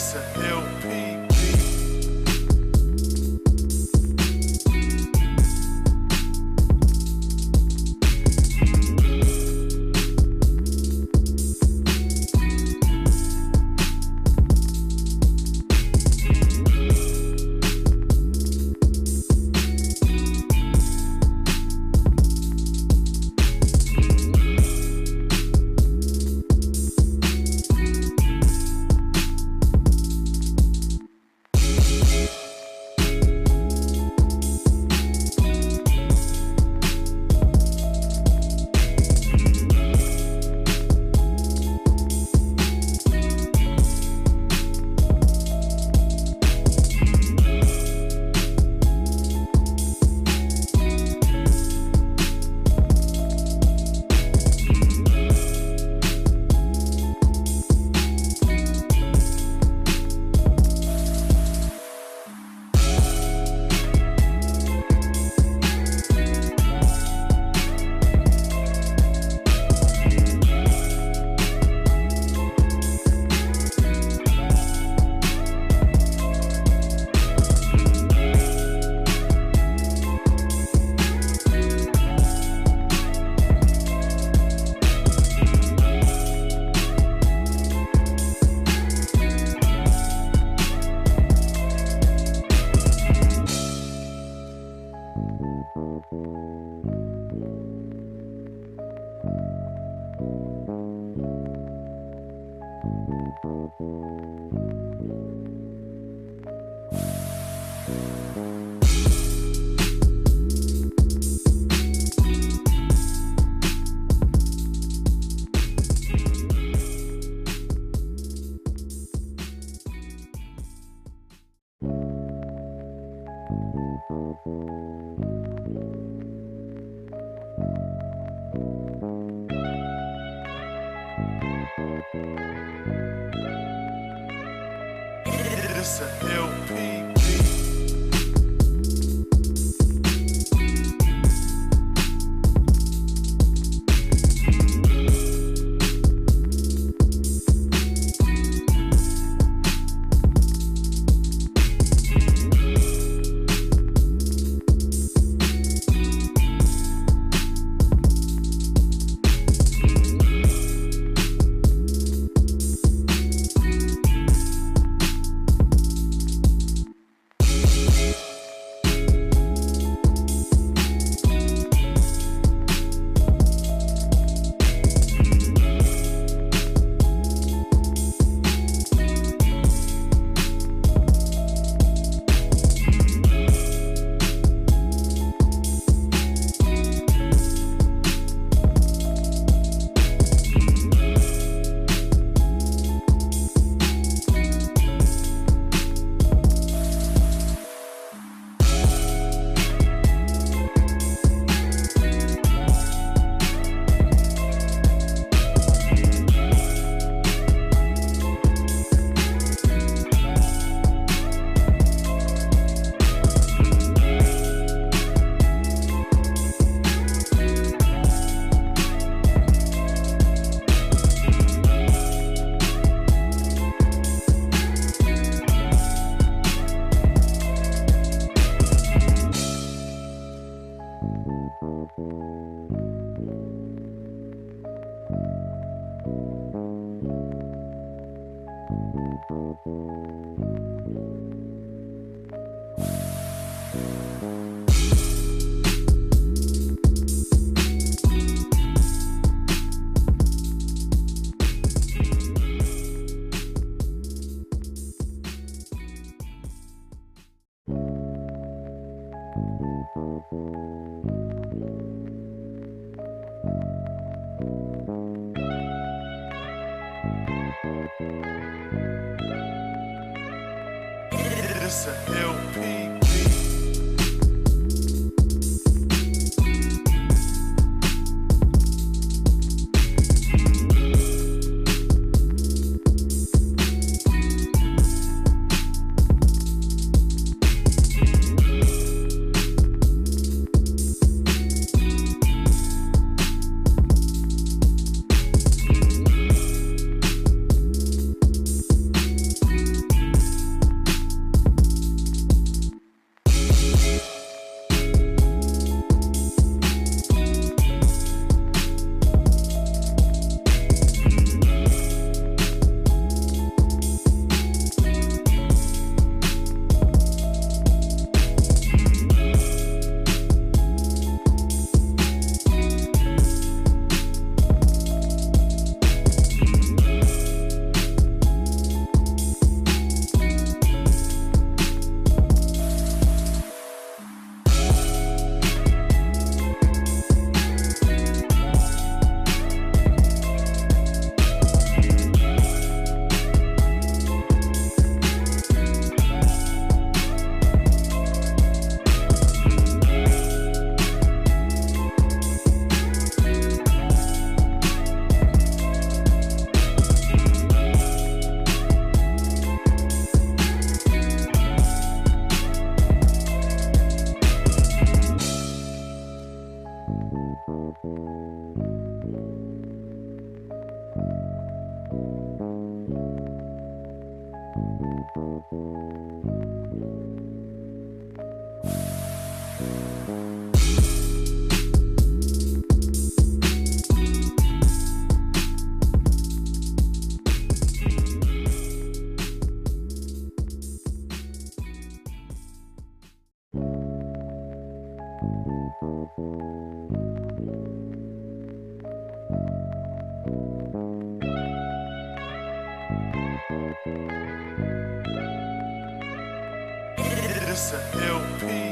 It's a LP. It's a LP. It's a LP. It's a LP.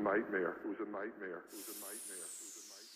Nightmare. It was a nightmare. It was a nightmare. It was a nightmare.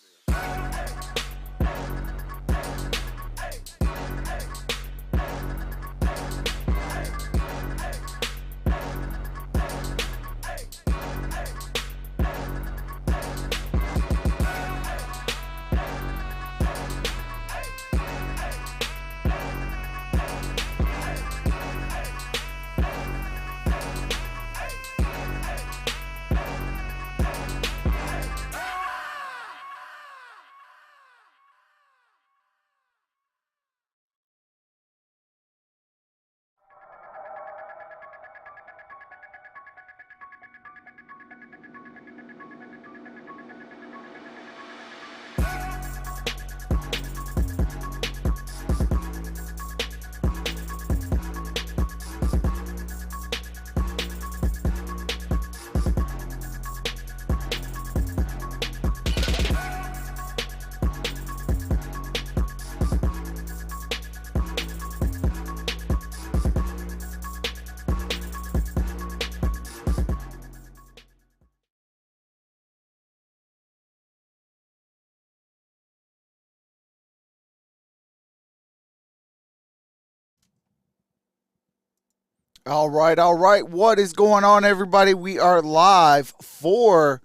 All right, all right. What is going on, everybody? We are live for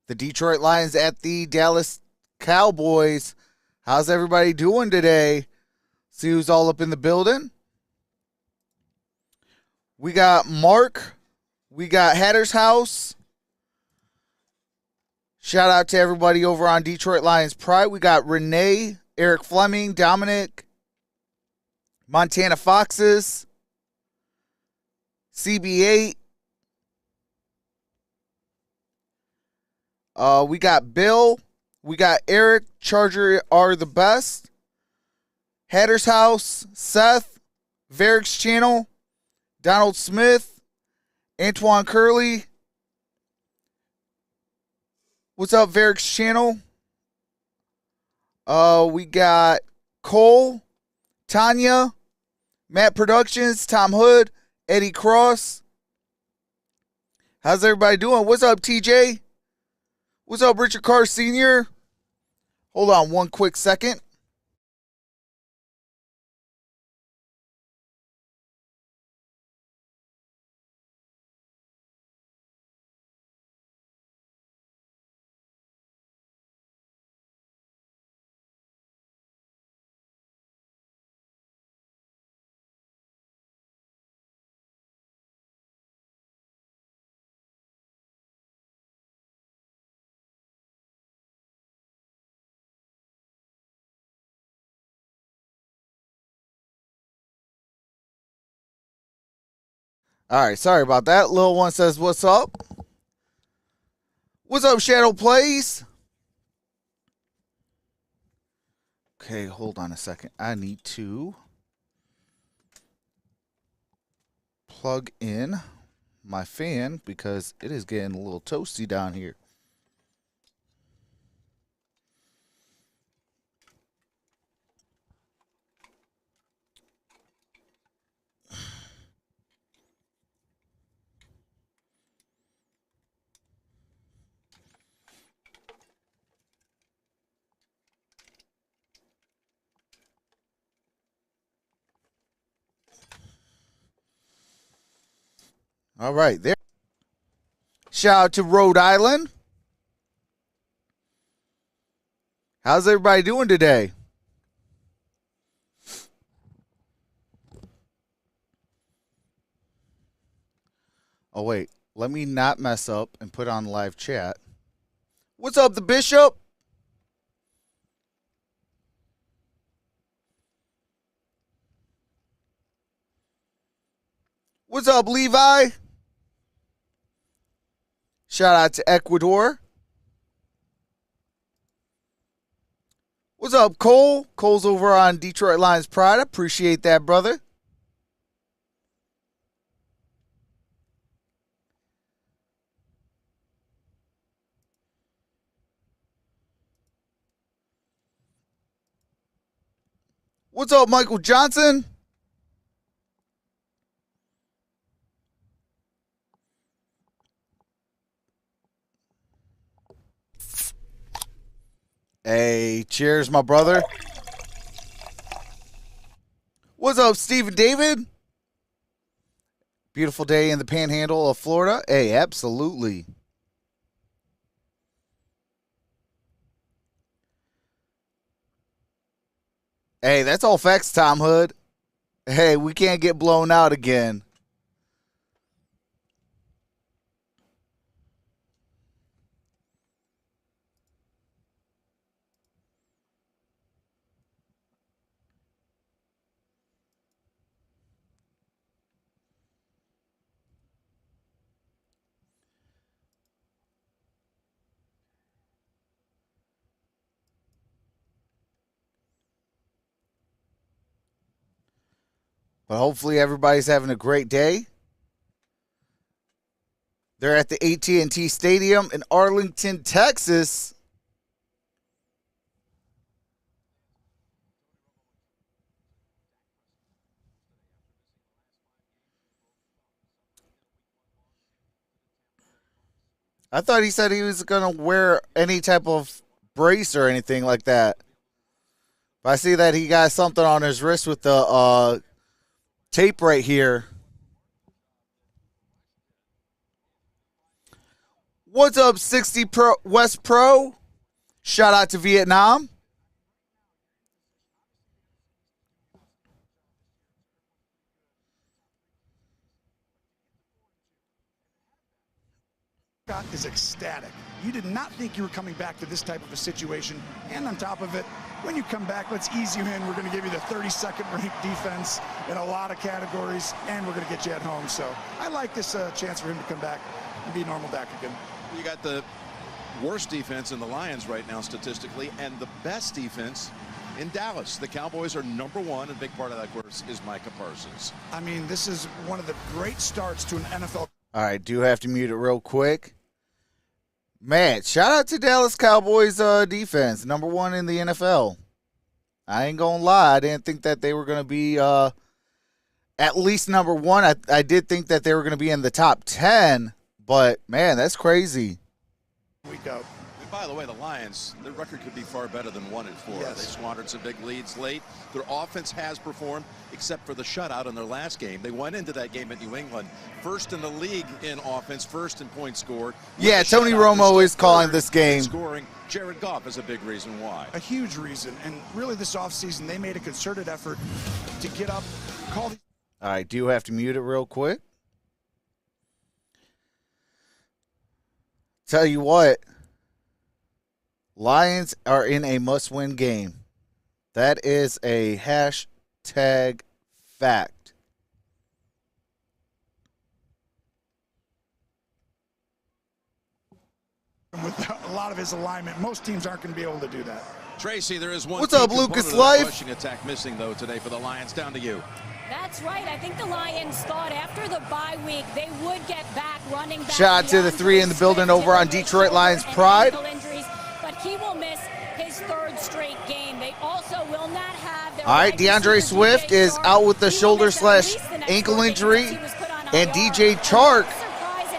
the Detroit Lions at the Dallas Cowboys. How's everybody doing today? See who's all up in the building. We got Mark. We got Hatter's House. Shout out to everybody over on Detroit Lions Pride. We got Renee, Eric Fleming, Dominic, Montana Foxes, CB8. We got Bill. We got Eric. Charger are the best. Hatter's House. Seth. Varrick's Channel. Donald Smith. Antoine Curley. What's up, Varrick's Channel? We got Cole. Tanya. Matt Productions. Tom Hood. Eddie Cross. How's everybody doing? What's up, TJ? What's up, Richard Carr Sr.? Hold on one quick second. All right, sorry about that. Lil One says, what's up? What's up, Shadow Plays? Okay, hold on a second. I need to plug in my fan because it is getting a little toasty down here. All right, there. Shout out to Rhode Island. How's everybody doing today? Oh, wait. Let me not mess up and put on live chat. What's up, the Bishop? What's up, Levi? Shout out to Ecuador. What's up, Cole? Cole's over on Detroit Lions Pride. I appreciate that, brother. What's up, Michael Johnson? Hey, cheers, my brother. What's up, Stephen David? Beautiful day in the panhandle of Florida. Hey, absolutely. Hey, that's all facts, Tom Hood. Hey, we can't get blown out again. But hopefully everybody's having a great day. They're at the AT&T Stadium in Arlington, Texas. I thought he said he was going to wear any type of brace or anything like that. But I see that he got something on his wrist with the tape right here. What's up, 60 Pro West Pro? Shout out to Vietnam. Scott is ecstatic. You did not think you were coming back to this type of a situation. And on top of it, when you come back, let's ease you in. We're going to give you the 32nd ranked defense in a lot of categories, and we're going to get you at home. So I like this chance for him to come back and be normal back again. You got the worst defense in the Lions right now statistically, and the best defense in Dallas. The Cowboys are #1, and a big part of that, of course, is Micah Parsons. I mean, this is one of the great starts to an NFL. All right, do have to mute it real quick. Man, shout out to Dallas Cowboys defense, #1 in the NFL. I ain't gonna lie, I didn't think that they were gonna be at least #1. I did think that they were gonna be in the top 10, but man, that's crazy. We go. And by the way, the Lions, their record could be far better than 1-4. Yes. They squandered some big leads late. Their offense has performed, except for the shutout in their last game. They went into that game at New England, first in the league in offense, first in points scored. Yeah, Tony Romo is calling this game. Scoring. Jared Goff is a big reason why. A huge reason. And really this offseason, they made a concerted effort to get up, call the. All right, do have to mute it real quick. Tell you what, Lions are in a must-win game. That is a hashtag fact. with a lot of his alignment. Most teams aren't going to be able to do that. Tracy, there is one. What's up, Lucas Life? Rushing attack missing though today for the Lions. Down to you. That's right. I think the Lions thought after the bye week they would get back running back. Shout out to the three in the building over on Detroit Lions Pride. Injuries, but he will miss his third straight game. They also will not have their all right, DeAndre Swift is out with the shoulder/ankle injury, and DJ Chark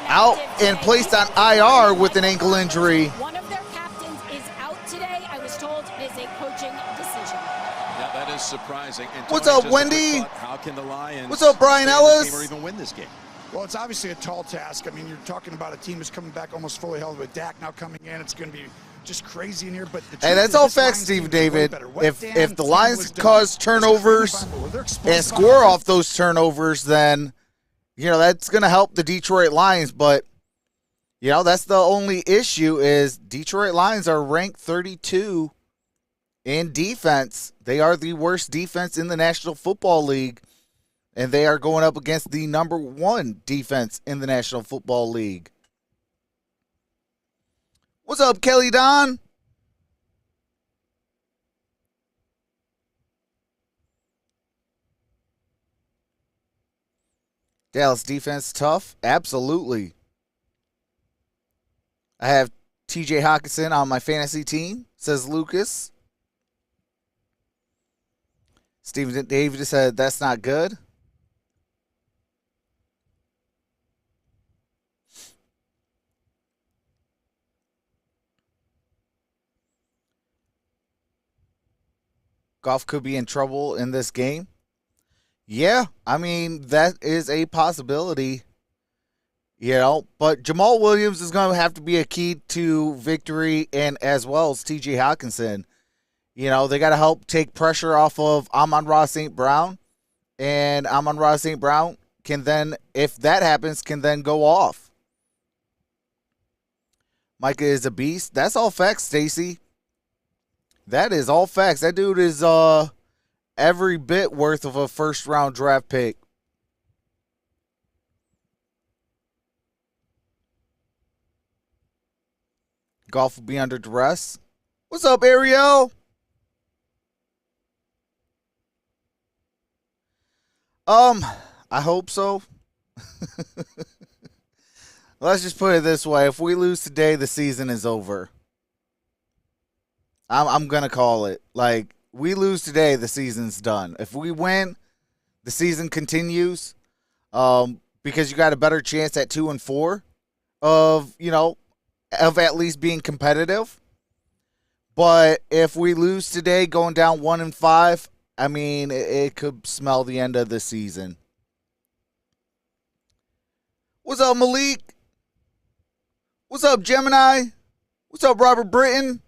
out and placed on IR with an ankle injury. One of their captains is out today. I was told it is a coaching decision. Yeah, that is surprising. And What's Tony, up, just a Wendy? quick thought, how can the Lions What's up, Brian stay in this Ellis? game or even win this game? Well, it's obviously a tall task. I mean, you're talking about a team that's coming back almost fully healthy with Dak now coming in. It's going to be just crazy in here. But the Hey, that's all facts, Steve David. If the Lions cause turnovers and score off those turnovers, then, you know, that's going to help the Detroit Lions. But, you know, that's the only issue is Detroit Lions are ranked 32 in defense. They are the worst defense in the National Football League, and they are going up against the number one defense in the National Football League. What's up, Kelly Don? Dallas defense tough? Absolutely. I have TJ Hawkinson on my fantasy team, says Lucas. Steven David said that's not good. Goff could be in trouble in this game. Yeah, I mean, that is a possibility. You know, but Jamal Williams is going to have to be a key to victory, and as well as TJ Hawkinson. You know, they got to help take pressure off of Amon-Ra St. Brown, and Amon-Ra St. Brown can then, if that happens, can then go off. Micah is a beast. That's all facts, Stacy. That is all facts. That dude is every bit worth of a first-round draft pick. Golf will be under duress. What's up, Ariel? I hope so. Let's just put it this way. If we lose today, the season is over. I'm going to call it. Like, we lose today, the season's done. If we win, the season continues. Because you got a better chance at 2-4 of, you know, of at least being competitive. But if we lose today, going down 1-5, I mean, it could smell the end of the season. What's up, Malik? What's up, Gemini? What's up, Robert Britton?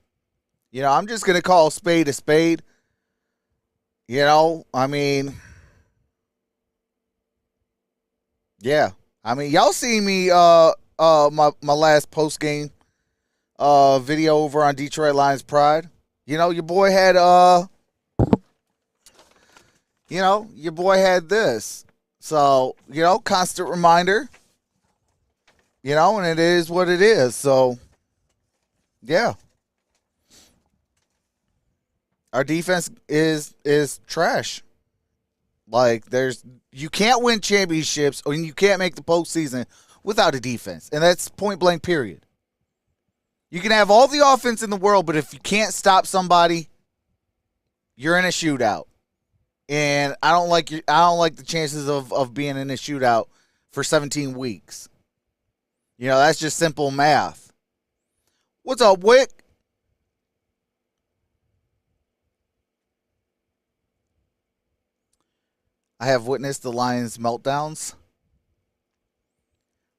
You know, I'm just going to call a spade a spade. You know, I mean, yeah. I mean, y'all see me my last post game video over on Detroit Lions Pride. You know, your boy had this. So, you know, constant reminder. You know, and it is what it is. So, yeah. Our defense is trash. Like, you can't win championships or you can't make the postseason without a defense. And that's point blank, period. You can have all the offense in the world, but if you can't stop somebody, you're in a shootout. And I don't like the chances of being in a shootout for 17 weeks. You know, that's just simple math. What's up, Wick? I have witnessed the Lions' meltdowns.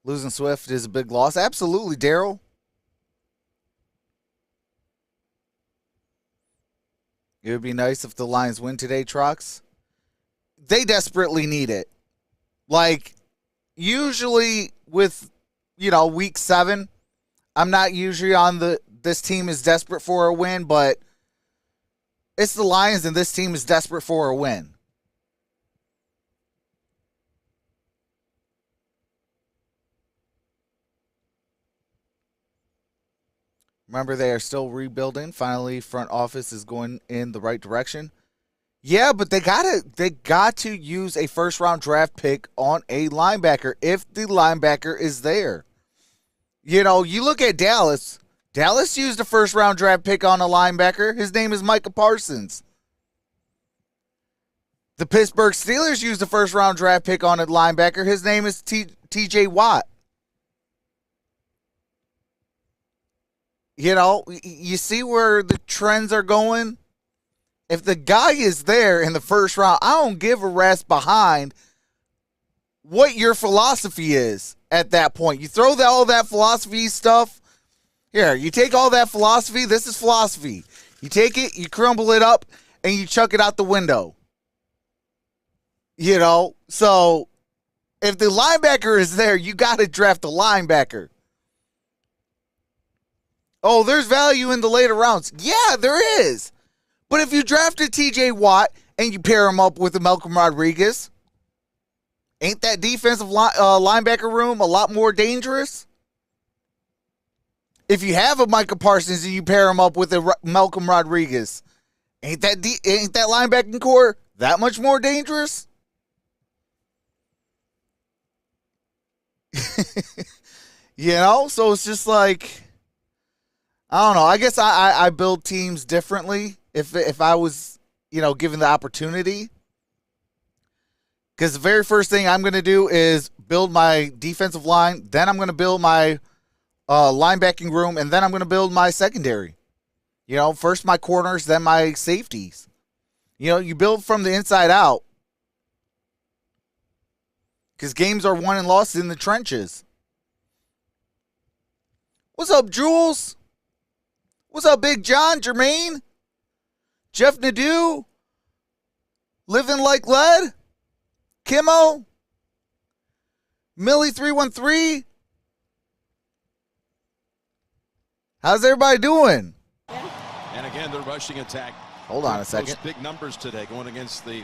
Losing Swift is a big loss. Absolutely, Daryl. It would be nice if the Lions win today, Trox. They desperately need it. Like, usually with, you know, week 7, I'm not usually on this team is desperate for a win, but it's the Lions and this team is desperate for a win. Remember, they are still rebuilding. Finally, front office is going in the right direction. Yeah, but they got to use a first-round draft pick on a linebacker if the linebacker is there. You know, you look at Dallas. Dallas used a first-round draft pick on a linebacker. His name is Micah Parsons. The Pittsburgh Steelers used a first-round draft pick on a linebacker. His name is T.J. Watt. You know, you see where the trends are going? If the guy is there in the first round, I don't give a rat's behind what your philosophy is at that point. You throw all that philosophy stuff. Here, you take all that philosophy. This is philosophy. You take it, you crumble it up, and you chuck it out the window. You know, so if the linebacker is there, you got to draft a linebacker. Oh, there's value in the later rounds. Yeah, there is. But if you drafted T.J. Watt and you pair him up with a Malcolm Rodriguez, ain't that defensive linebacker room a lot more dangerous? If you have a Micah Parsons and you pair him up with a Malcolm Rodriguez, ain't that linebacking core that much more dangerous? You know, so it's just like, I don't know. I guess I build teams differently if I was, you know, given the opportunity. Because the very first thing I'm going to do is build my defensive line. Then I'm going to build my linebacking room. And then I'm going to build my secondary. You know, first my corners, then my safeties. You know, you build from the inside out. Because games are won and lost in the trenches. What's up, Jules? What's up, Big John, Jermaine? Jeff Nadeau? Living Like Lead? Kimmo? Millie313? How's everybody doing? And again, the rushing attack. Hold on a second. Those big numbers today going against the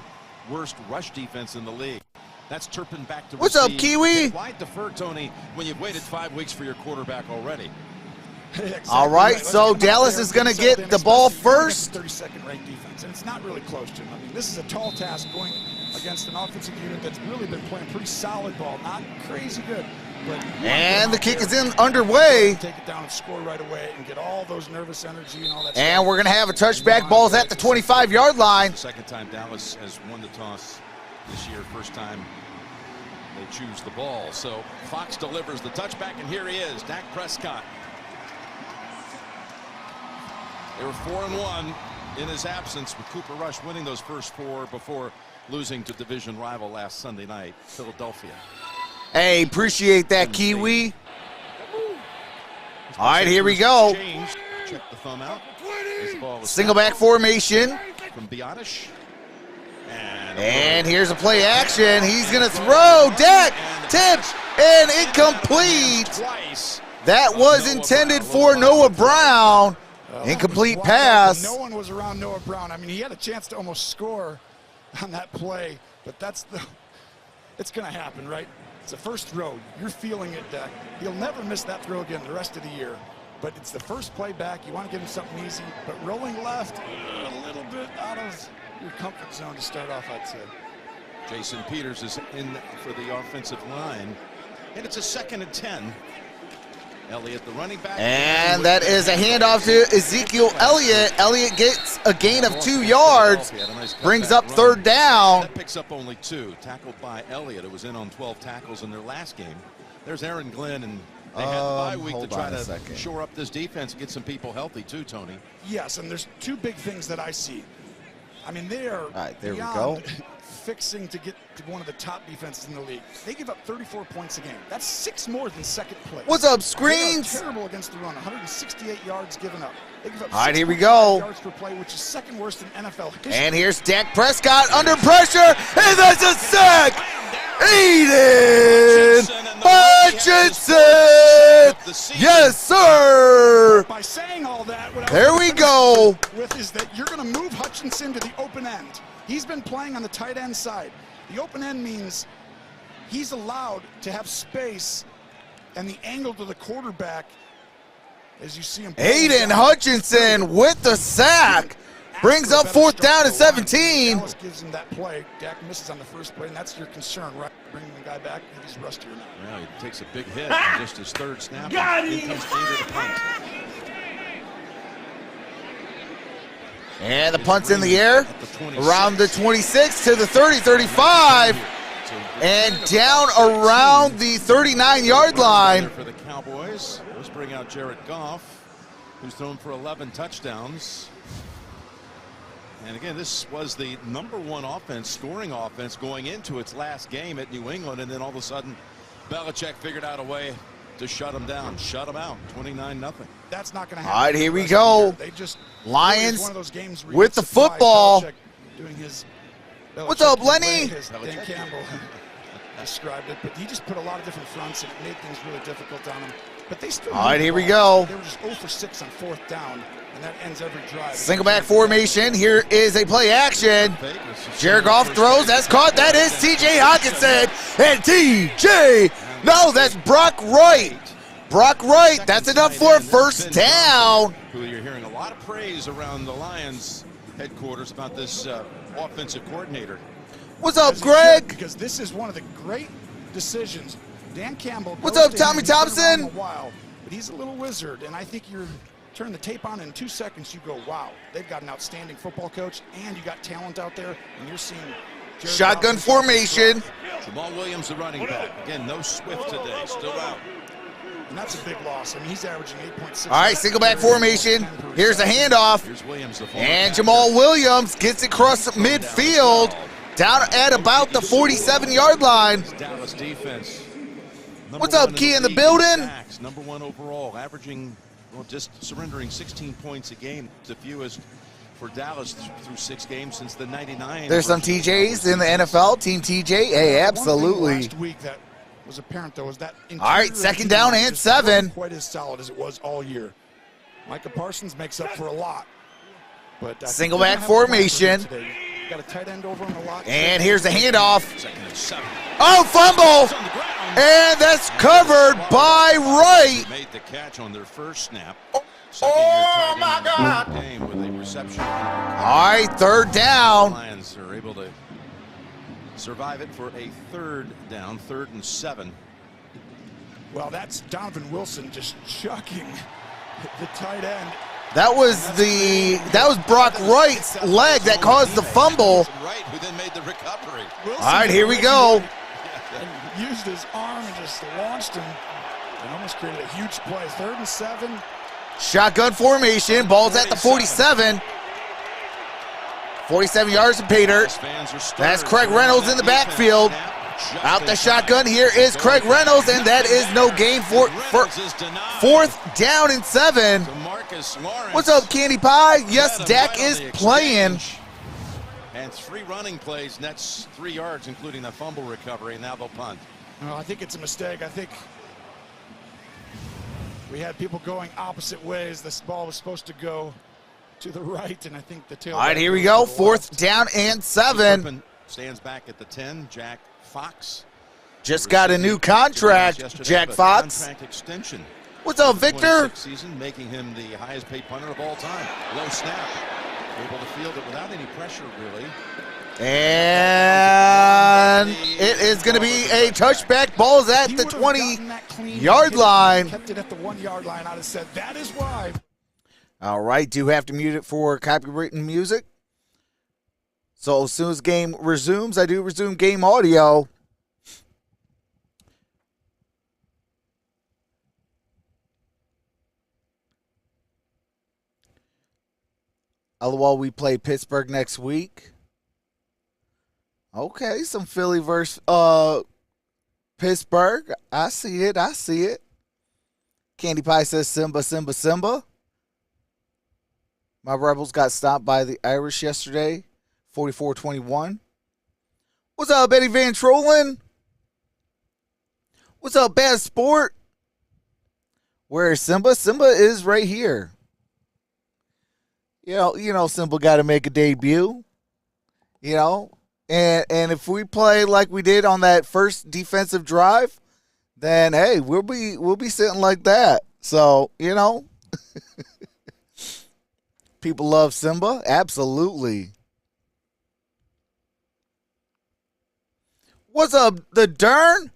worst rush defense in the league. That's Turpin back to What's receive. up, Kiwi? Why defer, Tony, when you've waited 5 weeks for your quarterback already? Exactly. All right, so Dallas is going to get the ball first. 32nd ranked defense, and it's not really close, Jim. I mean, this is a tall task going against an offensive unit that's really been playing pretty solid ball, not crazy good. But And the kick is underway. Take it down and score right away and get all those nervous energy and all that And stuff. we're going to have a touchback. Ball's at the 25-yard line. Second time Dallas has won the toss this year. First time they choose the ball. So Fox delivers the touchback, and here he is, Dak Prescott. They were 4-1 in his absence, with Cooper Rush winning those first 4 before losing to division rival last Sunday night, Philadelphia. Hey, appreciate that, Kiwi. All right, here we go. Check the thumb out. Single back formation. From Biotish. And here's a play action. He's going to throw. Dak tipped and incomplete. That was intended for Noah Brown. Incomplete pass. No one was around Noah Brown. I mean, he had a chance to almost score on that play, but it's going to happen, right? It's the first throw. You're feeling it, Dak. He'll never miss that throw again the rest of the year. But it's the first play back. You want to give him something easy, but rolling left, a little bit out of your comfort zone to start off, I'd say. Jason Peters is in for the offensive line, and it's a 2nd and 10. Elliott, the running back. And that is a handoff to Ezekiel Elliott. Elliott gets a gain of 2 yards, brings up 3rd down. That picks up only 2, tackled by Elliott, who was in on 12 tackles in their last game. There's Aaron Glenn, and they had the bye week to try to shore up this defense and get some people healthy too, Tony. Yes, and there's 2 big things that I see. I mean, they are there beyond we go. Fixing to get to one of the top defenses in the league. They give up 34 points a game. That's 6 more than second place. What's up, They Screens? are terrible against the run. 168 yards given up. They give up All right, here we 6.5 go. yards per play, which is 2nd worst in NFL history. And here's Dak Prescott under pressure, and that's a sack. Aiden Hutchinson. Yes, sir. By saying all that, what There we go. with is that you're going to move Hutchinson to the open end. He's been playing on the tight end side. The open end means he's allowed to have space and the angle to the quarterback as you see him. Aiden Hutchinson with the sack. Brings up 4th down and 17. Dallas gives him that play. Dak misses on the first play, and that's your concern, right? Bringing the guy back, and he's rusty or not. Well, he takes a big hit on just his 3rd snap. In comes Aiden to punt. And the punt's in the air. Around the 26 to the 30, 35. And down around the 39-yard line. For the Cowboys, let's bring out Jared Goff, who's thrown for 11 touchdowns. And again, this was the #1 offense, scoring offense, going into its last game at New England. And then all of a sudden, Belichick figured out a way to shut him down, shut him out, 29-0. That's not going to happen. All right, here we go. They just Lions one of those games where with the football. Doing his What's up, Lenny? Dan Campbell described it, but he just put a lot of different fronts and it made things really difficult on him. But they still. All right, here we go. They were just 0 for 6 on 4th down, and that ends every drive. Single back formation. Here is a play action. Jared Goff throws. That's caught. That is T.J. Hawkinson. And T.J. No, that's Brock Wright. Brock Wright. That's enough for a 1st down. Who you're hearing a lot of praise around the Lions headquarters about this offensive coordinator. What's up, Greg? Because this is one of the great decisions. Dan Campbell. What's up, Tommy Thompson? But he's a little wizard, and I think you're turn the tape on in 2 seconds. You go, wow, they've got an outstanding football coach, and you got talent out there, and you're seeing Jared shotgun Goff formation. Jamal Williams, the running back. Again, no Swift today, still out. And that's a big loss. I mean, he's averaging 8.6. All right, single back formation. Here's a handoff. Here's Williams, the and Jamal Williams gets across midfield, down at about the 47-yard line. Dallas defense. What's up, Key in the building? #1 overall, averaging, well, just surrendering 16 points a game. It's the fewest for Dallas through 6 games since the '99. There's some TJs in the NFL. Team TJ, hey, absolutely. Last week that was apparent, though, is that all right, 2nd down and 7. Quite as solid as it was all year. Micah Parsons makes up for a lot. But single back formation. Got a tight end over him a lot. And here's the handoff. 2nd and 7. Oh, fumble! And that's covered by Wright. Made the catch on their first snap. Oh my God! Game with a reception. All right, 3rd down. Lions are able to survive it for a 3rd down, 3rd and 7. Well, that's Donovan Wilson just chucking the tight end. That was Brock Wright's leg that caused the fumble. Wright, who then made the recovery. All right, here we go. And used his arm and just launched him and almost created a huge play. 3rd and 7. Shotgun formation. Ball's at the 47. 47 yards to Peter. That's Craig Reynolds in the backfield. Out the shotgun. Here is Craig Reynolds, and that is no gain for 4th down and 7. What's up, Candy Pie? Yes, Dak is playing. And 3 running plays, that's 3 yards, including the fumble recovery, and now they'll punt. Well, I think it's a mistake. I think we had people going opposite ways. This ball was supposed to go to the right, and I think the tail. All right, here we go. 4th down and 7. Stands back at the 10. Jack Fox just got a new contract. Jack Fox. Contract extension. What's up, Victor? Season, making him the highest paid punter of all time. Low snap. Able to field it without any pressure, really. And it is going to be a touchback. Ball's at the 20-yard line. Kept it at the 1-yard line. I'd have said that is why. All right, do have to mute it for copywritten music. So as soon as game resumes, I do resume game audio. LOL, we play Pittsburgh next week. Okay, some Philly versus Pittsburgh. I see it. I see it. Candy Pie says Simba, Simba, Simba. My Rebels got stopped by the Irish yesterday, 44-21. What's up, Eddie Van Trollen? What's up, Bad Sport? Where is Simba? Simba is right here. You know, Simba got to make a debut. You know, and if we play like we did on that first defensive drive, then hey, we'll be sitting like that. So, you know, People love Simba. Absolutely. What's up, the Dern?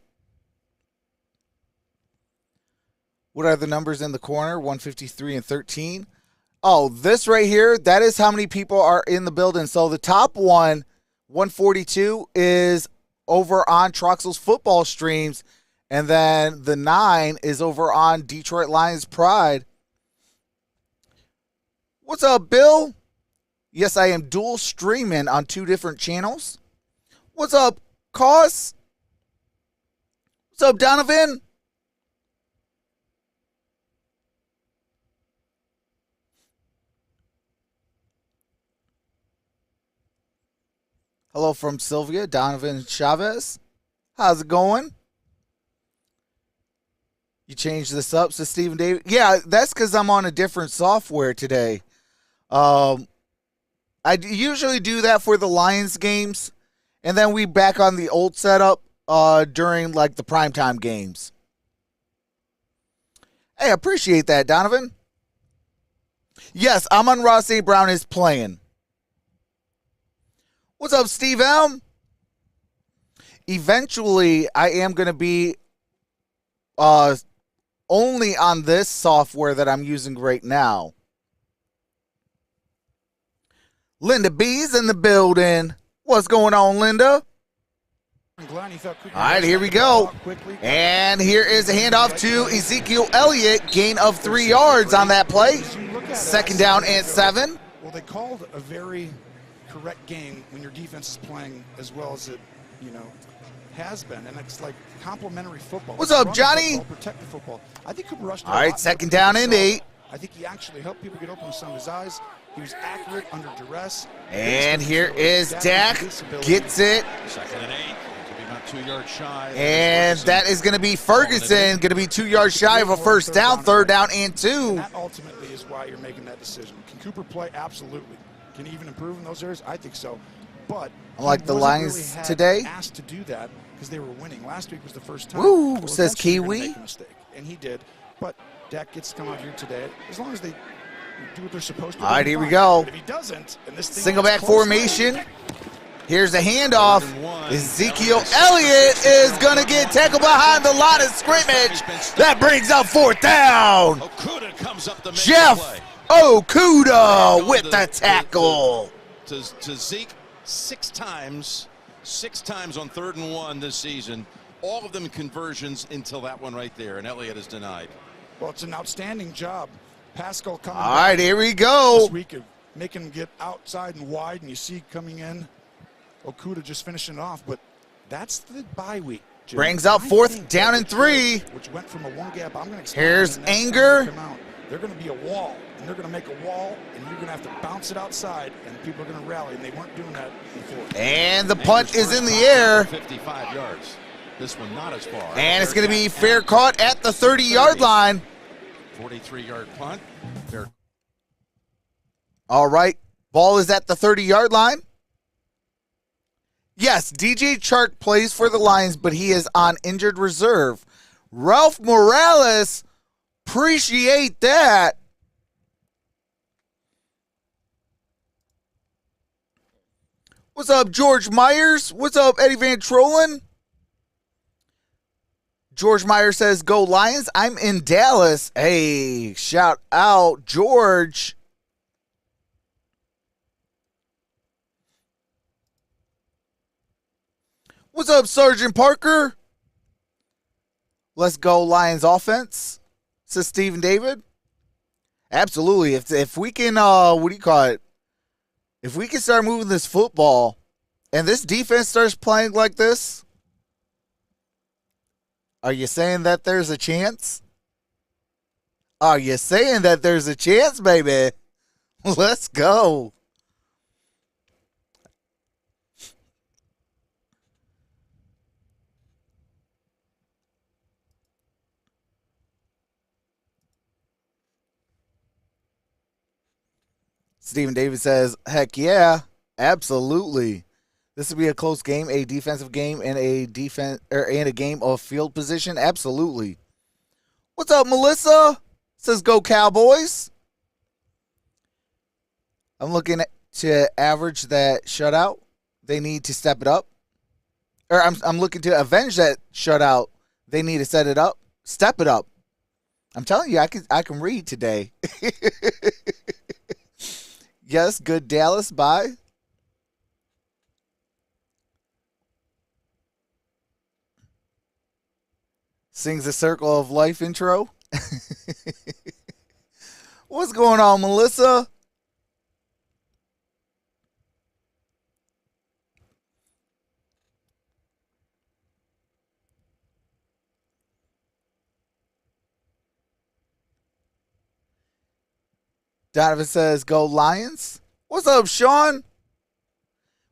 What are the numbers in the corner? 153 and 13. Oh, this right here, that is how many people are in the building. So the top one, 142, is over on Troxel's football streams. And then the 9 is over on Detroit Lions Pride. What's up, Bill? Yes, I am dual streaming on 2 different channels. What's up, Cause? What's up, Donovan? Hello from Sylvia, Donovan Chavez. How's it going? You changed this up to Stephen David? Yeah, that's because I'm on a different software today. I usually do that for the Lions games, and then we back on the old setup during like the primetime games. Hey, I appreciate that, Donovan. Yes, Amon-Ra St. Brown is playing. What's up, Steve M? Eventually, I am going to be only on this software that I'm using right now. Linda B's in the building. What's going on, Linda? All right, here we go. And here is a handoff to Ezekiel Elliott. Gain of 3 yards on that play. 2nd down and 7. Well, they called a very correct game when your defense is playing as well as it, has been, and it's like complimentary football. What's up, Johnny? Football, protect the football. I think Cooper rushed. All right, 2nd down and 8. I think he actually helped people get open with some of his eyes. He was accurate under duress. And here is Dak. Gets it. 2nd and 8. Could be about 2 yards shy. And that is going to be Ferguson. Going to be 2 yards shy of a 1st down. 3rd down and 2. And that ultimately is why you're making that decision. Can Cooper play? Absolutely. Can he even improve in those areas? I think so. But like the Lions really today, asked to do that because they were winning. Last week was the first time. Woo, well, says Kiwi. Make a mistake, and he did. But Dak gets to come out here today. As long as they do what they're supposed to. All right, here we go. But if he doesn't, and this thing single back formation. Here's a handoff. Ezekiel Elliott is going to get tackled behind the line of scrimmage. That brings up 4th down. Jeff Okuda with the tackle. To Zeke 6 times on 3rd and 1 this season. All of them conversions until that one right there, and Elliott is denied. Well, it's an outstanding job. Pascal coming all right, here we go. This week of making him get outside and wide, and you see coming in, Okuda just finishing it off. But that's the bye week. Jim. Brings up 4th down and 3. Which went from a 1 gap. I'm going to here's Anger. They're going to be a wall, and they're going to make a wall, and you're going to have to bounce it outside, and people are going to rally, and they weren't doing that before. And the punt is in the air. 55 yards. This one not as far. And it's going to be fair caught at the 30-yard line. 43-yard punt. Fair. All right. Ball is at the 30-yard line. Yes, DJ Chark plays for the Lions, but he is on injured reserve. Ralph Morales, appreciate that. What's up, George Myers? What's up, Eddie Van Trollen? George Myers says, go Lions. I'm in Dallas. Hey, shout out, George. What's up, Sergeant Parker? Let's go Lions offense, says Stephen David. Absolutely. If we can, what do you call it? If we can start moving this football and this defense starts playing like this, are you saying that there's a chance? Are you saying that there's a chance, baby? Let's go. Stephen Davis says, heck yeah, absolutely. This would be a close game, a defensive game, and a game of field position. Absolutely. What's up, Melissa? Says go Cowboys. I'm looking to average that shutout. They need to step it up. Or I'm looking to avenge that shutout. They need to set it up. Step it up. I'm telling you, I can read today. Yes, good Dallas. Bye. Sings the Circle of Life intro. What's going on, Melissa? Donovan says, go Lions. What's up, Sean?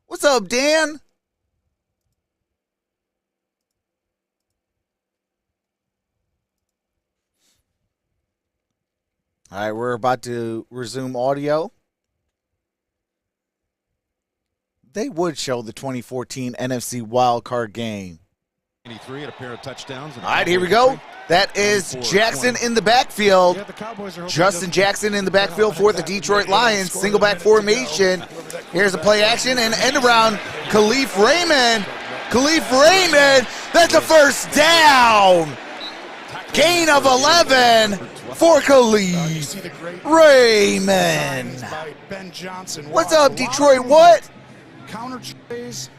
What's up, Dan? All right, we're about to resume audio. They would show the 2014 NFC wildcard game. 83 and a pair of touchdowns. All right, here we go. That is Jackson in the backfield. Justin Jackson in the backfield for the Detroit Lions. Single back formation. Here's a play action and end around Khalif Raymond. Khalif Raymond. That's a first down. Gain of 11 for Khalif Raymond. What's up, Detroit? What? Counter trays,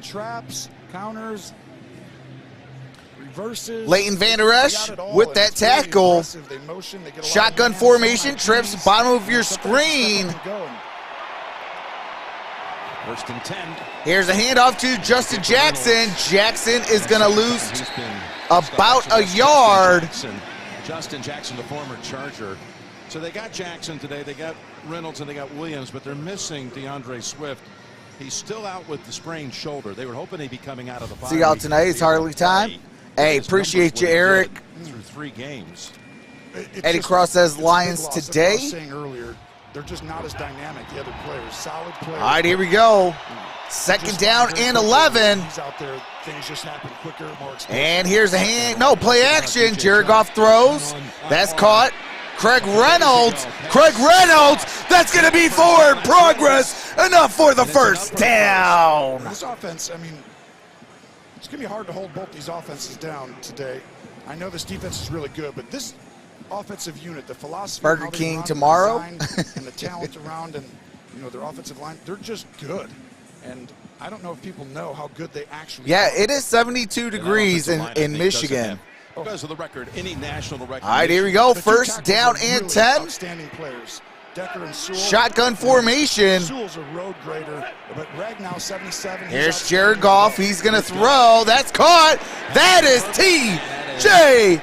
traps, counters. Reverses. Leighton Vander Esch with that tackle. Shotgun formation, trips bottom of your screen. First and 10. Here's a handoff to Justin Jackson. Jackson is going to lose about a yard. Justin Jackson, the former Charger. So they got Jackson today. They got Reynolds and they got Williams, but they're missing DeAndre Swift. He's still out with the sprained shoulder. They were hoping he'd be coming out of the bye. See y'all tonight. It's Harley time. Hey, appreciate you, Eric. Through 3 games. Eddie Cross says Lions today. I was saying earlier, they're just not as dynamic, the other players. Solid players. All right, here we go. Second down and 11. He's out there. Things just happen quicker, more explosive. And here's a hand. No, play action. Jared Goff throws. That's caught. Craig Reynolds. Craig Reynolds. That's going to be forward progress. Enough for the first down. This offense, I mean, it's going to be hard to hold both these offenses down today. I know this defense is really good, but this offensive unit, the philosophy, Burger King tomorrow, and the talent around, and their offensive line, they're just good. And I don't know if people know how good they actually are. It is 72 degrees in Michigan. Because of the record, any national record. All right, here we go. First down and really 10. Outstanding players. Decker and Sewell. Shotgun formation. Sewell's a road grader, but Ragnow 77. Here's Jared Goff. He's going to throw. That's caught. That is T.J.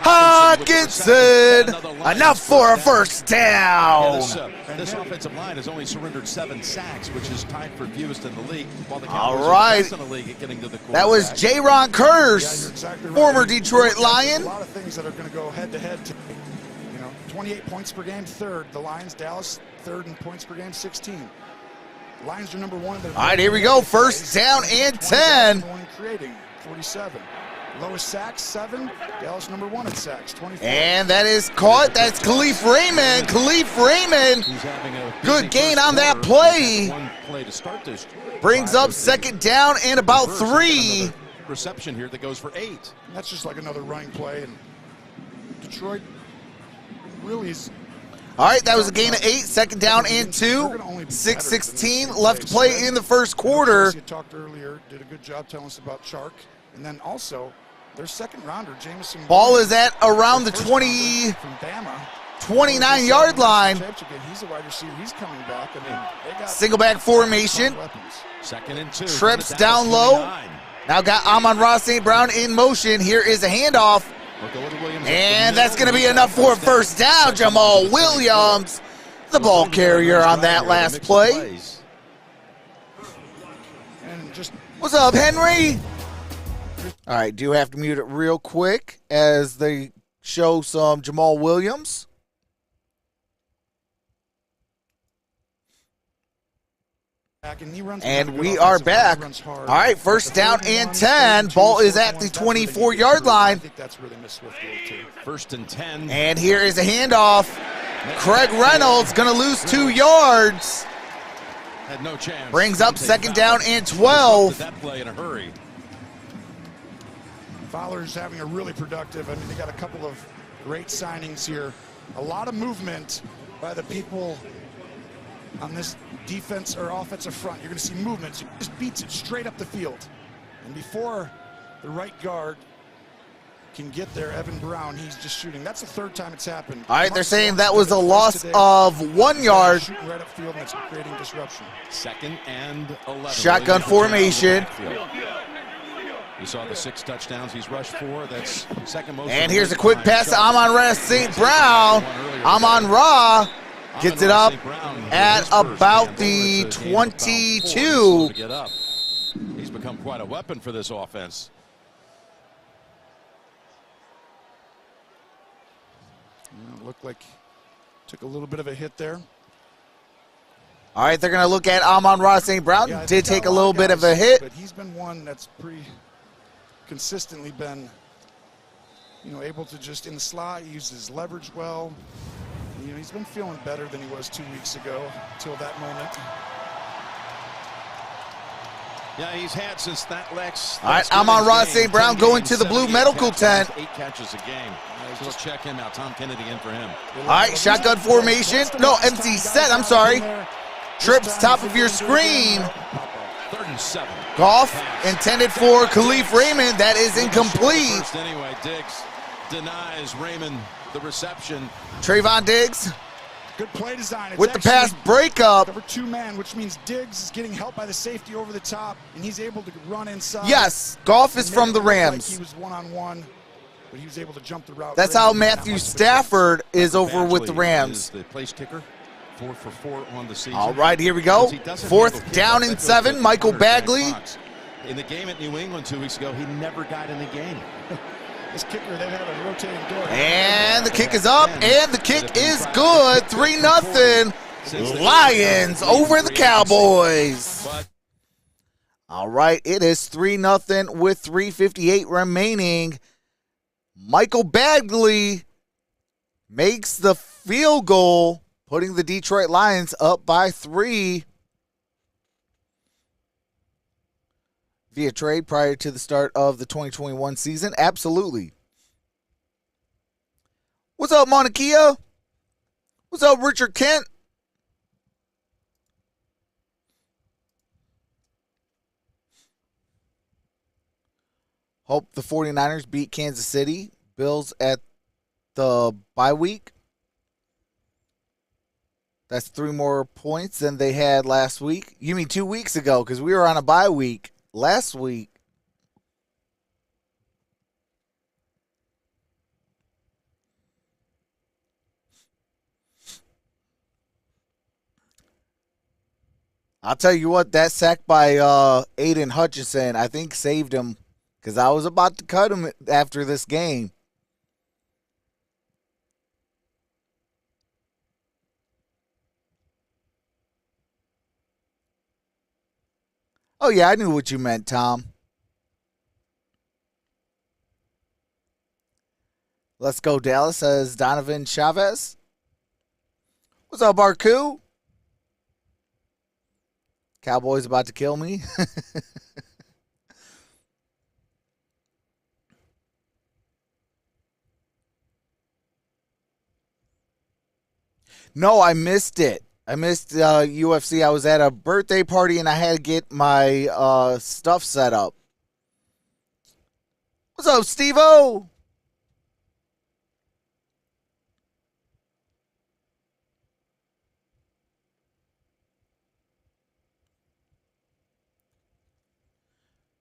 Hawkinson. Enough for a first down. This offensive line has only surrendered 7 sacks, which is tied for fewest in the league. While the Cowboys all right. are in the league at getting to the that was J-Ron Curse, exactly right. former Detroit Lion. A lot of things that are going to go head-to-head. 28 points per game, third. The Lions, Dallas, third in points per game, 16. Lions are number 1 in their. All right, here we go. First down and 10. Creating 47. Lowest sacks, 7. Dallas number 1 in sacks, 24. And that is caught. That's Khalif Raymond. Khalif Raymond. Good gain on that play. Brings up second down and about 3. Reception here that goes for 8. And that's just like another running play. And Detroit really is. All right, that was a gain of 8. Second down and 2. 6:16 left to play in the first quarter. You talked earlier, did a good job telling us about Chark. And then also, their second rounder, Jameson. Ball is at around the 29-yard line. He's a wide receiver. He's coming back. I mean, they got single back formation. Second and 2. Trips down low. Now got Amon-Ra St. Brown in motion. Here is a handoff. And that's going to be enough for a first down. Jamal Williams, the ball carrier on that last play. What's up, Henry? All right, do have to mute it real quick as they show some Jamal Williams. And we are back. All right, first down and 10. Ball is at the 24-yard line. I think that's where they miss Swiftfield too. First and 10. And here is a handoff. Craig Reynolds going to lose 2 yards. Had no chance. Brings up second down and 12. That play in a hurry. Fowler's having a really productive. I mean, they got a couple of great signings here. A lot of movement by the people on this defense or offensive front. You're going to see movements. He just beats it straight up the field. And before the right guard can get there, Evan Brown, he's just shooting. That's the third time it's happened. All right, they're saying that was a loss of 1 yard. Shooting right upfield, and it's creating disruption. Second and 11. Shotgun formation. You saw the 6 touchdowns he's rushed for. That's second most. And here's a quick pass to Amon-Ra St. Brown. Amon-Ra gets it up at about the 22. He's become quite a weapon for this offense. Looked like took a little bit of a hit there. All right, they're going to look at Amon-Ra St. Brown. Yeah, Did take a little bit of a hit. But he's been one that's pretty consistently been, able to just in the slot, use his leverage well. He's been feeling better than he was 2 weeks ago until that moment. Yeah, he's had since that Lex. All right, Amon-Ra St. Brown going to the blue medical tent. 8 catches a game. So let's check him out. Tom Kennedy in for him. All right, shotgun formation. No, empty set. I'm sorry. Trips top of your screen. 3rd and 7. Goff intended for Khalif Raymond. That is incomplete. First anyway, Diggs denies Raymond the reception. Trayvon Diggs Good play design. with the pass breakup. Cover 2 man, which means Diggs is getting help by the safety over the top, and he's able to run inside. Yes, Goff is from the Rams. Like he was one-on-one, but he was able to jump the route. That's how Matthew Stafford is over with the Rams. Is the place kicker. 4 for 4 on the season. All right, here we go. 4th down and 7. Michael Bagley. In the game at New England 2 weeks ago, he never got in the game. This kicker, they have a rotating door. And the kick is up, and the kick is good. 3-0. Lions over the Cowboys. All right, it is 3-0 with 3:58 remaining. Michael Bagley makes the field goal, putting the Detroit Lions up by 3. Via trade prior to the start of the 2021 season? Absolutely. What's up, Mauna Kea? What's up, Richard Kent? Hope the 49ers beat Kansas City. Bills at the bye week. That's 3 more points than they had last week. You mean 2 weeks ago, because we were on a bye week last week. I'll tell you what, that sack by Aiden Hutchinson, I think saved him, because I was about to cut him after this game. Oh, yeah, I knew what you meant, Tom. Let's go, Dallas, says Donovan Chavez. What's up, Barku? Cowboys about to kill me. No, I missed it. I missed UFC. I was at a birthday party and I had to get my stuff set up. What's up, Steve-O?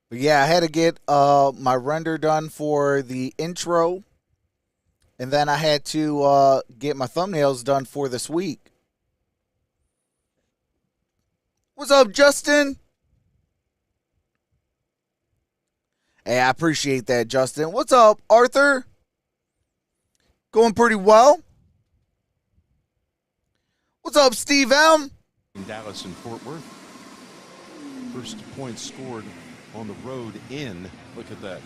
But yeah, I had to get my render done for the intro. And then I had to get my thumbnails done for this week. What's up, Justin? Hey, I appreciate that, Justin. What's up, Arthur? Going pretty well. What's up, Steve M? In Dallas and Fort Worth. first points scored on the road in. Look at that.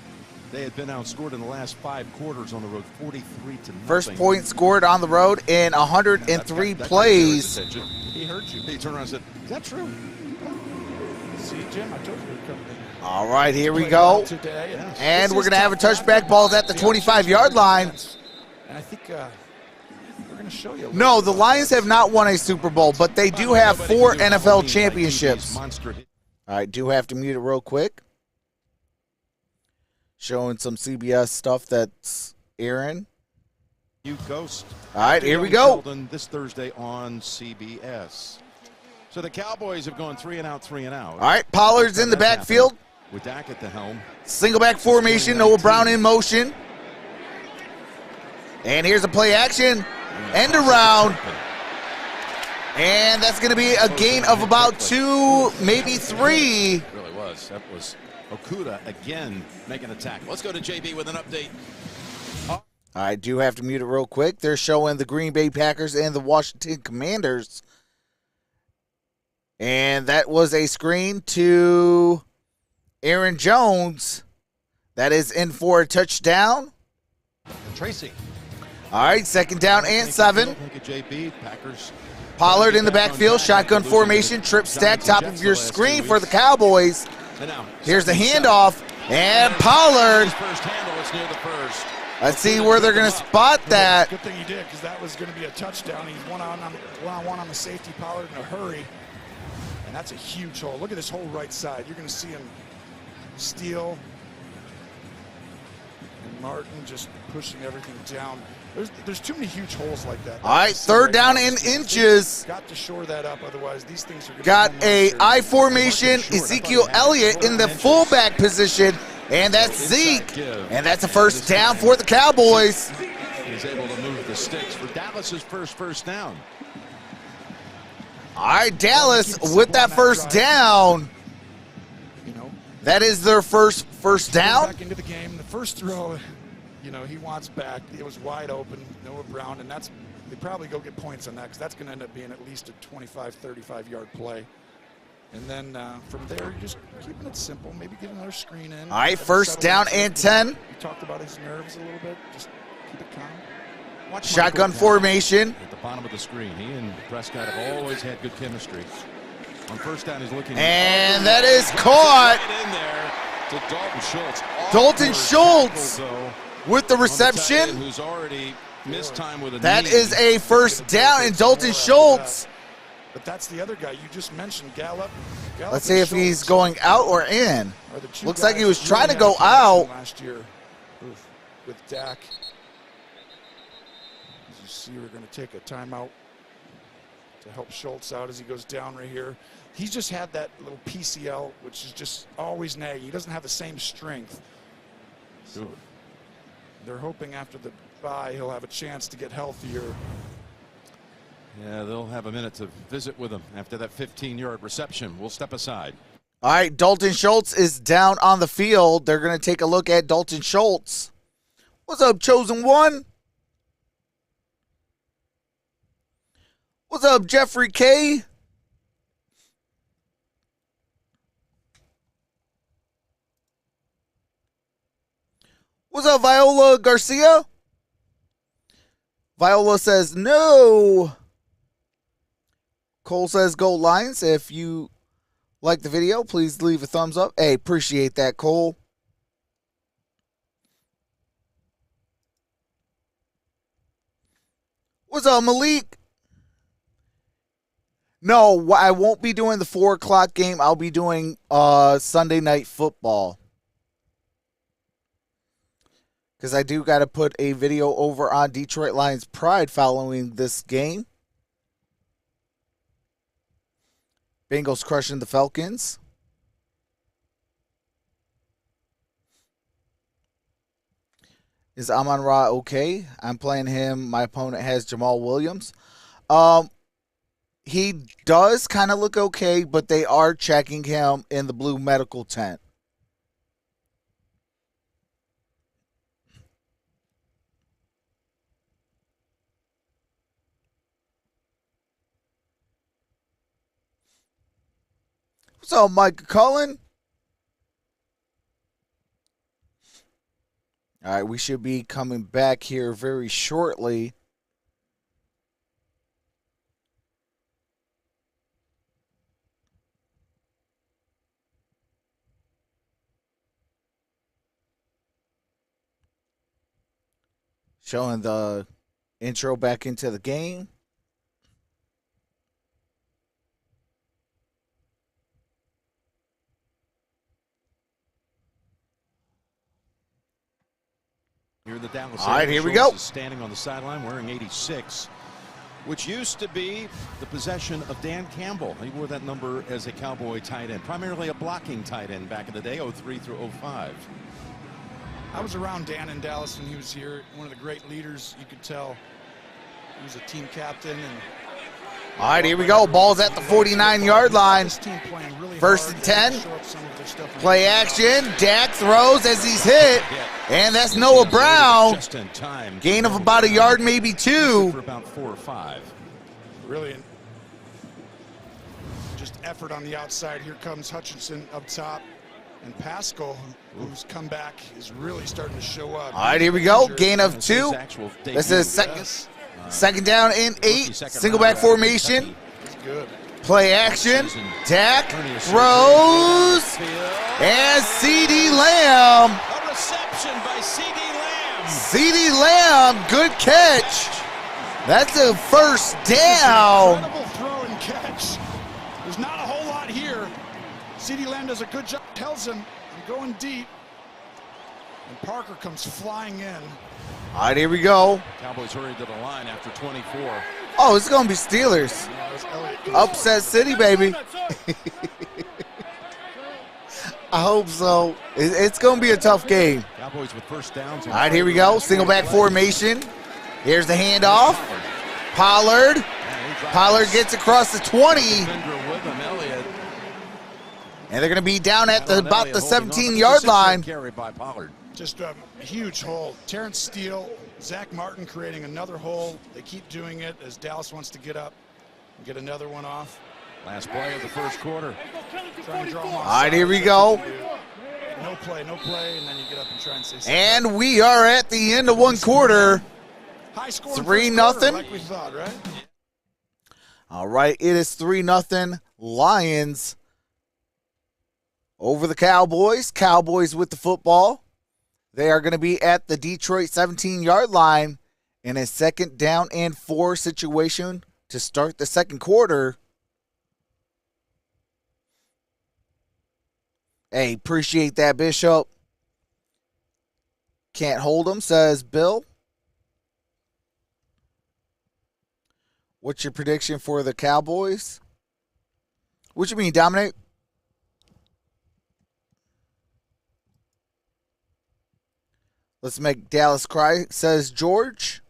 They had been outscored in the last 5 quarters on the road, 43-0. First point scored on the road in 103 plays. He heard you. He turned around and said, "Is that true?" See, Jim, I told you we were coming in. All right, here we go. Today. And we're going to have a touchback. Ball at the 25-yard line. And I think we're going to show you. No, the Lions have not won a Super Bowl, but they do have 4 NFL championships. All right, do have to mute it real quick. Showing some CBS stuff that's airing. You Ghost. All right, here we go. This Thursday on CBS. So the Cowboys have gone 3 and out, 3 and out. All right, Pollard's in the backfield. With Dak at the helm. Single back formation, Noah Brown in motion. And here's a play action. End around. And that's going to be a gain of about 2, maybe 3. It really was. That was Okuda again making a tackle. Let's go to JB with an update. I do have to mute it real quick. They're showing the Green Bay Packers and the Washington Commanders. And that was a screen to Aaron Jones. That is in for a touchdown. Tracy. All right, second down and 7. Thank you, JB. Packers. Pollard in the backfield, shotgun formation, trip stack, top of your screen for the Cowboys. Here's the handoff, and Pollard. Let's see where they're going to spot that. Good thing he did, because that was going to be a touchdown. He's one-on-one on the safety. Pollard in a hurry, and that's a huge hole. Look at this whole right side. You're going to see him steal, and Martin just pushing everything down. There's too many huge holes like that. All right, third down in inches. Got to shore that up, otherwise these things are going to got a I formation. Ezekiel Elliott in the fullback position, and that's Zeke. And that's a first down for the Cowboys. He's able to move the sticks for Dallas's first down. All right, Dallas with that first down. That is their first down. Back into the game. The first throw, he wants back. It was wide open, Noah Brown, and they probably go get points on that, because that's going to end up being at least a 25, 35-yard play. And then from there, you're just keeping it simple. Maybe get another screen in. All right, first down and 10. We talked about his nerves a little bit. Just keep it calm. Shotgun formation. At the bottom of the screen. He and Prescott have always had good chemistry. On first down, he's looking. And that is caught. Right in there to Dalton Schultz. Dalton Schultz with the reception. Who's already missed time with a that knee. Is a first down, and Dalton Schultz. But that's the other guy you just mentioned, Gallup. Let's see if he's going out or in. Looks like he was trying to go out. Last year with Dak. As you see, we're going to take a timeout to help Schultz out as he goes down right here. He's just had that little PCL, which is just always nagging. He doesn't have the same strength. So they're hoping after the bye he'll have a chance to get healthier. Yeah, they'll have a minute to visit with him after that 15-yard reception. We'll step aside. All right, Dalton Schultz is down on the field. They're going to take a look at Dalton Schultz. What's up, Chosen One? What's up, Jeffrey K? What's up, Viola Garcia? Viola says no. Cole says go Lions. If you like the video, please leave a thumbs up. Hey, appreciate that, Cole. What's up, Malik? No, I won't be doing the 4 o'clock game. I'll be doing Sunday Night Football. Because I do got to put a video over on Detroit Lions Pride following this game. Bengals crushing the Falcons. Is Amon-Ra okay? I'm playing him. My opponent has Jamal Williams. He does kind of look okay, but they are checking him in the blue medical tent. What's What's up, Mike Cullen? All right, we should be coming back here very shortly. Showing the intro back into the game. Here the Dallas All right, here we go. is standing on the sideline wearing 86, which used to be the possession of Dan Campbell. He wore that number as a Cowboy tight end, primarily a blocking tight end back in the day, 03 through 05. I was around Dan in Dallas when he was here. One of the great leaders, you could tell. He was a team captain. And all right, here we go. Ball's at the 49-yard line. Really 1st and 10. Play action. Dak throws as he's hit. And that's Noah Brown. Just in time. Gain of about a yard, maybe two. For about 4 or 5. Brilliant. Just effort on the outside. Here comes Hutchinson up top. And Pascal, who's come back, is really starting to show up. All right, here we go. Gain of 2. This is second down and 8. Single back formation. Good. Play action. Dak throws. And CeeDee Lamb. A reception by CeeDee Lamb. CeeDee Lamb, good catch. That's a first down. Incredible throw and catch. There's not a whole lot here. CeeDee Lamb does a good job. Tells him, I'm going deep. And Parker comes flying in. All right, here we go. Cowboys hurried to the line after 24. Oh, it's going to be Steelers. Upset City, baby. I hope so. It's going to be a tough game. Cowboys with first downs. All right, here we go. Single back formation. Here's the handoff. Pollard. Pollard gets across the 20. And they're going to be down at about the 17-yard line. Carry by Pollard. Just a huge hole. Terrence Steele, Zach Martin creating another hole. They keep doing it as Dallas wants to get up and get another one off. Last play of the first quarter. Trying to draw them off. All right, here we go. No play, and then you get up and try and say something. And we are at the end of one quarter. High score 3-0. like we thought, right? All right, it is 3-0 Lions over the Cowboys. Cowboys with the football. They are going to be at the Detroit 17-yard line in a second down and 4 situation to start the second quarter. Hey, appreciate that, Bishop. Can't hold them, says Bill. What's your prediction for the Cowboys? What you mean, Dominic? Let's make Dallas cry, says George.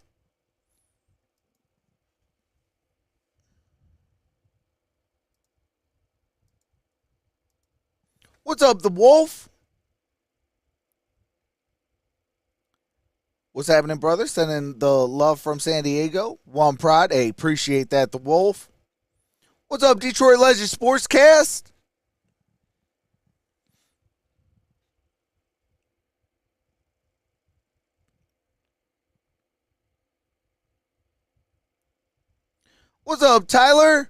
What's up, the Wolf? What's happening, brother? Sending the love from San Diego. One Pride. Hey, appreciate that, the Wolf. What's up, Detroit Legend Sportscast? What's up, Tyler?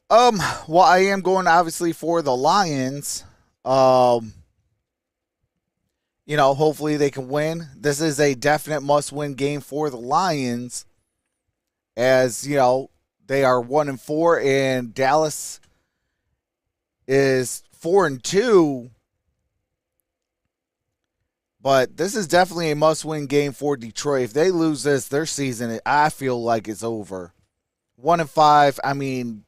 Well, I am going obviously for the Lions. Hopefully they can win. This is a definite must-win game for the Lions. As, they are 1-4 and Dallas is 4-2. But this is definitely a must-win game for Detroit. If they lose this, their season, I feel like it's over. 1-5, I mean,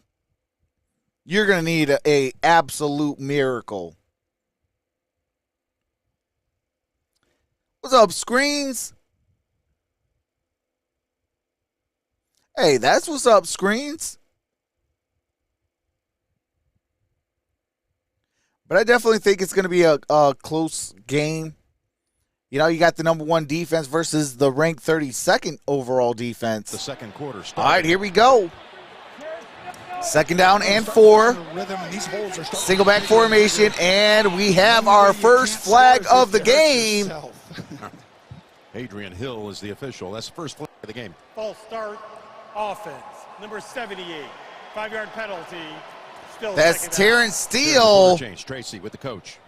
you're going to need a absolute miracle. What's up, Screens? Hey, that's what's up, Screens. But I definitely think it's going to be a close game. You know, you got the number 1 defense versus the ranked 32nd overall defense. The second quarter started. All right, here we go. Second down and 4. Single back formation, and we have our first flag of the game. Adrian Hill is the official. That's the first flag of the game. False start, offense. Number 78, 5-yard penalty. Still That's Terrence Steele. Steele. Tracy with the coach.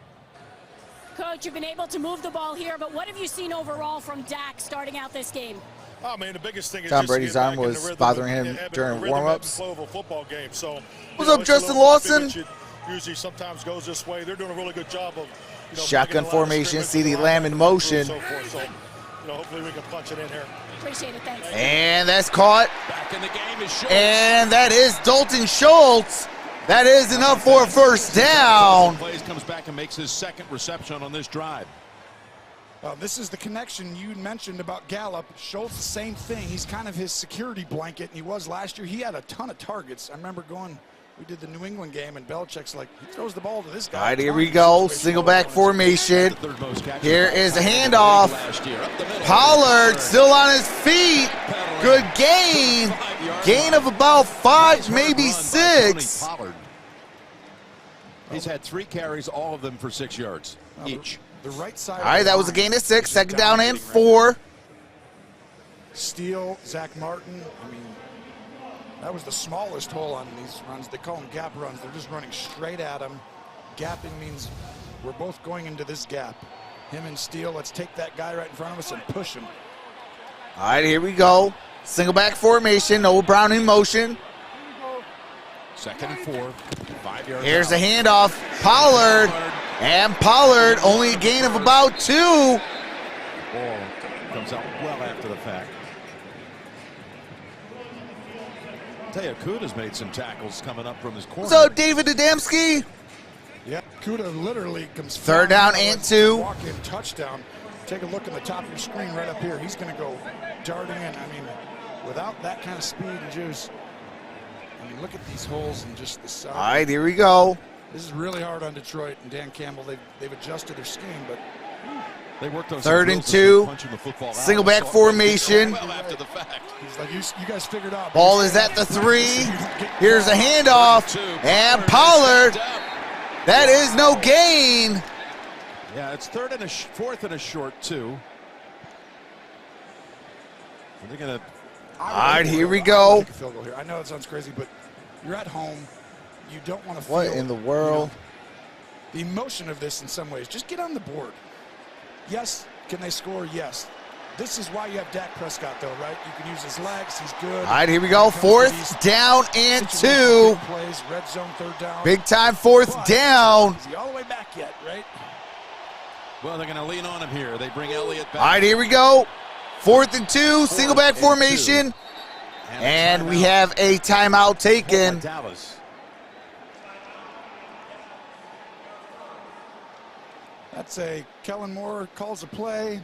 Coach, you've been able to move the ball here, but what have you seen overall from Dak starting out this game? Oh man, the biggest thing is Tom just to Brady's get arm back in was the rhythm bothering and him have during the rhythm and warm-ups. flow of a football game. So, What's up, Justin Lawson? Usually sometimes goes this way. They're doing a really good job of Shotgun formation, CeeDee Lamb in motion. So forth. So, hopefully we can punch it in here. Appreciate it, thanks. And that's caught. Back in the game is Schultz. And that is Dalton Schultz. That is enough for a first down. Plays comes back and makes his second reception on this drive. This is the connection you mentioned about Gallup. Schultz, the same thing. He's kind of his security blanket, and he was last year. He had a ton of targets. I remember we did the New England game, and Belichick's like, he throws the ball to this guy. All right, here we go. Single back formation. Here is a handoff. Pollard still on his feet. Good gain. Gain of about 5, maybe 6. He's had 3 carries, all of them for 6 yards each. The right side. All right, that was a gain of 6. Second down and 4. Steele, Zach Martin. I mean, that was the smallest hole on these runs. They call them gap runs. They're just running straight at him. Gapping means we're both going into this gap. Him and Steele, let's take that guy right in front of us and push him. All right, here we go. Single back formation. Noah Brown in motion. Second and 4. 5 yards. Here's a handoff. Pollard. And Pollard, only a gain of about 2. Ball comes out well after the fact. Tell you, Kuda's made some tackles coming up from his corner. What's up, David Adamski? Yeah, Kuda literally comes. Third down and 2. Walk-in touchdown. Take a look at the top of your screen right up here. He's going to go darting in. I mean, without that kind of speed and juice. I mean, look at these holes and just the size. All right, here we go. This is really hard on Detroit and Dan Campbell. They've adjusted their scheme, but they worked on 3rd and 2. Single back formation. Well after the fact. He's like, you guys figured out. Ball is at the 3. Here's a handoff. And Pollard. That is no gain. Yeah, it's 4th and a short 2. They're going to. All right, here we go. Take a field goal here. I know it sounds crazy, but you're at home. You don't want to feel. What in the world? The emotion of this in some ways. Just get on the board. Yes, can they score? Yes. This is why you have Dak Prescott, though, right? You can use his legs. He's good. All right, here we go. 4th down and 2. Plays, red zone, 3rd down. Big time 4th down. Is he all the way back yet, right? Well, they're going to lean on him here. They bring Elliott back. All right, here we go. 4th and 2. Single back formation. And we have a timeout taken. Dallas. That's a Kellen Moore calls a play.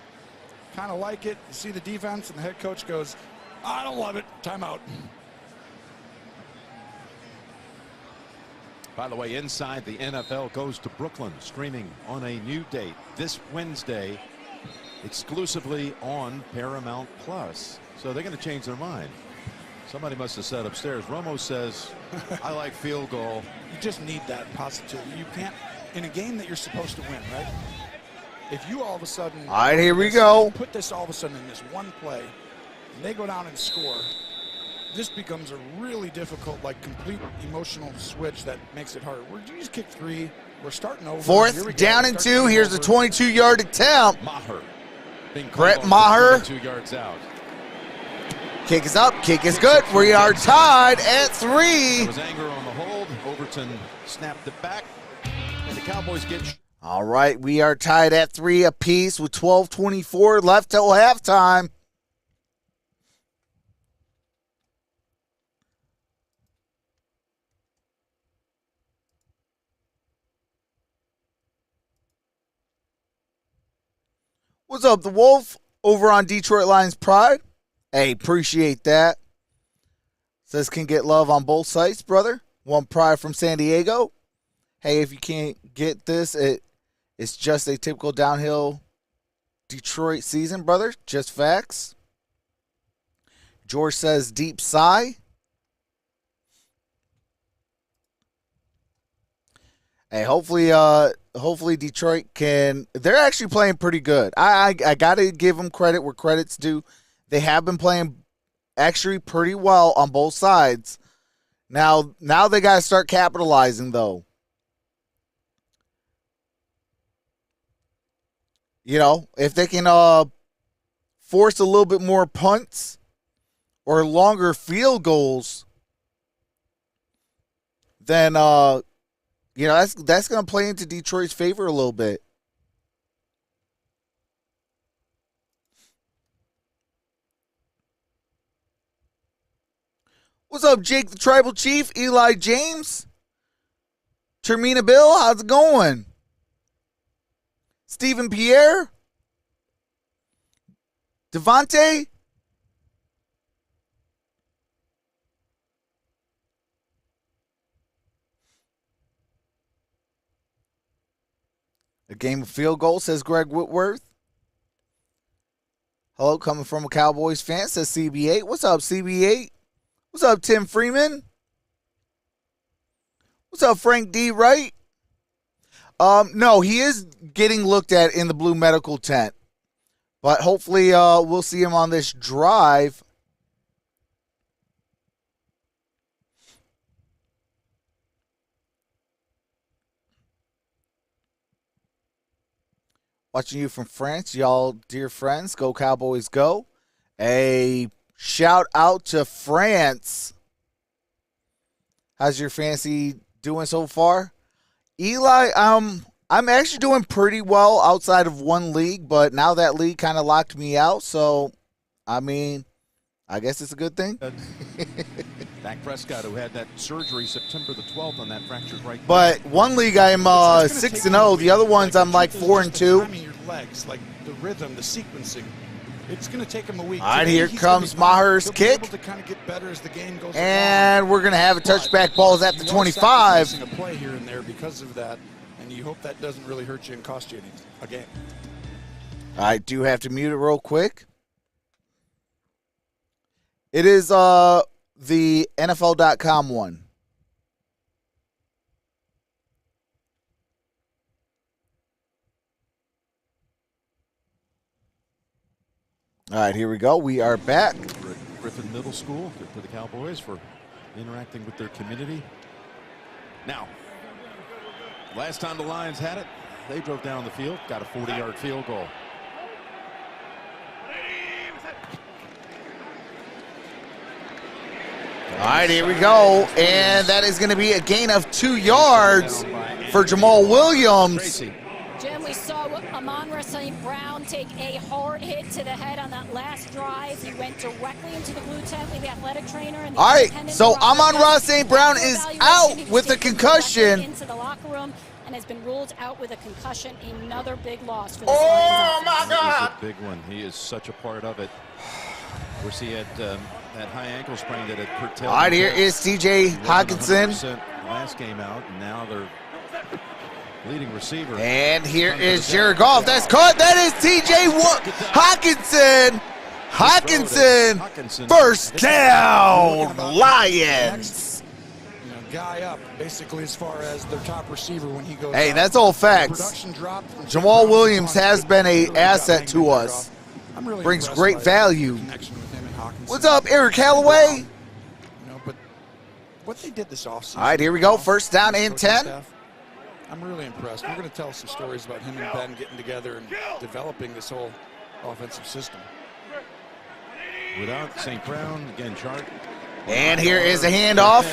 Kind of like it. You see the defense, and the head coach goes, I don't love it. Timeout. By the way, Inside the NFL goes to Brooklyn, streaming on a new date this Wednesday, exclusively on Paramount Plus. So they're going to change their mind. Somebody must have said upstairs. Romo says, I like field goal. You just need that positivity. You can't, in a game that you're supposed to win, right? If you all of a sudden. All right, here we go. Put this all of a sudden in this one play, and they go down and score. This becomes a really difficult, like, complete emotional switch that makes it harder. We're just kick 3. We're starting over. 4th down and 2. Here's a 22-yard attempt. Maher. Brett Maher. 2 yards out. Kick is up. Kick is good. We are tied at 3. There was anger on the hold. Overton snapped it back. And the Cowboys get. All right, we are tied at 3 apiece with 12:24 left till halftime. What's up, the Wolf? Over on Detroit Lions Pride. Hey, appreciate that. Says can get love on both sites, brother. One Pride from San Diego. Hey, if you can't get this, it's just a typical downhill Detroit season, brother. Just facts. George says deep sigh. Hey, hopefully Detroit can. They're actually playing pretty good. I gotta give them credit where credit's due. They have been playing actually pretty well on both sides. Now they gotta start capitalizing though. You know, if they can force a little bit more punts or longer field goals, then you know, that's going to play into Detroit's favor a little bit. What's up, Jake the Tribal Chief, Eli James, Termina Bill, how's it going? Stephen Pierre, Devontae, a game of field goal, says Greg Whitworth. Hello, coming from a Cowboys fan, says CB8. What's up, CB8? What's up, Tim Freeman? What's up, Frank D. Wright? No, he is getting looked at in the blue medical tent. But hopefully we'll see him on this drive. Watching you from France, y'all, dear friends. Go Cowboys, go. A shout out to France. How's your fantasy doing so far? Eli, I'm actually doing pretty well outside of one league, but now that league kind of locked me out. So, I mean, I guess it's a good thing. Dak Prescott, who had that surgery September the 12th on that fractured right. But one league I'm 6-0. The other ones I'm like 4-2. Your legs, like the rhythm, the sequencing. It's going to take him a week. All right, here comes Maher's kick. To kind of get better as the game goes and we're going to have a touchback balls at the 25. A play here and there because of that, and you hope that doesn't really hurt you and cost you a game. I do have to mute it real quick. It is the NFL.com one. All right, here we go. We are back. Griffin Middle School, good for the Cowboys for interacting with their community. Now, last time the Lions had it, they drove down the field, got a 40-yard field goal. All right, here we go. And that is going to be a gain of 2 yards for Jamal Williams. Jim, we saw Amon-Ra St. Brown take a hard hit to the head on that last drive. He went directly into the blue tent with the athletic trainer. And the all right, so Amon-Ra St. Brown is out with a concussion. Into the locker room and has been ruled out with a concussion. Another big loss for the Lions. Oh, my God. This is a big one. He is such a part of it. Of course, he had that high ankle sprain that had curtailed. All right, here is T.J. Hawkinson. Last game out, and now they're leading receiver. And here is Jared Goff. That's caught. That is T.J. Hawkinson. Hawkinson. First down, Lions. Guy up, basically, as far as their top receiver when he goes. Hey, that's all facts. Jamal Williams has been an asset to us. Really brings great value. What's up, Eric Callaway? But what they did this offseason. All right, here we go. First down and 10. I'm really impressed. We're going to tell some stories about him and Ben getting together and developing this whole offensive system. Without St. Brown, again, chart. And here is a handoff.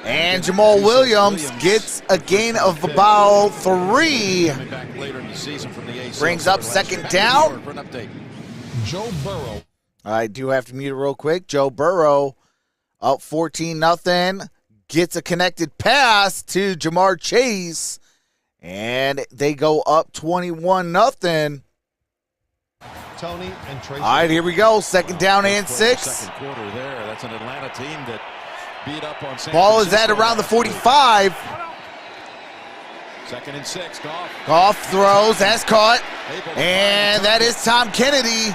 And Jamal Williams gets a gain of about 3. Brings up second down. Joe Burrow. I do have to mute it real quick. Joe Burrow up 14-0. Gets a connected pass to Jamar Chase. And they go up 21-0. Tony and Tracy. All right, here we go. Second down and 6. Second quarter there. That's an Atlanta team that beat up on San Ball is Francisco at around the last week. 45. Second and 6. Goff. Goff throws. That's caught. And that is Tom Kennedy.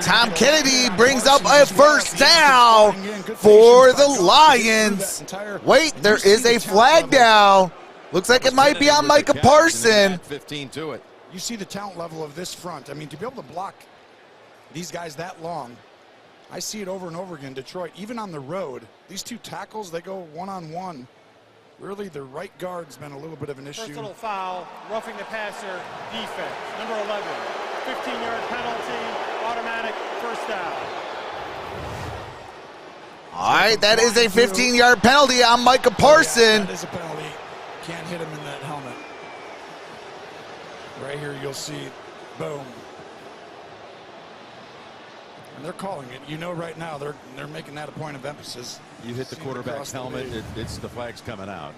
Tom Kennedy brings up a first down for the Lions. Wait, there is a flag down. Looks like it might be on Micah Parsons. 15 to it. You see the talent level of this front. I mean, to be able to block these guys that long, I see it over and over again. Detroit, even on the road, these two tackles, they go one-on-one. Really, the right guard's been a little bit of an issue. Personal foul, roughing the passer, defense. Number 11, 15-yard penalty, automatic first down. All right, that is a 15-yard penalty on Micah Parsons. That is a penalty. Can't hit him in that helmet. Right here, you'll see, boom. And they're calling it. You know, right now they're making that a point of emphasis. You hit the quarterback's helmet, it's the flag's coming out.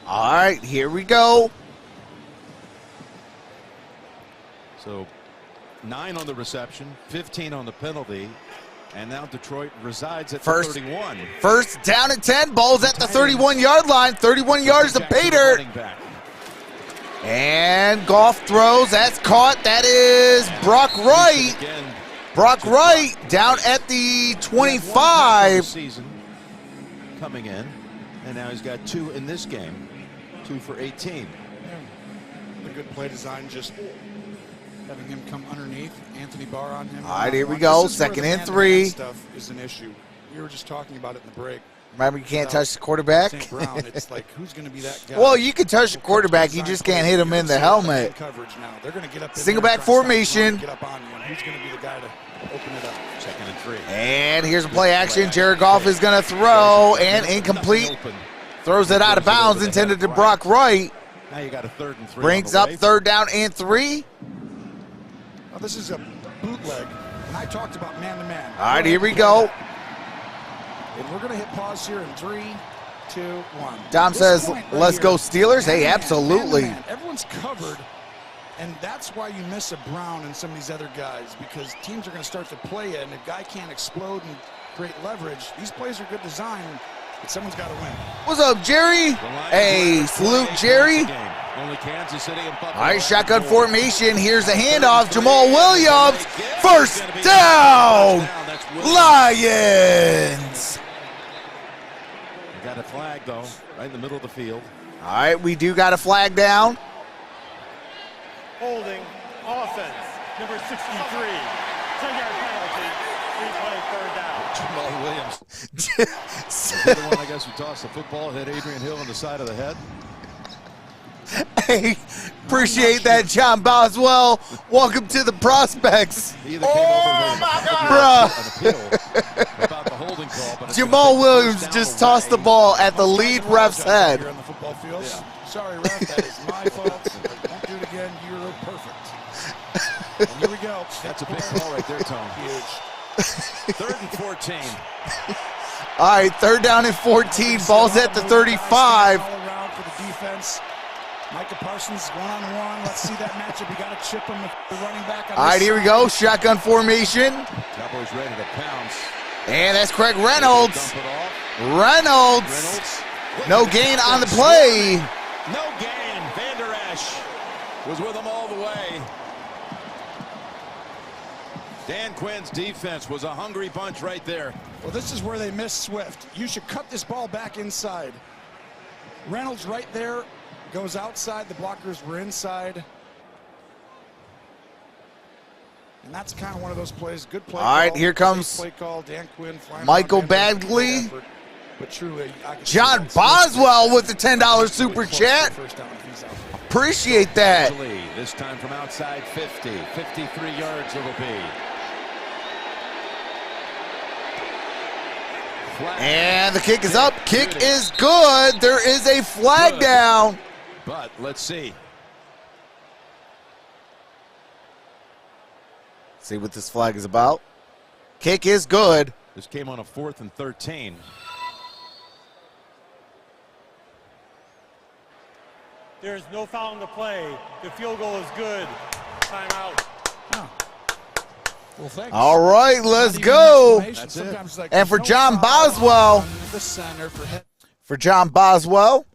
All right, here we go. So 9 on the reception, 15 on the penalty, and now Detroit resides at the 31. First down and 10. Ball's at the 31-yard line. 31 yards to pay dirt. And Goff throws. That's caught. That is Brock Wright. Brock Wright down at the 25. Season coming in, and now he's got 2 in this game, 2 for 18. A good play design, just having him come underneath. Anthony Barr on him. All right, here we go. Second and 3. Stuff is an issue. We were just talking about it in the break. Remember, you can't touch the quarterback. St. Brown, it's like, who's going to be that guy? Well, you can touch the quarterback. You just can't hit him in the helmet. Coverage now. They're going to get up. Single back formation. Get up on you. Who's going to be the guy to open it up? Second and 3. And here's a play action. Jared Goff is going to throw, and incomplete. Throws it out of bounds, intended to Brock Wright. Now you got a 3rd and 3. Brings up 3rd down and 3. Well, this is a bootleg, and I talked about man-to-man. All right, here we go. And we're going to hit pause here in 3, 2, 1. Dom says, let's go Steelers. Hey, absolutely. Man. Everyone's covered, and that's why you miss a Brown and some of these other guys, because teams are going to start to play it, and if a guy can't explode and create leverage, these plays are good design, but someone's got to win. What's up, Jerry? Hey, salute, Jerry. Only Kansas City and Buffalo. All right, shotgun formation. Here's a handoff. Jamal Williams. First down. Lions. Got a flag, though, right in the middle of the field. All right, we do got a flag down. Holding, offense, number 63, 10-yard penalty, 3-play third down. Jamal Williams. Is he the one, I guess, who tossed the football, hit Adrian Hill on the side of the head? Hey, appreciate that, John Boswell. Welcome to the Prospects. Oh, my God. An appeal about the holding call, but Jamal Williams just tossed the ball at the lead ref's head. Here on the football field. Yeah. Sorry, ref, that is my fault. Won't do it again. You're perfect. And here we go. That's a big call right there, Tom. Huge. 3rd and 14. All right, 3rd down and 14. Ball's at the 35. All around for the defense. Micah Parsons one-on-one. Let's see that matchup. You got to chip him with the running back. All right, here we go. Shotgun formation. Cowboys ready to pounce. And that's Craig Reynolds. Reynolds. No gain on the play. No gain. Van Der Esch was with him all the way. Dan Quinn's defense was a hungry bunch right there. Well, this is where they missed Swift. You should cut this ball back inside. Reynolds right there. Goes outside, the blockers were inside. And that's kind of one of those plays. Good play. All right, here comes play call. Dan Quinn, Michael Bagley. But truly, John Boswell with the $10 super chat. Appreciate that. This time from outside 50, 53 yards it'll be. And the kick is up. Kick is good. There is a flag down. But let's see. See what this flag is about. Kick is good. This came on a 4th and 13. There's no foul in the play. The field goal is good. Timeout. Oh. Well, thanks. All right, let's Not even go. an explanation. Sometimes it's like And for there's no John foul Boswell. on the center For John Boswell.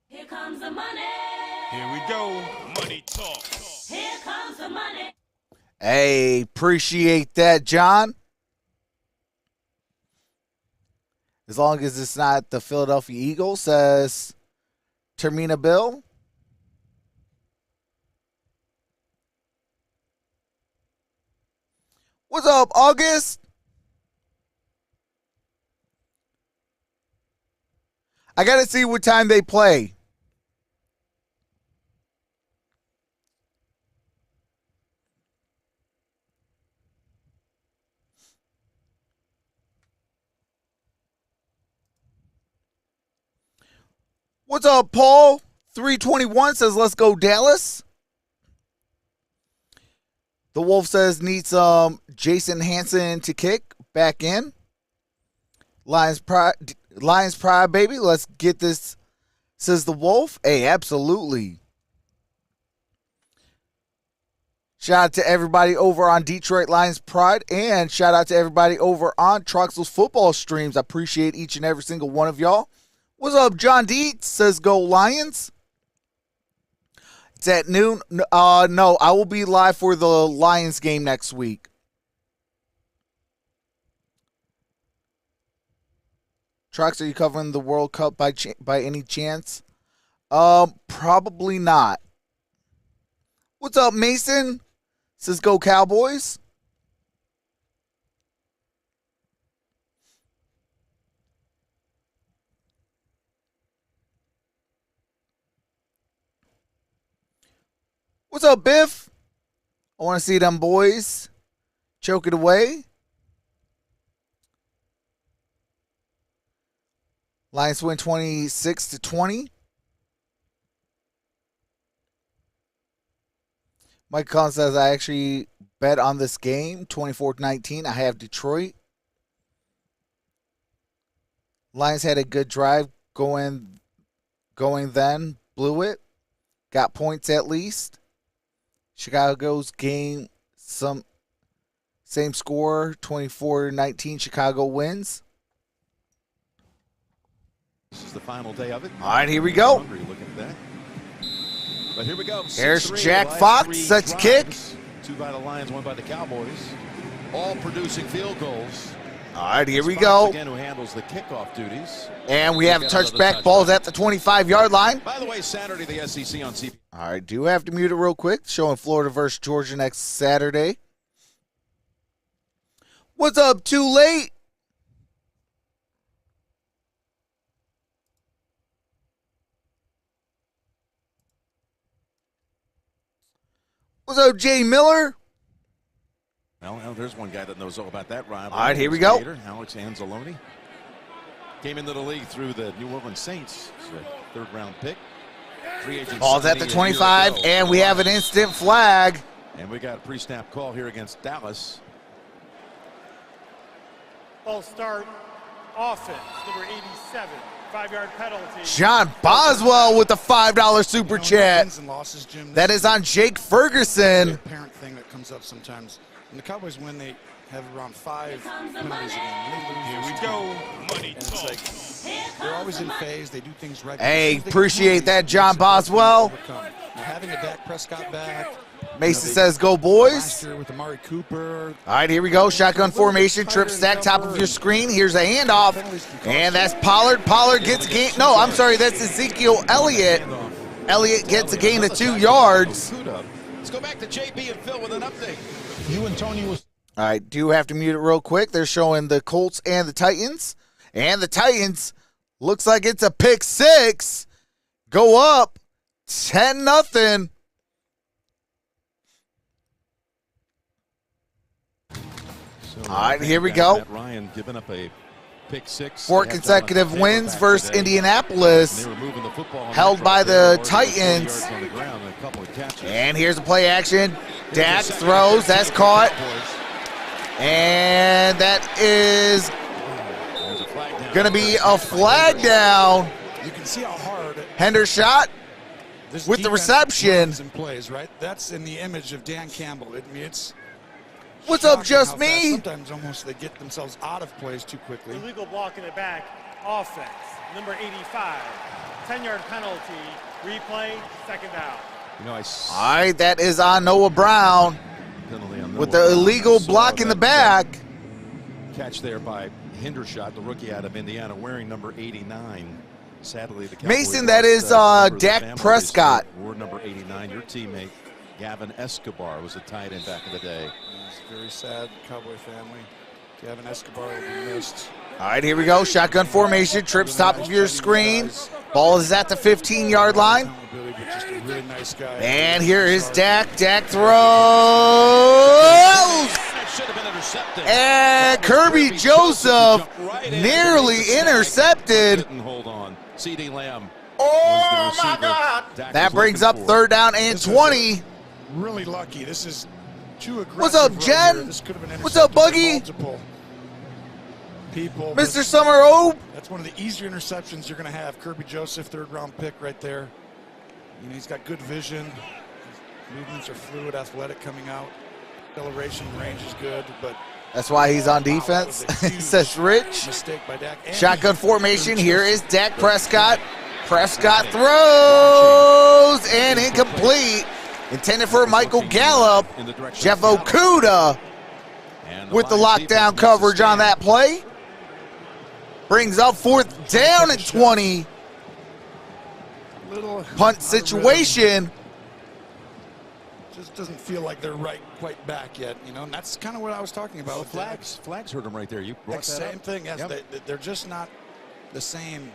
Here comes the money. Here we go. Money talk. Here comes the money. Hey, appreciate that, John. As long as it's not the Philadelphia Eagles, says Termina Bill. What's up, August? I got to see what time they play. What's up, Paul? 321 says, let's go, Dallas. The Wolf says, need some Jason Hanson to kick back in. Lions pride, baby. Let's get this, says the Wolf. Hey, absolutely. Shout out to everybody over on Detroit Lions Pride, and shout out to everybody over on Troxel's football streams. I appreciate each and every single one of y'all. What's up, John Dietz? Says go Lions. It's at noon. No, I will be live for the Lions game next week. Trox, are you covering the World Cup by any chance? Probably not. What's up, Mason? Says go Cowboys. What's up, Biff? I want to see them boys choke it away. Lions win 26-20. Mike Collins says, I actually bet on this game, 24-19. I have Detroit. Lions had a good drive going then, blew it. Got points at least. Chicago's game, same score, 24-19. Chicago wins. This is the final day of it. All right, here we go. Look at that. But here we go. Here's 6-3, Jack the last Fox, three sets kick. drives. 2 by the Lions, 1 by the Cowboys. All producing field goals. All right, here we Fox go. Again, who handles the kickoff duties. And we have He's got another touchback balls touchdown. at the 25-yard line. By the way, Saturday, the SEC on CP. All right, do have to mute it real quick. Showing Florida versus Georgia next Saturday. What's up, too late? What's up, Jay Miller? Well, there's one guy that knows all about that rivalry. All right, here we go. Alex Anzalone. Came into the league through the New Orleans Saints. It's a third-round pick. Free agent Ball's at the signing a year 25, ago. and we have an instant flag. And we got a pre-snap call here against Dallas. False start. Offense, number 87. 5-yard penalty. John Boswell with the $5 super chat. Wins and losses, Jim, That is on Jake Ferguson. a parent thing that comes up sometimes. When the Cowboys win, they have around 5 penalties a game. When they lose, Here we there's go. 10. Money And it's like they're always in phase. They do things right. Hey, As soon as they get appreciate penalties, that, John it's hard to Boswell. overcome. Now, having a Dak Prescott back. Mason they- says, go Last boys. year with Amari Cooper. All right, here we go. Shotgun formation, trip stack, top of your screen. Here's a handoff. And that's Pollard. Pollard gets a gain. No, I'm sorry, that's Ezekiel Elliott. Elliott gets a gain of 2 yards. Let's go back to JB and Phil with an update. You and Tony was. All right, do have to mute it real quick. They're showing the Colts and the Titans. And the Titans, looks like it's a pick 6. Go up 10-0. So, All right, here we go. Matt Ryan giving up a pick 6. 4 They have consecutive Jonathan wins Taylor back versus today. Indianapolis. They were moving the football on Held that by drive. the They were already 20 Titans. yards on the ground and a couple of catches. And here's the play action. Dak throws. That's caught. And that is going to be a flag down. You can see how hard Hendershot this with the defense reception. runs and plays, right? That's in the image of Dan Campbell. I mean, it's What's up, Shocking Just how Me? fast sometimes almost they get themselves out of plays too quickly. Illegal block in the back, offense. Number 85, 10-yard penalty, replay, second down. You know, All right, that is on Noah Brown with the illegal block in the back. Catch there by Hendershot, the rookie out of Indiana, wearing number 89. Sadly, the Cowboys Mason, that lost, is member of the Dak family. Prescott. Wore number 89. Your teammate, Gavin Escobar, was a tight end back in the day. It's very sad, Cowboy family. Gavin Escobar will be missed. All right, here we go. Shotgun formation. Trips top of your screen. Ball is at the 15-yard line. Just a really nice guy. And here is Dak. Dak throws. Should have been intercepted. And Kirby Joseph nearly intercepted. Didn't hold on. CD Lamb. Oh, my God. That brings up 3rd down and 20. Really lucky. This is too aggressive. What's up, right Jen? here. This could have been What's up, intercepted by Buggy? multiple people. Mr. Summer Ope. That's one of the easier interceptions you're going to have. Kirby Joseph, 3rd-round pick right there. You know, he's got good vision. His movements are fluid, athletic coming out. Acceleration range is good, but That's why he's on defense. He says Rich. mistake by Dak. And Shotgun formation. Here is Dak Prescott. Prescott throws and incomplete. Intended for Michael Gallup. Jeff Okuda with the lockdown coverage on that play. Brings up 4th down and 20. Little Punt situation. just doesn't feel like they're quite back yet, you know, and that's kind of what I was talking about. Well, flags hurt him right there. You brought that Same up? thing. Yes, Yep. they're just not the same.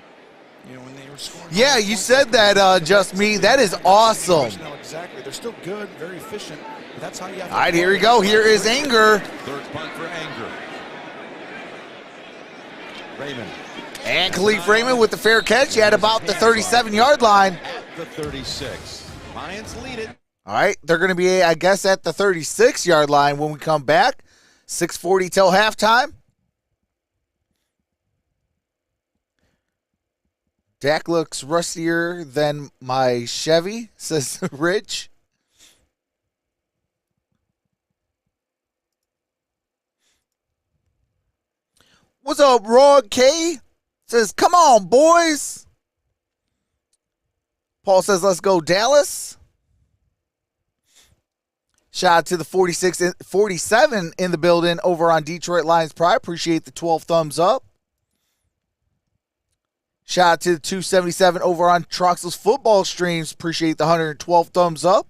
You know, when they were scoring. Yeah, you said that, Just Me. That is awesome. No, exactly. They're still good, very efficient. But that's how you have to. All right, here we go. Here is Anger. 3rd punt for Anger. Raymond. And Khalif Raymond with the fair catch at about the 37-yard line. At the 36. Lions lead it. All right, they're going to be, I guess, at the 36-yard line when we come back. 6:40 till halftime. Dak looks rustier than my Chevy, says Rich. What's up, Rod K? Says, come on, boys. Paul says, let's go, Dallas. Shout out to the 47 in the building over on Detroit Lions Pride. Appreciate the 12 thumbs up. Shout out to the 277 over on Troxel's football streams. Appreciate the 112 thumbs up.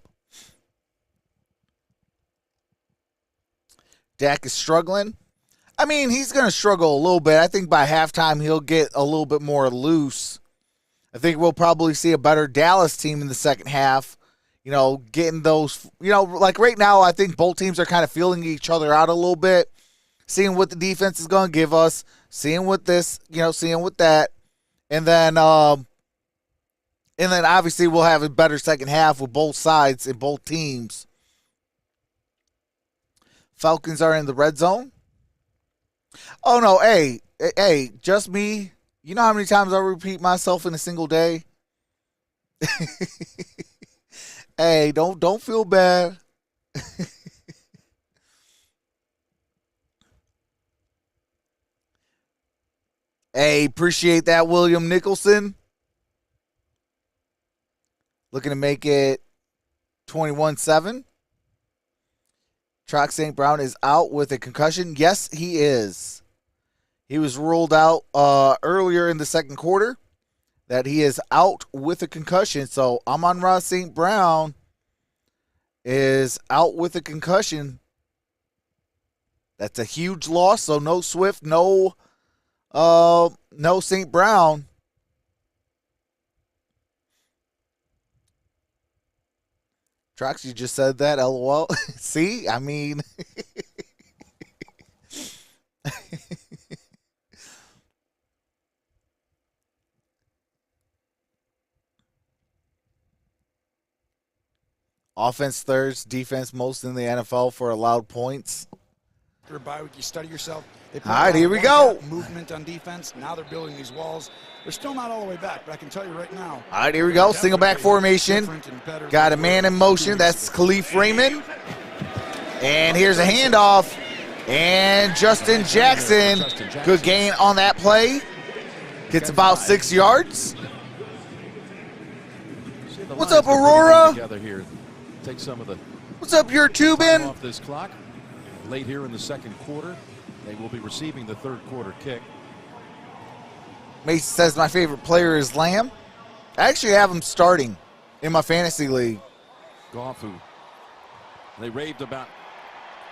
Dak is struggling. I mean, he's going to struggle a little bit. I think by halftime he'll get a little bit more loose. I think we'll probably see a better Dallas team in the second half. You know, getting those, you know, like right now, I think both teams are kind of feeling each other out a little bit, seeing what the defense is going to give us, seeing what this, you know, seeing what that. And then obviously we'll have a better second half with both sides and both teams. Falcons are in the red zone. Oh, no, hey, just me. You know how many times I repeat myself in a single day? Hey, don't feel bad. Hey, appreciate that, William Nicholson. Looking to make it 21-7. Trox St. Brown is out with a concussion. Yes, he is. He was ruled out earlier in the second quarter that he is out with a concussion. So Amon-Ra St. Brown is out with a concussion. That's a huge loss. So no Swift, no St. Brown. Trox, you just said that, LOL. See, I mean. Offense thirds, defense most in the NFL for allowed points. After a bye week, you study yourself. All right, here we go. Movement on defense. Now they're building these walls. They're still not all the way back, but I can tell you right now. All right, here we go. Single back formation. Got a man in motion. That's Khalif Raymond. And here's a handoff. And Justin Jackson, good gain on that play. Gets about 6 yards. What's up, Aurora? Take some of the What's up, your tubing? off this clock. Late here in the second quarter, they will be receiving the third quarter kick. Mason says my favorite player is Lamb. I actually have him starting in my fantasy league. Goff, who they raved about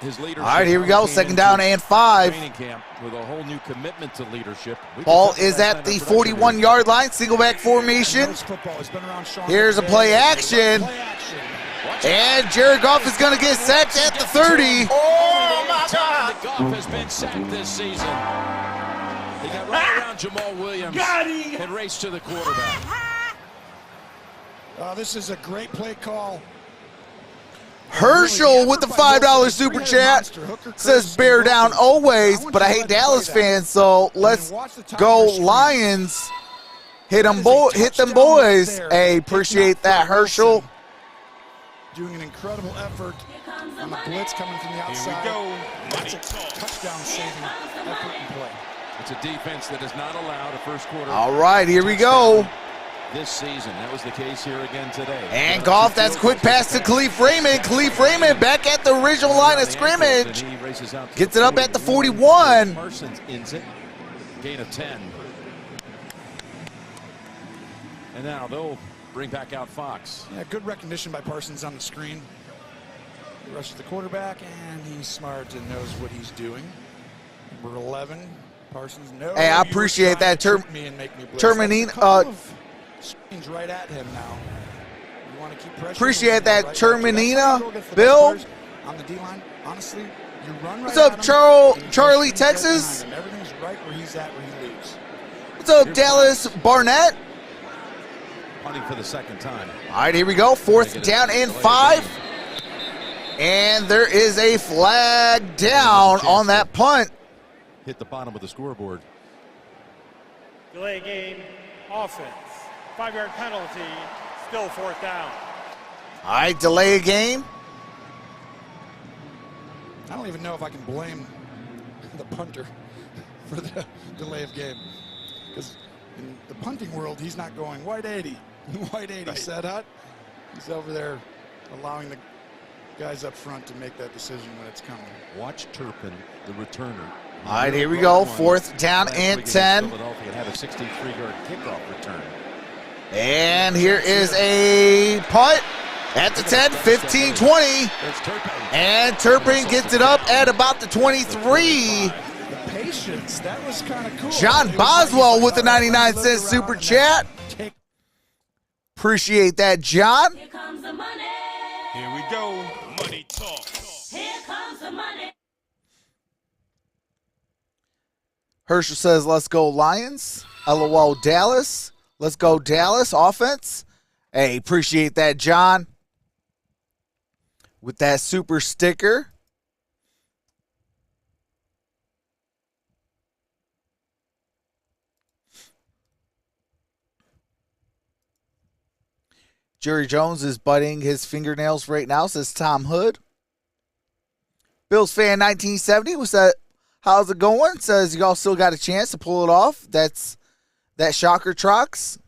his leadership. All right, here we go. Second down and 5. Training camp with a whole new commitment to leadership. Ball is at the 41-yard line. Single back formation. Here's a play action. And Jared Goff is going to get sacked at the 30. Oh, my God. Goff has been sacked this season. He got right around Jamal Williams and raced to the quarterback. This is a great play call. Herschel with the $5 super chat says bear down always, but I hate Dallas fans, so let's go Lions. Hit them boys. Hey, appreciate that, Herschel. Doing an incredible effort on the blitz coming from the outside. Here we go. That's a touchdown-saving effort and play. It's a defense that has not allowed a first quarter. All right, here we go. This season, that was the case here again today. And Goff, that's quick pass to Khalif Raymond. Khalif Raymond back at the original line of scrimmage. Gets it up at the 41. Parsons ends it. Gain of 10. And now they'll bring back out Fox. Yeah, good recognition by Parsons on the screen. He rushes the quarterback, and he's smart and knows what he's doing. Number 11, Parsons. No, hey, I appreciate that. Terminine. Screens right at him now. You want to keep pressure. Appreciate that, Terminina. Bill. On the D-line, honestly, you run right. What's up, Charlie, Texas? Everything's right where he's at, where he leaves. What's up, Dallas Barnett? Punting for the second time. All right, here we go. Fourth down and 5. And there is a flag down on that punt. Hit the bottom of the scoreboard. Delay game, offense. 5-yard penalty, still fourth down. All right, delay a game. I don't even know if I can blame the punter for the delay of game. Because in the punting world, he's not going white 80. White 80, right. Set hut. He's over there allowing the guys up front to make that decision when it's coming. Watch Turpin, the returner. All right, here we go. Fourth down and 10. Philadelphia had a 63-yard kickoff return. And here is a punt at the 10, 15, 20. And Turpin gets it up at about the 23. The patience, that was kind of cool. John Boswell with the 99-cent super chat. Appreciate that, John. Here comes the money. Here we go. Money talk. Here comes the money. Herschel says, let's go Lions. LOL Dallas. Let's go Dallas offense. Hey, appreciate that, John. With that super sticker. Jerry Jones is biting his fingernails right now, says Tom Hood. Bills fan 1970 was that. How's it going? Says y'all still got a chance to pull it off. That's that shocker, Trox.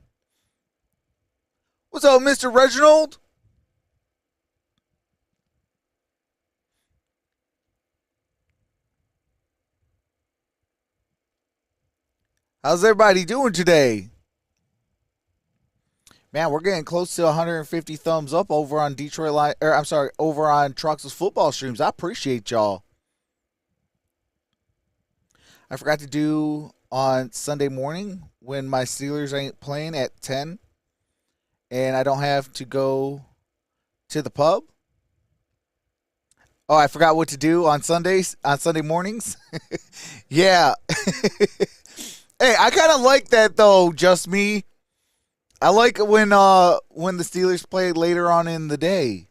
What's up, Mr. Reginald? How's everybody doing today? Man, we're getting close to 150 thumbs up over on over on Troxel's football streams. I appreciate y'all. I forgot to do on Sunday morning when my Steelers ain't playing at 10 and I don't have to go to the pub. Oh, I forgot what to do on Sunday mornings. Yeah. Hey, I kind of like that though, just me. I like it when the Steelers play later on in the day.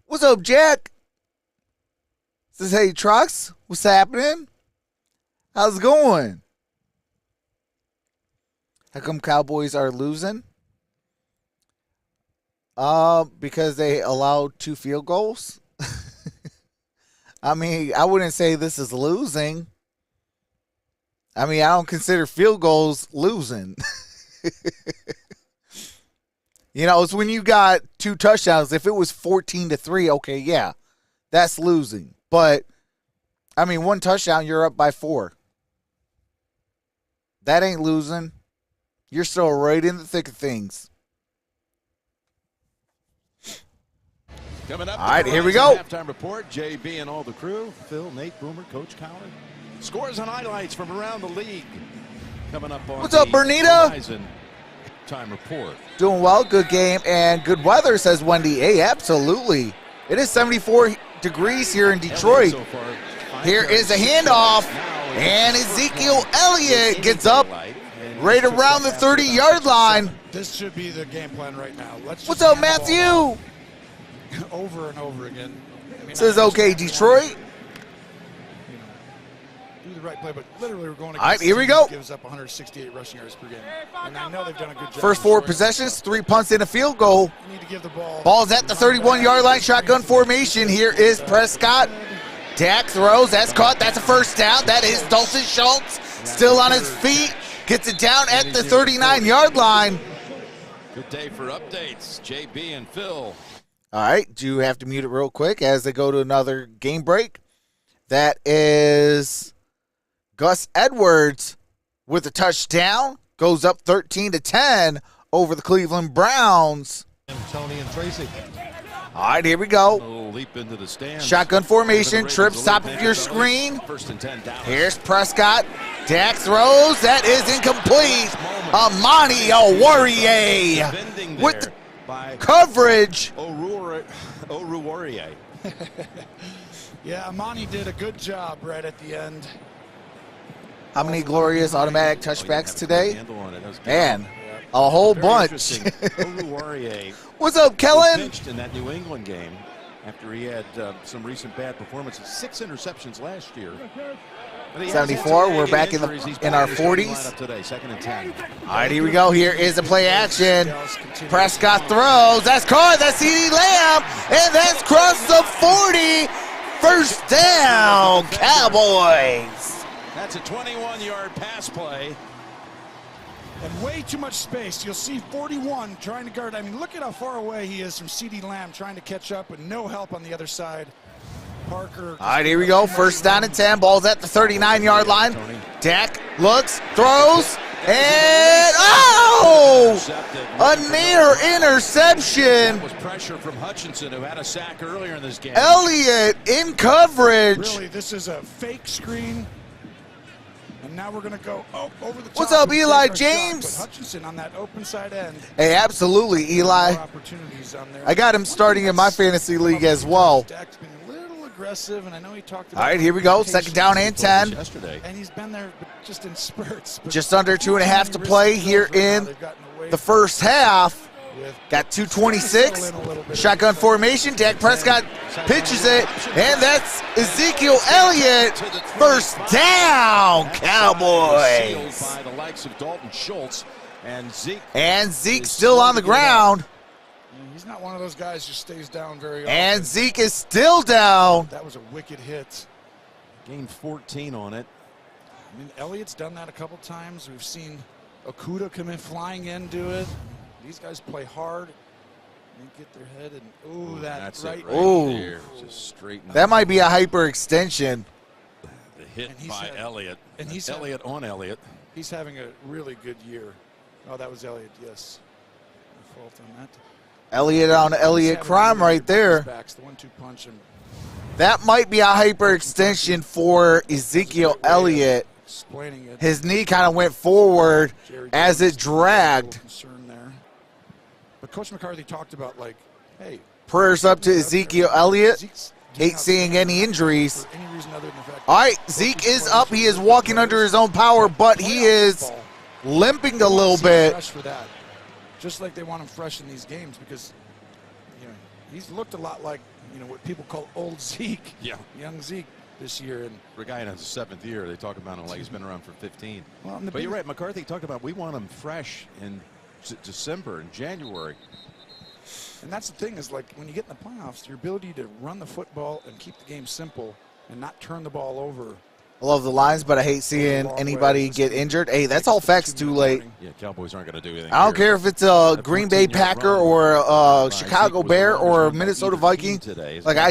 What's up, Jack? Says, hey, Trox, what's happening? How's it going? How come Cowboys are losing? Because they allowed 2 field goals. I mean, I wouldn't say this is losing. I mean, I don't consider field goals losing. You know, it's when you got 2 touchdowns. If it was 14-3, okay, yeah, that's losing. But, I mean, 1 touchdown, you're up by 4. That ain't losing. You're still right in the thick of things. Coming up, all right, here we go. Halftime report. JB and all the crew. Phil, Nate, Boomer, Coach Collar. Scores and highlights from around the league. Coming up on What's up, Bernita? Horizon Time report. Doing well, good game, and good weather, says Wendy. Hey, absolutely. It is 74 degrees here in Detroit. So far, Here is a handoff, and Ezekiel Elliott gets up right around the 30-yard line. This should be the game plan right now. Let's just What's up, hand the ball Matthew? over and over again. I mean, Says, I okay, understand Detroit. do the right play, but literally we're going against All right, a here we team go. that gives up 168 rushing yards per game. And I know they've done a good job. First 4 destroying possessions, stuff. 3 punts and a field goal. You need to give the ball. Ball's at the 31-yard line, shotgun formation. Here is Prescott. Dak throws, that's caught, that's a first down. That is Dalton Schultz, still on his feet. Gets it down at the 39-yard line. Good day for updates. JB and Phil. All right, do have to mute it real quick as they go to another game break. That is Gus Edwards with a touchdown. Goes up 13-10 over the Cleveland Browns. Tony and Tracy. All right, here we go. A little leap into the stands. Shotgun formation, trips top of your screen. First and 10 Dallas. Here's Prescott. Dak throws. That is incomplete. Amani Oruwariye with the by coverage. Oruwariye. Yeah, Amani did a good job right at the end. How many glorious automatic touchbacks today? Handle on it. That was good. Man, a whole Very bunch. interesting. Oruwariye What's up, was Kellen? benched in that New England game after he had some recent bad performances. 6 interceptions last year. But he has 74, had some we're nagging back injuries. He's in our playing his 40s. lineup today, 2nd and 10. All right, here we go. Here is the play action. Prescott throws. That's caught. That's CD Lamb. And that's crossed the 40. First down, Cowboys. That's a 21-yard pass play. And way too much space. You'll see 41 trying to guard. I mean, look at how far away he is from CD Lamb trying to catch up with no help on the other side. Parker. All right, here we go. First down and 10. Ball's at the 39-yard line. Dak looks, throws, and a near interception. That was pressure from Hutchinson, who had a sack earlier in this game. Elliott in coverage. Really, this is a fake screen. And now we're going to go over the top. What's up, and Eli take our James? shot, but Hutchinson on that open side end. Hey, absolutely, Eli. More opportunities on there. I got him starting in my fantasy league as well. Dak's been a little aggressive, and I know he talked about. All right, here we go. Second down and 10. Yesterday. And he's been there but just in spurts. But Just under 2.5 to play here in the first half. Got 2:26. Shotgun formation. Dak Prescott pitches it, and that's Ezekiel Elliott. First down, Cowboys. By the likes of Dalton Schultz and Zeke. And Zeke still on the ground. He's not one of those guys who stays down very often. And Zeke is still down. That was a wicked hit. Gained 14 on it. I mean, Elliott's done that a couple times. We've seen Okuda come in, flying in, do it. These guys play hard. They get their head and ooh, That's right. it right Ooh. there. Just straighten That might be a hyperextension. the hit And he's by had- Elliott. and he's Elliott on Elliott. He's having a really good year. Oh, that was Elliott. Yes. No fault on that. Elliott on Elliott crime right there. Backs, the 1-2 punch and That might be a hyperextension for Ezekiel Elliott. explaining it. His knee kind of went forward Jerry as Jones it had a little dragged. concern there. But Coach McCarthy talked about, like, hey, Prayers up to Ezekiel Elliott. Zeke's Hate seeing any injuries. for any reason other than the fact All right, that Zeke focus is players up. He is walking under his own power, but he is limping a little bit. Fresh for that. Just like they want him fresh in these games because, you know, he's looked a lot like, you know, what people call old Zeke. Yeah. Young Zeke this year. And For a guy in his 7th year, they talk about him like he's been around for 15. Well, and the But you're big- right. McCarthy talked about we want him fresh in December and January. And that's the thing is, like, when you get in the playoffs, your ability to run the football and keep the game simple and not turn the ball over. I love the Lions, but I hate seeing anybody get injured. Hey, that's all facts too late. Yeah, Cowboys aren't going to do anything. I don't care if it's a Green Bay Packer or a Chicago Bear or a Minnesota Viking. Like, I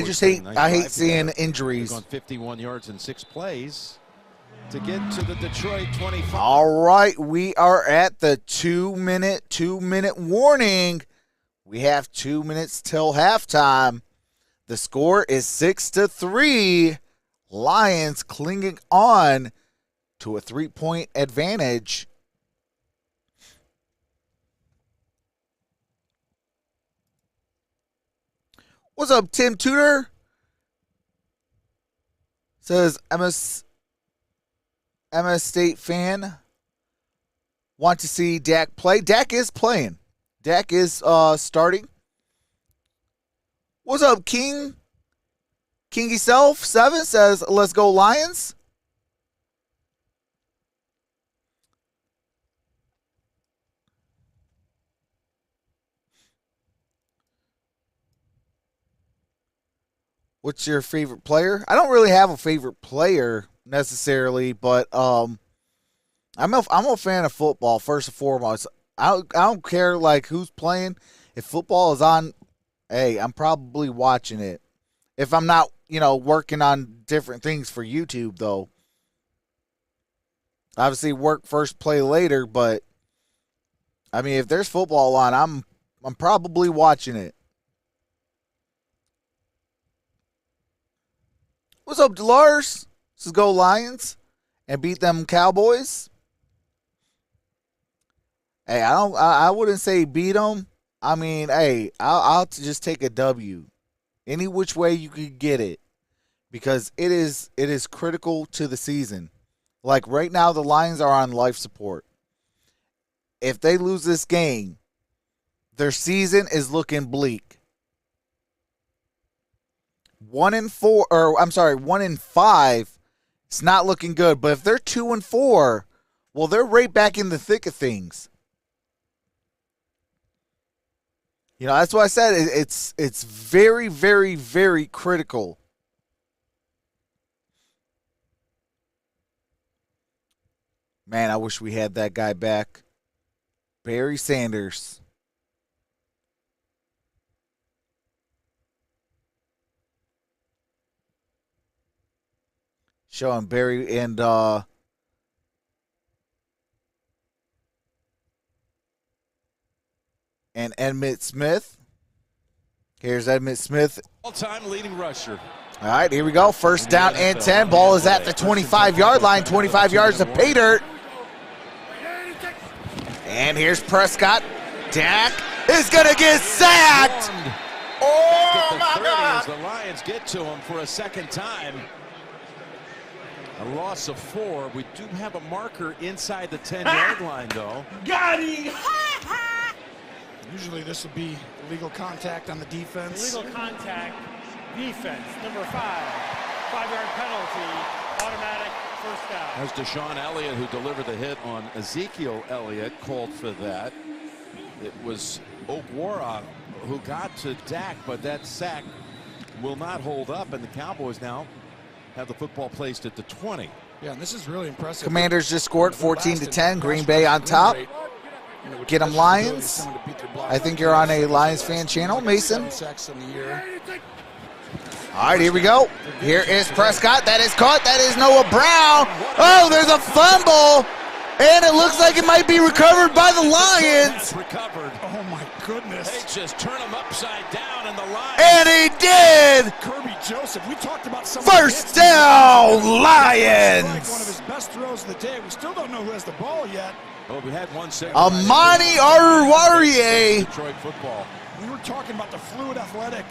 hate seeing injuries. On 51 yards in 6 plays to get to the Detroit 25. All right, we are at the 2-minute warning. We have 2 minutes till halftime. The score is 6-3. Lions clinging on to a 3-point advantage. What's up, Tim Tudor? Says MS State fan. Want to see Dak play? Dak is playing. Dak is starting. What's up, King? Kingy Self 7 says, let's go Lions. What's your favorite player? I don't really have a favorite player necessarily, but I'm a fan of football first and foremost. I don't care like who's playing. If football is on, hey, I'm probably watching it. If I'm not, working on different things for YouTube, though. Obviously, work first, play later, but I mean, if there's football on, I'm probably watching it. What's up, Delars? Let's go Lions and beat them Cowboys. Hey, I wouldn't say beat them. I mean, hey, I'll just take a W. Any which way you could get it, because it is critical to the season. Like right now, the Lions are on life support. If they lose this game, their season is looking bleak. 1-5. It's not looking good. But if they're 2-4, well, they're right back in the thick of things. That's why I said it's very, very, very critical. Man, I wish we had that guy back. Barry Sanders. Showing Barry and Emmitt Smith. Here's Emmitt Smith. All-time leading rusher. All right, here we go. First down and 10. Ball is at the 25-yard line. 25 yards to pay dirt. And here's Prescott. Dak is going to get sacked. Oh, my God. As the Lions get to him for a second time. A loss of 4. We do have a marker inside the 10-yard line, though. Got him! Usually this would be illegal contact on the defense. Illegal contact, defense, number 5. 5-yard penalty, automatic first down. As Deshaun Elliott, who delivered the hit on Ezekiel Elliott, called for that. It was Okwara who got to Dak, but that sack will not hold up, and the Cowboys now have the football placed at the 20. Yeah, and this is really impressive. Commanders just scored 14-10. Green Bay on top. Get them Lions. I think you're on a Lions fan channel, Mason. All right, here we go. Here is Prescott. That is caught. That is Noah Brown. Oh, there's a fumble. And it looks like it might be recovered by the Lions. Recovered. Oh, my goodness. They just turn him upside down in the Lions. And he did. Kirby Joseph, we talked about some first down, Lions. Like one of his best throws of the day. We still don't know who has the ball yet. Oh, we had 1 second. Amani Aruwariye. Detroit football. We were talking about the fluid athletic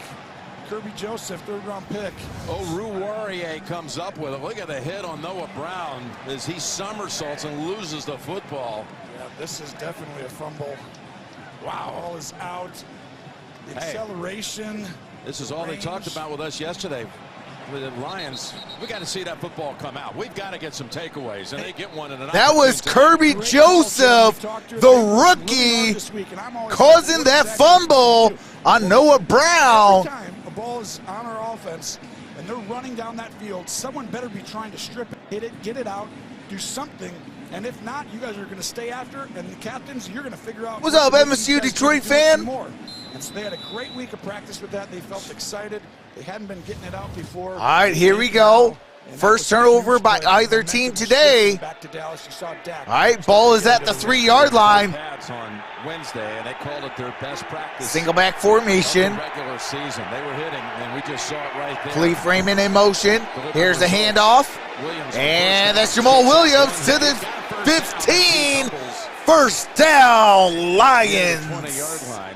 Kirby Joseph, 3rd-round pick. Oh, Aruwariye comes up with it. Look at the hit on Noah Brown as he somersaults and loses the football. Yeah, this is definitely a fumble. Wow, ball is out. The acceleration. This is all they talked about with us yesterday. The Lions, we got to see that football come out. We've got to get some takeaways, and they get one in an That was Kirby Joseph, the rookie, causing that fumble on Noah Brown. Every time a ball is on our offense and they're running down that field, someone better be trying to strip it, hit it, get it out, do something. And if not, you guys are going to stay after it. And the captains, you're going to figure out. What's up, MSU Detroit fan? More. And so they had a great week of practice with that. They felt excited. They hadn't been getting it out before. All right, here we go. First turnover by either team today. Back to Dallas, you saw Dak. All right, ball is at the 3-yard line. On Wednesday, and they called it their best practice. Single back formation. Regular season, they were hitting, and we just saw it right there. Flea Freeman in motion. Here's the handoff, and that's Jamal Williams to the 15. First down, Lions. 20-yard line.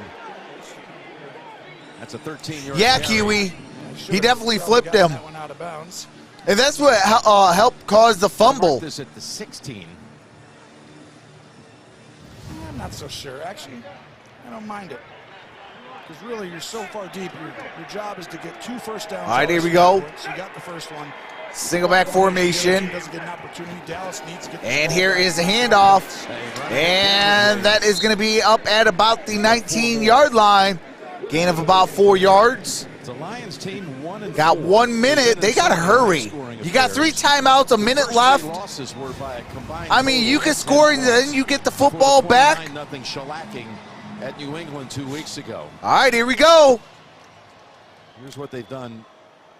That's a 13-yard. Yeah, carry. Kiwi. He definitely flipped him. That one out of bounds. And that's what helped cause the fumble. This at the 16. I'm not so sure. Actually, I don't mind it. Because really, you're so far deep. Your job is to get 2 first downs. All right, here we go. So you got the first one. Single back formation. Doesn't get an opportunity. Dallas needs to get And here is a handoff. And that is going to be up at about the 19-yard line. Gain of about 4 yards. The Lions team got 1 minute. They got to hurry. You got 3 timeouts, a minute left. I mean, you can score and then you get the football back. Nothing shellacking at New England 2 weeks ago. All right, here we go. Here's what they've done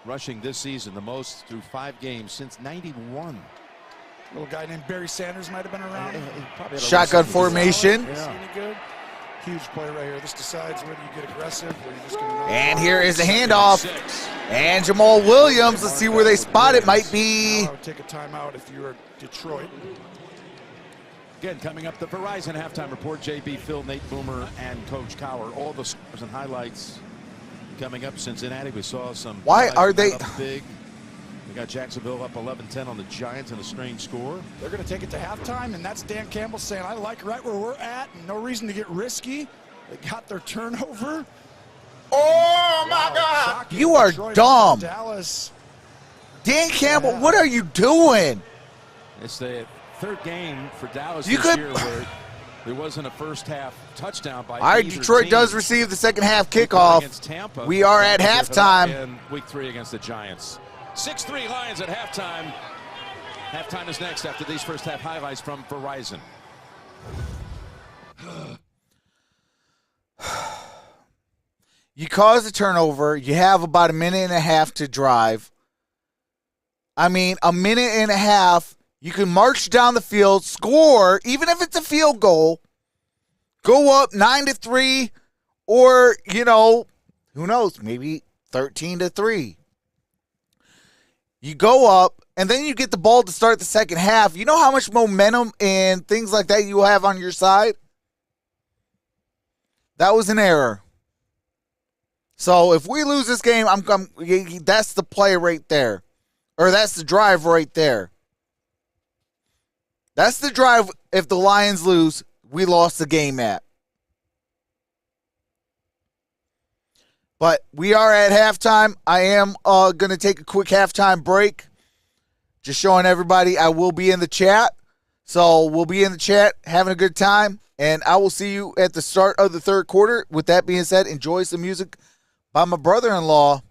rushing this season, the most through 5 games since '91. Little guy named Barry Sanders might have been around. Shotgun formation. Yeah. Huge play right here. This decides whether you get aggressive or you're just going to. And here is a handoff. And Jamal Williams, let's see where they spot it. Might be. I would take a timeout if you were Detroit. Again, coming up, the Verizon halftime report. JB, Phil, Nate Boomer, and Coach Cowher. All the scores and highlights coming up. Cincinnati, we saw some. Why are they up big? We got Jacksonville up 11-10 on the Giants in a strange score. They're going to take it to halftime, and that's Dan Campbell saying, I like right where we're at, and no reason to get risky. They got their turnover. Oh, my God. Shocking. You are Detroit dumb. Dallas. Dan Campbell, what are you doing? It's the 3rd game for Dallas You this could- year where there wasn't a first half touchdown by All right, either Detroit team. does receive the second half Week 1 kickoff. against Tampa. We are at halftime. And week 3 against the Giants. 6-3 Lions at halftime. Halftime is next after these first half highlights from Verizon. You cause a turnover. You have about a minute and a half to drive. I mean, a minute and a half. You can march down the field, score, even if it's a field goal, go up 9-3, or, you know, who knows, maybe 13-3. You go up, and then you get the ball to start the second half. You know how much momentum and things like that you have on your side? That was an error. So if we lose this game, that's the play right there. Or that's the drive right there. That's the drive if the Lions lose, we lost the game at. But we are at halftime. I am going to take a quick halftime break. Just showing everybody I will be in the chat. So we'll be in the chat having a good time. And I will see you at the start of the 3rd quarter. With that being said, enjoy some music by my brother-in-law.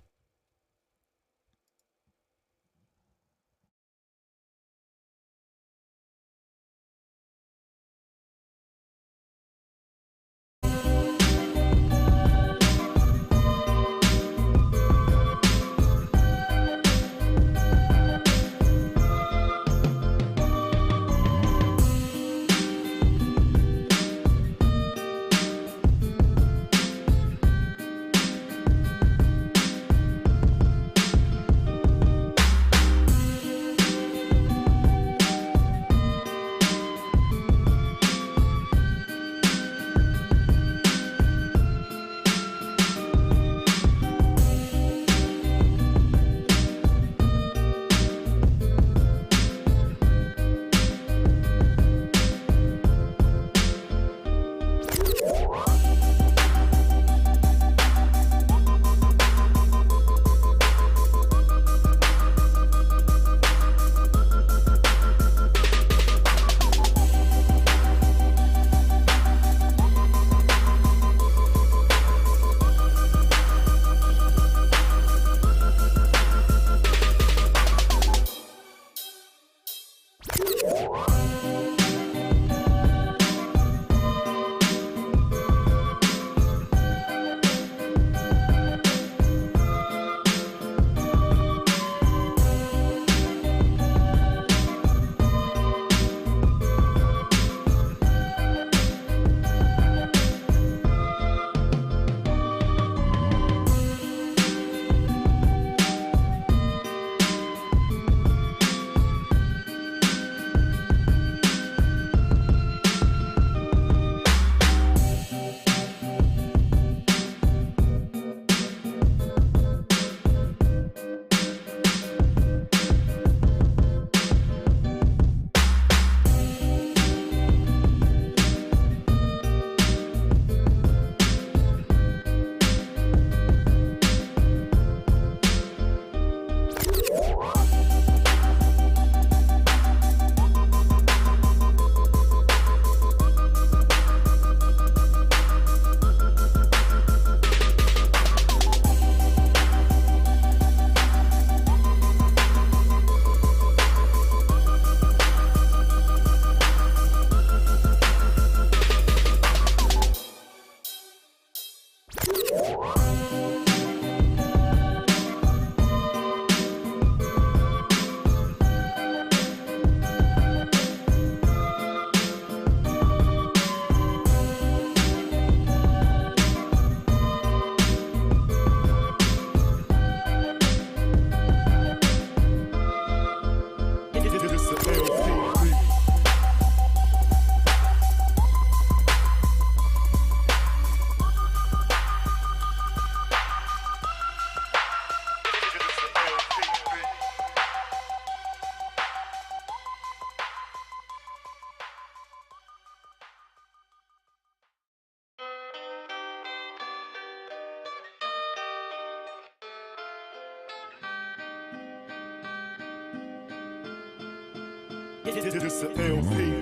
This a LP.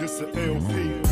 This a LP.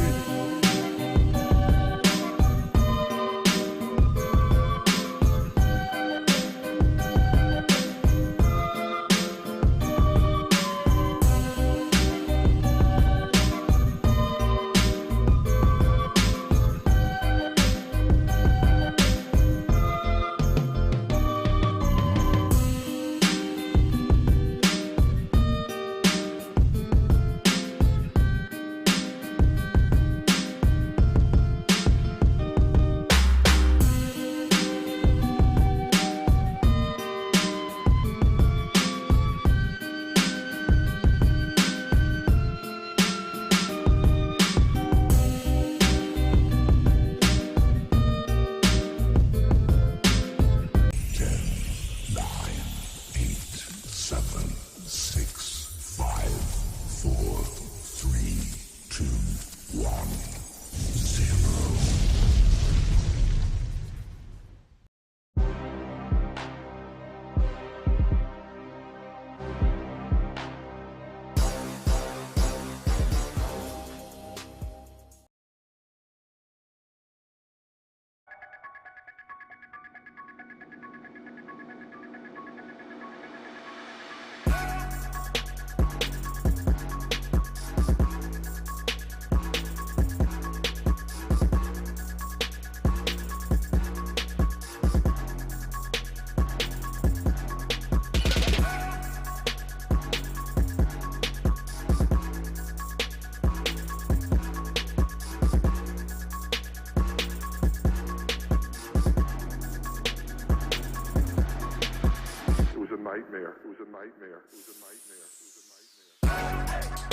nightmare. It was a nightmare. It was a nightmare. It was a nightmare.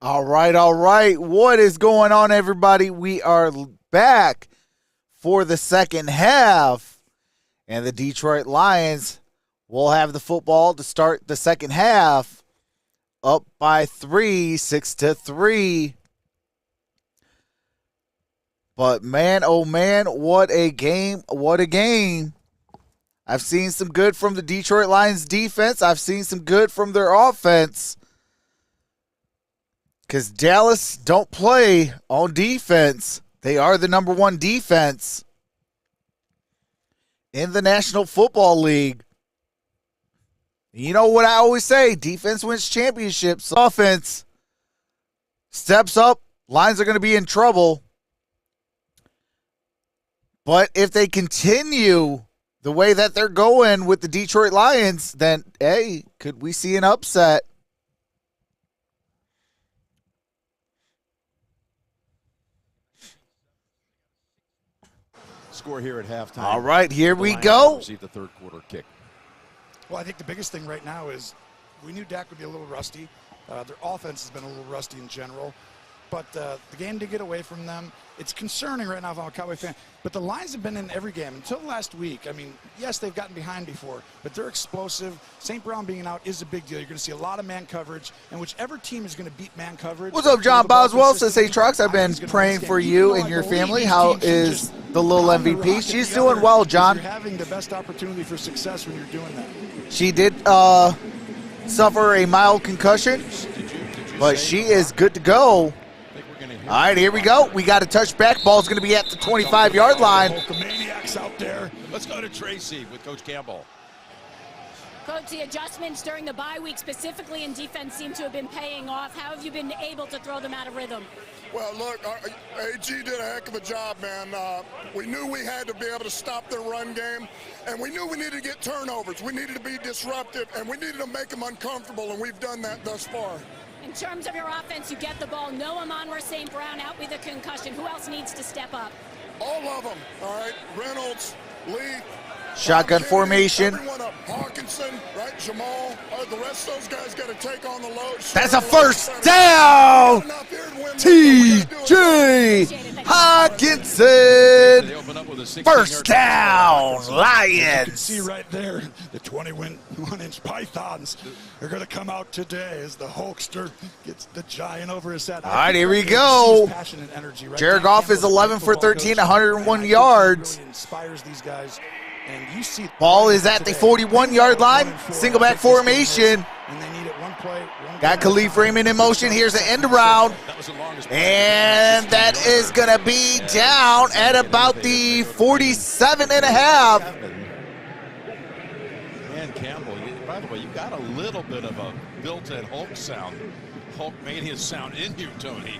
All right. What is going on, everybody? We are back for the second half, and the Detroit Lions will have the football to start the second half, up by 3, 6-3. But man, oh man, what a game. What a game. I've seen some good from the Detroit Lions defense. I've seen some good from their offense. Because Dallas don't play on defense. They are the number one defense in the National Football League. You know what I always say? Defense wins championships. Offense steps up. Lions are going to be in trouble. But if they continue the way that they're going with the Detroit Lions, then, hey, could we see an upset? Score here at halftime. All right, here we go. Receive the third quarter kick. Well, I think the biggest thing right now is we knew Dak would be a little rusty. Their offense has been a little rusty in general. But the game did get away from them. It's concerning right now if I'm a Cowboy fan. But the Lions have been in every game until last week. I mean, yes, they've gotten behind before, but they're explosive. St. Brown being out is a big deal. You're going to see a lot of man coverage, and whichever team is going to beat man coverage. What's up, John Boswell? Says, hey, Trox, I've been praying for you and your family. How is the little MVP? She's doing well, John. You're having the best opportunity for success when you're doing that. She did suffer a mild concussion, but she is good to go. All right, here we go. We got a touchback. Ball's going to be at the 25-yard line. Maniacs out there. Let's go to Tracy with Coach Campbell. Coach, the adjustments during the bye week, specifically in defense, seem to have been paying off. How have you been able to throw them out of rhythm? Well, look, AG did a heck of a job, man. We knew we had to be able to stop their run game, and we knew we needed to get turnovers. We needed to be disruptive, and we needed to make them uncomfortable, and we've done that thus far. In terms of your offense, you get the ball. No Amon-Ra St. Brown out with a concussion. Who else needs to step up? All of them, all right? Reynolds, Lee. Shotgun Kennedy, formation. Everyone up. Hawkinson, right? Jamal. The rest of those guys got to take on the load. That's a first down. T.J. Hawkinson. First down, Lions. You can see right there, the 21-inch Pythons are going to come out today as the Hulkster gets the giant over his head. All right, here we go. Jared Goff is 11 for 13, 101 yards. Really inspires these guys. And you see ball is at the 41-yard line. Single back formation. And they need it one play. Got Khalif Raymond in motion. Here's an end around. And that is going to be down at about the 47.5. And Campbell, by the way, you got a little bit of a built-in Hulk sound. Hulkmania sound in you, Tony.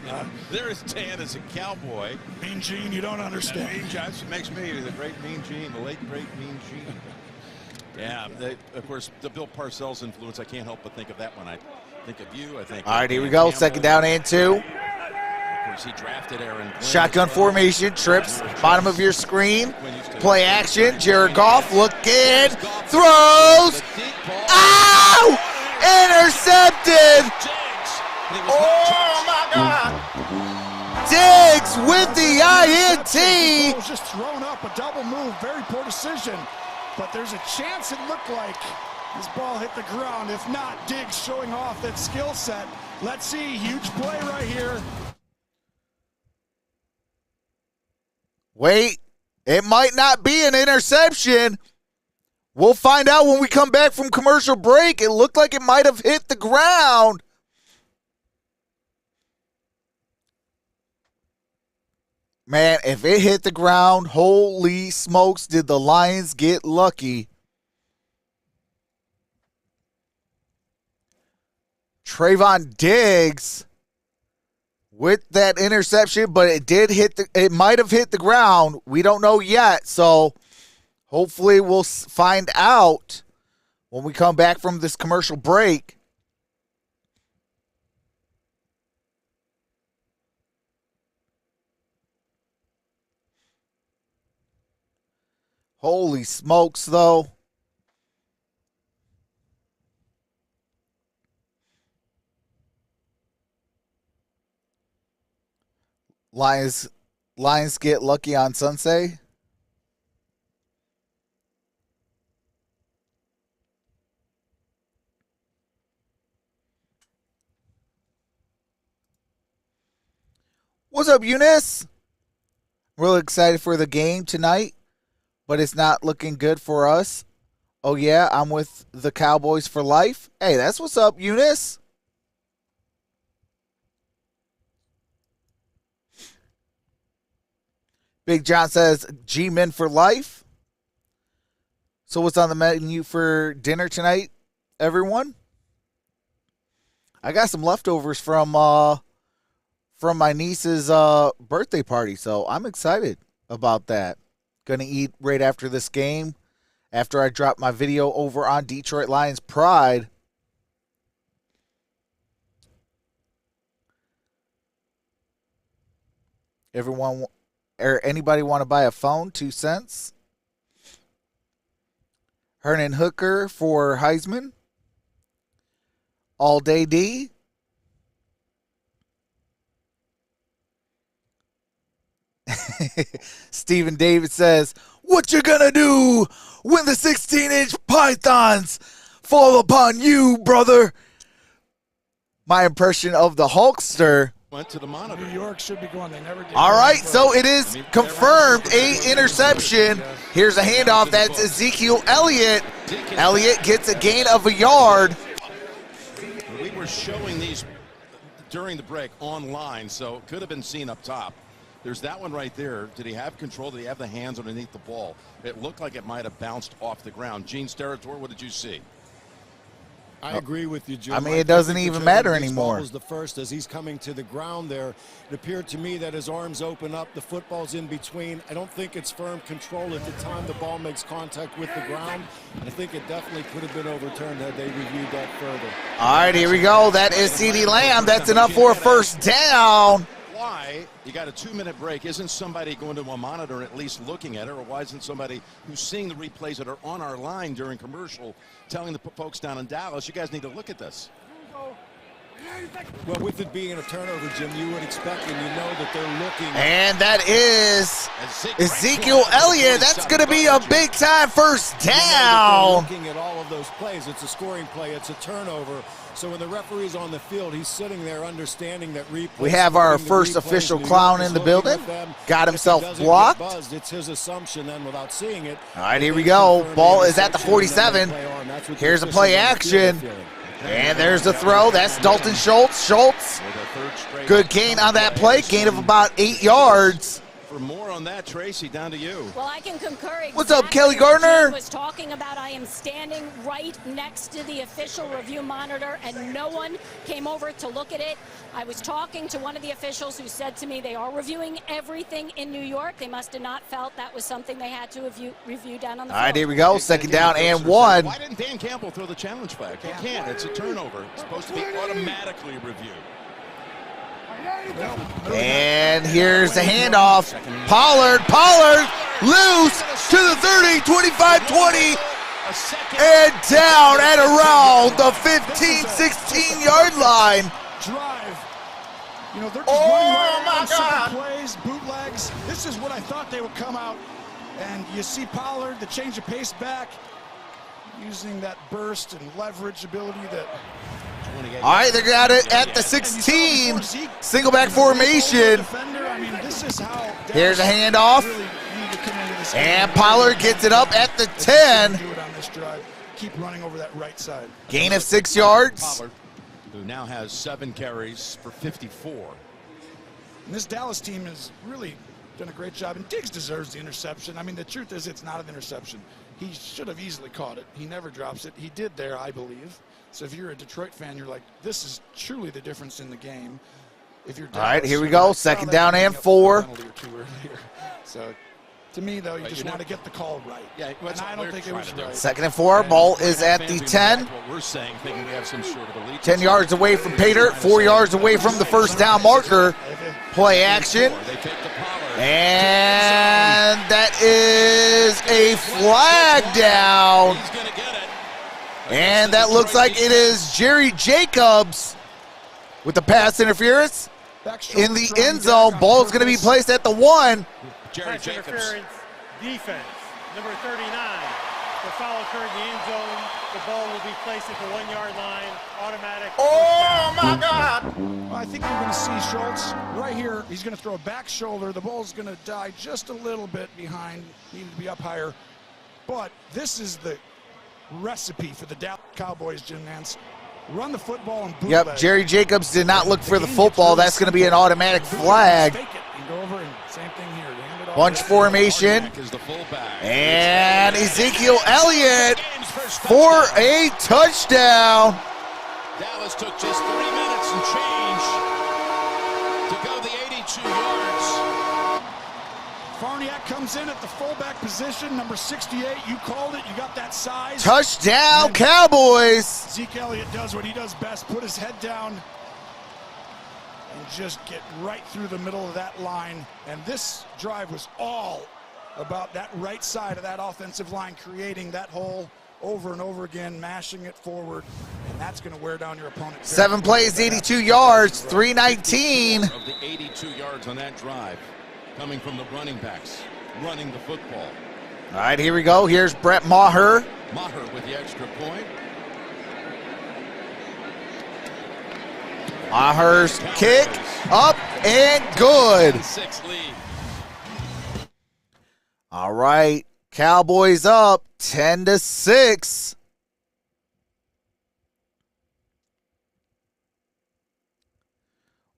There is Dan as a Cowboy. Mean Gene, you don't understand. Mean Gene makes me the great Mean Gene, the late great Mean Gene. Yeah, of course, the Bill Parcells influence. I can't help but think of that when I think of you. I think. All right, here we go. Campbell. Second down and 2. Of course, Diggs, he drafted Aaron Glenn. Shotgun formation, trips, bottom of your screen. Play action, Jared Goff looking, throws. Ow! Intercepted! Oh my God! Diggs with the INT! Was just thrown up, a double move, very poor decision. But there's a chance it looked like this ball hit the ground. If not, Diggs showing off that skill set. Let's see, huge play right here. Wait, it might not be an interception. We'll find out when we come back from commercial break. It looked like it might have hit the ground. Man, if it hit the ground, holy smokes, did the Lions get lucky. Trayvon Diggs with that interception, but it might have hit the ground. We don't know yet, so hopefully we'll find out when we come back from this commercial break. Holy smokes, though. Lions get lucky on Sunday. What's up, Eunice? Really excited for the game tonight, but it's not looking good for us. Oh, yeah, I'm with the Cowboys for life. Hey, that's what's up, Eunice. Big John says, G-Men for life. So what's on the menu for dinner tonight, everyone? I got some leftovers from my niece's birthday party, so I'm excited about that. Gonna eat right after this game, after I drop my video over on Detroit Lions Pride. Everyone or anybody want to buy a phone? 2 cents. Hernan Hooker for Heisman. All Day D. Stephen David says, what you gonna do when the 16-inch pythons fall upon you, brother? My impression of the Hulkster. Went to the monitor. New York should be going. They never did. All right, so it is confirmed, a interception. Here's a handoff. That's Ezekiel Elliott. Elliott gets a gain of a yard. We were showing these during the break online, so it could have been seen up top. There's that one right there. Did he have control? Did he have the hands underneath the ball? It looked like it might have bounced off the ground. Gene Steratore, what did you see? I agree with you, Jim. I mean, it doesn't even matter anymore. Was the first as he's coming to the ground there. It appeared to me that his arms open up. The football's in between. I don't think it's firm control at the time the ball makes contact with the ground. I think it definitely could have been overturned had they reviewed that further. All right, here we go. That is CeeDee Lamb. That's enough for a first down. Why you got a 2-minute break? Isn't somebody going to a monitor at least looking at it, or why isn't somebody who's seeing the replays that are on our line during commercial telling the folks down in Dallas, you guys need to look at this? Well, with it being a turnover, Jim, you would expect and you know that they're looking. And that is Ezekiel Elliott. That's going to be a big-time first down. Looking at all of those plays, it's a scoring play, it's a turnover. So when the referee's on the field, he's sitting there understanding that replay. We have our first official clown in the building. Got himself blocked. Buzzed, it's his assumption then without seeing it. All right, here we go. Ball is at the 47. Here's a play action. And there's the throw. That's Dalton Schultz. Schultz, good gain on that play. Gain of about 8 yards. For more on that, Tracy, down to you. Well, I can concur exactly. What's up, Kelly Gardner? Was talking about I am standing right next to the official review monitor, and no one came over to look at it. I was talking to one of the officials who said to me they are reviewing everything in New York. They must have not felt that was something they had to review down on the field. All right, here we go. Second down and 1. Why didn't Dan Campbell throw the challenge flag? He can't. It's a turnover. It's supposed to be automatically reviewed. And here's the handoff. Pollard loose to the 30, 25, 20, and down at around the 15, 16-yard line. Drive. You know, they're just running right around, simple plays, bootlegs. This is what I thought they would come out. And you see Pollard, the change of pace back, using that burst and leverage ability that. All right, they got it at the 16. Single back formation. I mean, this is how here's a handoff. And Pollard gets it up at the 10. Do it on this drive. Keep running over that right side. Gain of 6 yards. Pollard, who now has 7 carries for 54. And this Dallas team has really done a great job, and Diggs deserves the interception. I mean, the truth is it's not an interception. He should have easily caught it. He never drops it. He did there, I believe. So if you're a Detroit fan, you're like, this is truly the difference in the game. If you're Dallas, all right, here we go. Like, second down and 4. So to me, though, you just want to get the call right. Yeah, and I don't think it was right. Second and 4. Ball is at the 10. What we're saying, thinking we have some sort of elite. 10 yards away from Pater. 4 yards away from the first down marker. Play action. And that is a flag down. And that looks like it is Jerry Jacobs with the pass interference in the end zone. Ball's going to be placed at the 1. Jerry Jacobs. Interference defense, number 39. The foul occurred in the end zone. The ball will be placed at the 1-yard line. Automatic. Oh, my God. Well, I think you're going to see Schultz right here. He's going to throw a back shoulder. The ball's going to die just a little bit behind. Needed to be up higher. But this is the recipe for the Dallas Cowboys, Jim Nance. Run the football and bootleg. Yep, Jerry Jacobs did not look for the football. That's going to be an automatic flag. Go over and same thing here. Bunch formation. And Ezekiel Elliott for a touchdown. Dallas took just 3 minutes and change to go the 82 yards. Farniak comes in at the fullback position, number 68. You called it. You got that size. Touchdown, Cowboys. Zeke Elliott does what he does best. Put his head down and just get right through the middle of that line. And this drive was all about that right side of that offensive line, creating that hole over and over again, mashing it forward, and that's going to wear down your opponent. 7 plays, 82 yards, 319. Of the 82 yards on that drive, coming from the running backs, running the football. All right, here we go. Here's Brett Maher. Maher with the extra point. Maher's kick up and good. 6 lead. All right, Cowboys up 10-6.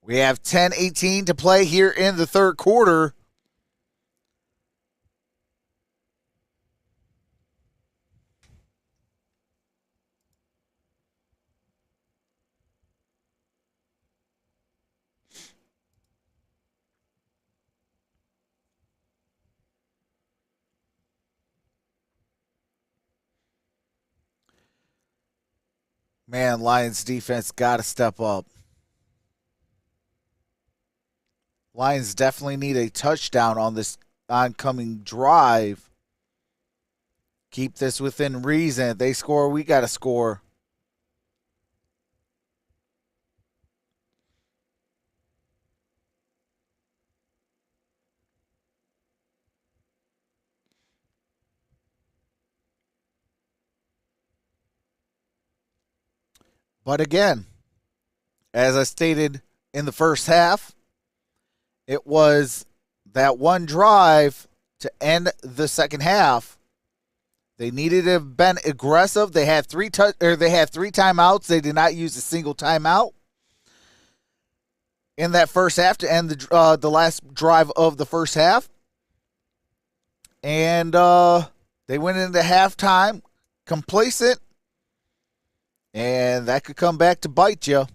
We have 10:18 to play here in the third quarter. Man, Lions defense got to step up. Lions definitely need a touchdown on this oncoming drive. Keep this within reason. If they score, we got to score. But again, as I stated in the first half, it was that one drive to end the second half. They needed to have been aggressive. They had three timeouts. They did not use a single timeout in that first half to end the last drive of the first half. And they went into halftime complacent. And that could come back to bite you.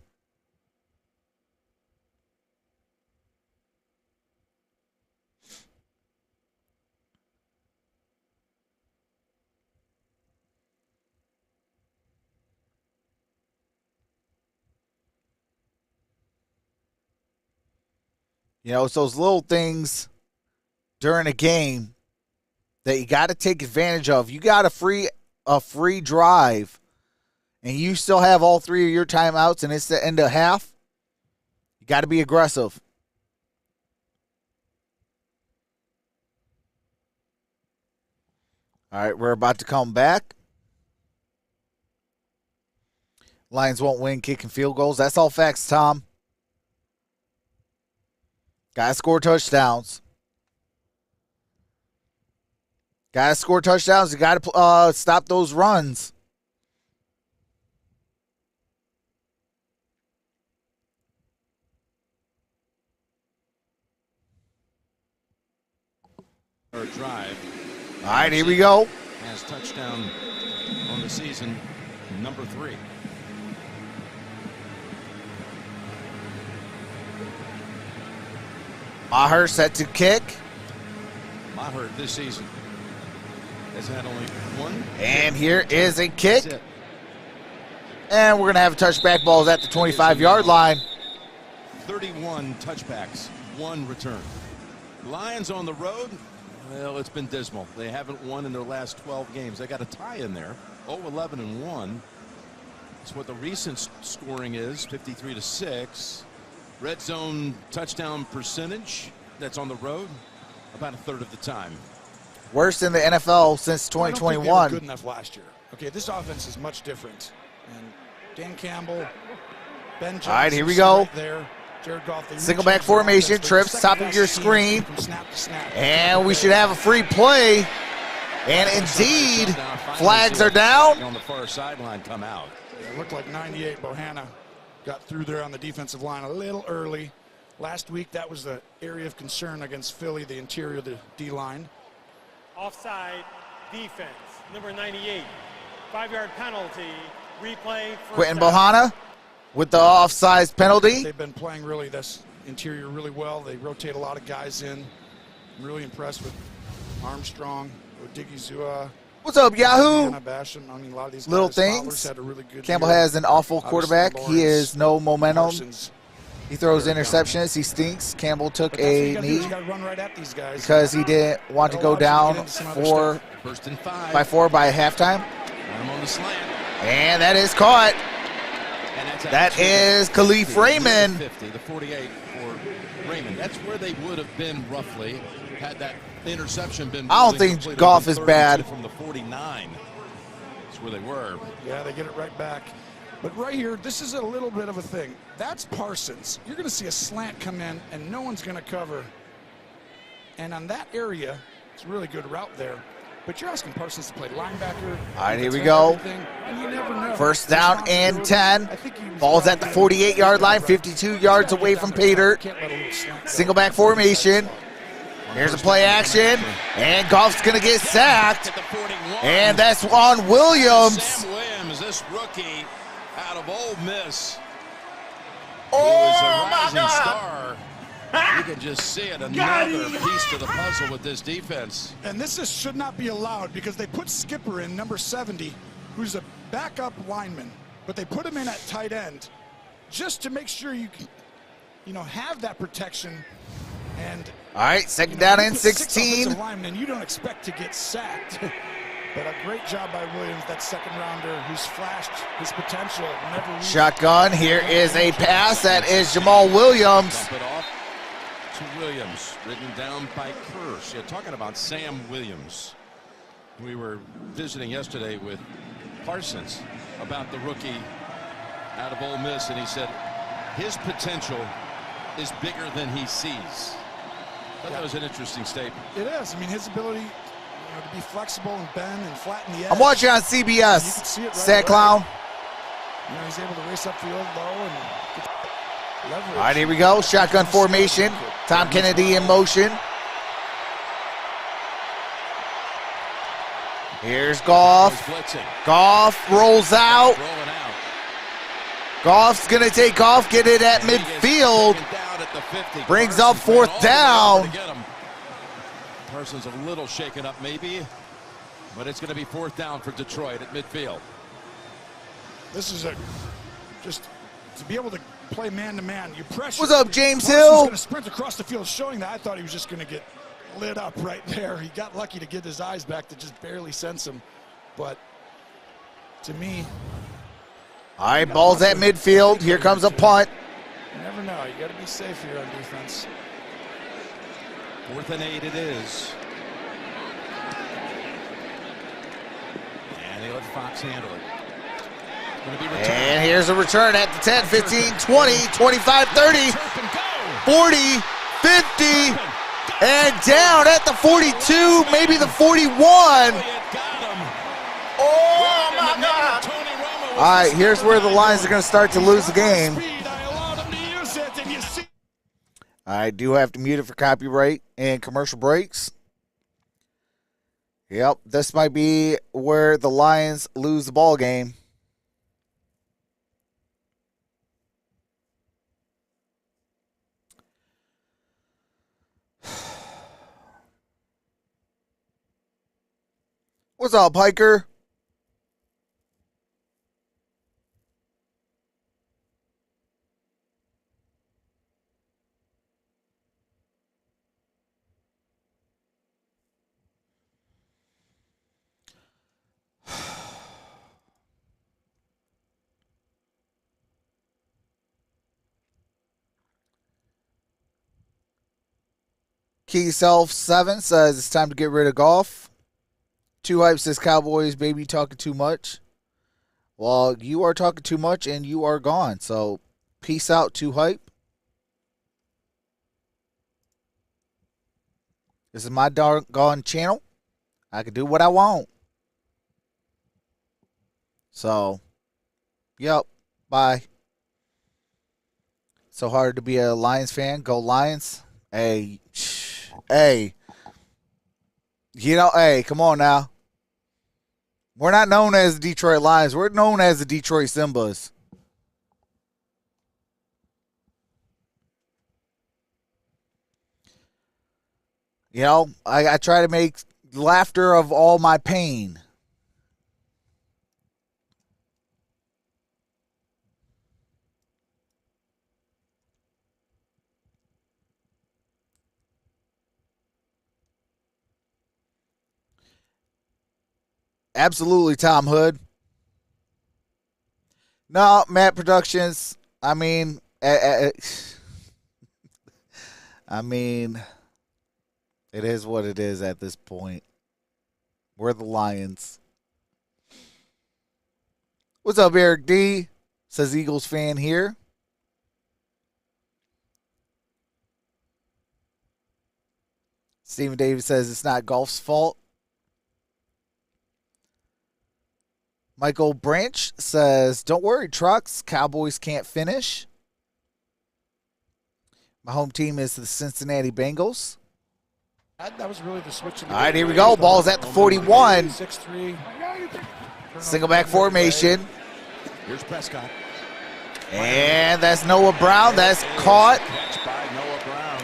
You know, it's those little things during a game that you got to take advantage of. You got a free drive, and you still have all 3 of your timeouts, and it's the end of half. You got to be aggressive. All right, we're about to come back. Lions won't win kicking field goals. That's all facts, Tom. Got to score touchdowns. Got to score touchdowns. You got to stop those runs. Drive. All right, here we go. Has touchdown on the season, number 3. Maher set to kick. Maher this season has had only 1. And here is a kick. That's it. And we're going to have touchback balls at the 25-yard line. 31 touchbacks, 1 return. Lions on the road. Well, it's been dismal. They haven't won in their last 12 games. They got a tie in there, 0-11-1. That's what the recent scoring is, 53-6. Red zone touchdown percentage, that's on the road, about a third of the time. Worst in the NFL since 2021. I don't think they were good enough last year. Okay, this offense is much different. And Dan Campbell, Ben Johnson. All right, here we go. Right there. Jared Goff, single back formation, trips top of your screen. And we should have a free play. And indeed, flags are down. On the far sideline come out. It looked like 98. Bohanna got through there on the defensive line a little early. Last week, that was the area of concern against Philly, the interior of the D-line. Offside defense, number 98. 5-yard penalty, replay. Quentin Bohanna with the offsides penalty. They've been playing really this interior really well. They rotate a lot of guys in. I'm really impressed with Armstrong, Odigizua. What's up, Yahoo? Basham. I mean, a lot of these little guys, things. had a really good Campbell year. has an awful quarterback. He is no momentum. Parsons. He throws interceptions. He stinks. Campbell took a knee run right at these guys. because he didn't want to go down by 4 by halftime. I'm on the slant. And that is caught. And that is Khalif Raymond. 50, the 48 for Raymond. That's where they would have been roughly had that interception been. I don't think Goff is bad. From the 49. That's where they were. Yeah, they get it right back. But right here, this is a little bit of a thing. That's Parsons. You're going to see a slant come in, and no one's going to cover. And on that area, it's a really good route there. But you're asking Parsons to play linebacker. All right, here we go. And you never know. First down and 10. Ball's at the 48-yard line, 52 yards away from Pater. Single back formation. Here's a play action. And Goff's going to get sacked. And that's on Williams. Sam Williams, this rookie out of Ole Miss. Oh, my God. Star. You can just see it, another piece to the puzzle with this defense. And this should not be allowed because they put Skipper in, number 70, who's a backup lineman. But they put him in at tight end just to make sure you can, have that protection. And all right, second down and 16. Linemen, you don't expect to get sacked. But a great job by Williams, that second rounder who's flashed his potential. Shotgun, here is a pass. That is Jamal Williams. Dump it off to Williams, written down by Kirsch. Yeah, talking about Sam Williams. We were visiting yesterday with Parsons about the rookie out of Ole Miss, and he said his potential is bigger than he sees. That was an interesting statement. It is. I mean, his ability to be flexible and bend and flatten the edge. I'm watching on CBS. Right Sad Clown. He's able to race up field low and get leverage. All right, here we go. Shotgun formation. Tom Kennedy in motion. Here's Goff. Goff rolls out. Goff's going to take off, get it at midfield. Brings up fourth down. Parsons a little shaken up maybe, but it's going to be fourth down for Detroit at midfield. This is just to be able to play man-to-man. You pressure. What's up, James Parsons Hill? going to sprint across the field, showing that. I thought he was just going to get lit up right there. He got lucky to get his eyes back to just barely sense him. But to me, All right, ball's at midfield. Here comes a punt. you never know. You got to be safe here on defense. 4th and 8 it is. And they let Fox handle it. Gonna be returned. And here's a return at the 10, 15, 20, 25, 30, 40, 50, and down at the 42, maybe the 41. Oh, my God. All right, here's where the Lions are going to start to lose the game. I do have to mute it for copyright and commercial breaks. Yep, this might be where the Lions lose the ball game. What's up, Hiker? Key Self 7 says it's time to get rid of golf. 2 Hype says Cowboys, baby, talking too much. Well, you are talking too much and you are gone. So, peace out, 2 Hype. This is my doggone channel. I can do what I want. So, yep, bye. So hard to be a Lions fan. Go Lions. Hey, hey, come on now. We're not known as the Detroit Lions. We're known as the Detroit Simbas. You know, I try to make laughter of all my pain. Absolutely, Tom Hood. No, Matt Productions. I mean, it is what it is at this point. We're the Lions. What's up, Eric D? Says Eagles fan here. Stephen Davis says it's not golf's fault. Michael Branch says, don't worry, Trox. Cowboys can't finish. My home team is the Cincinnati Bengals. That was really the switch. All right, here we go. Ball's at the 41. 6-3. Single back formation. Here's Prescott. And that's Noah Brown. That's caught. Catch by Noah Brown.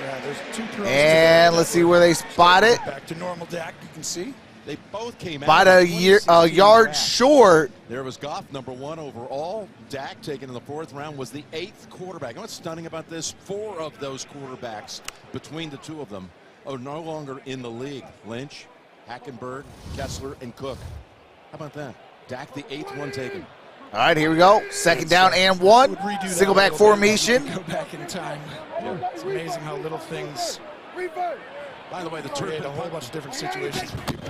Yeah, there's 2 throws. And let's see where they spot it. Back to normal, Dak. You can see. They both came About out a yard short. There was Goff, number 1 overall. Dak, taken in the 4th round, was the 8th quarterback. You know what's stunning about this? 4 of those quarterbacks, between the 2 of them, are no longer in the league. Lynch, Hackenberg, Kessler, and Cook. How about that? Dak, the 8th one taken. All right, here we go. Second down and 1. Single back formation. Go back in time. Yeah, it's amazing how little things. By the way, the create a whole bunch of different situations for people.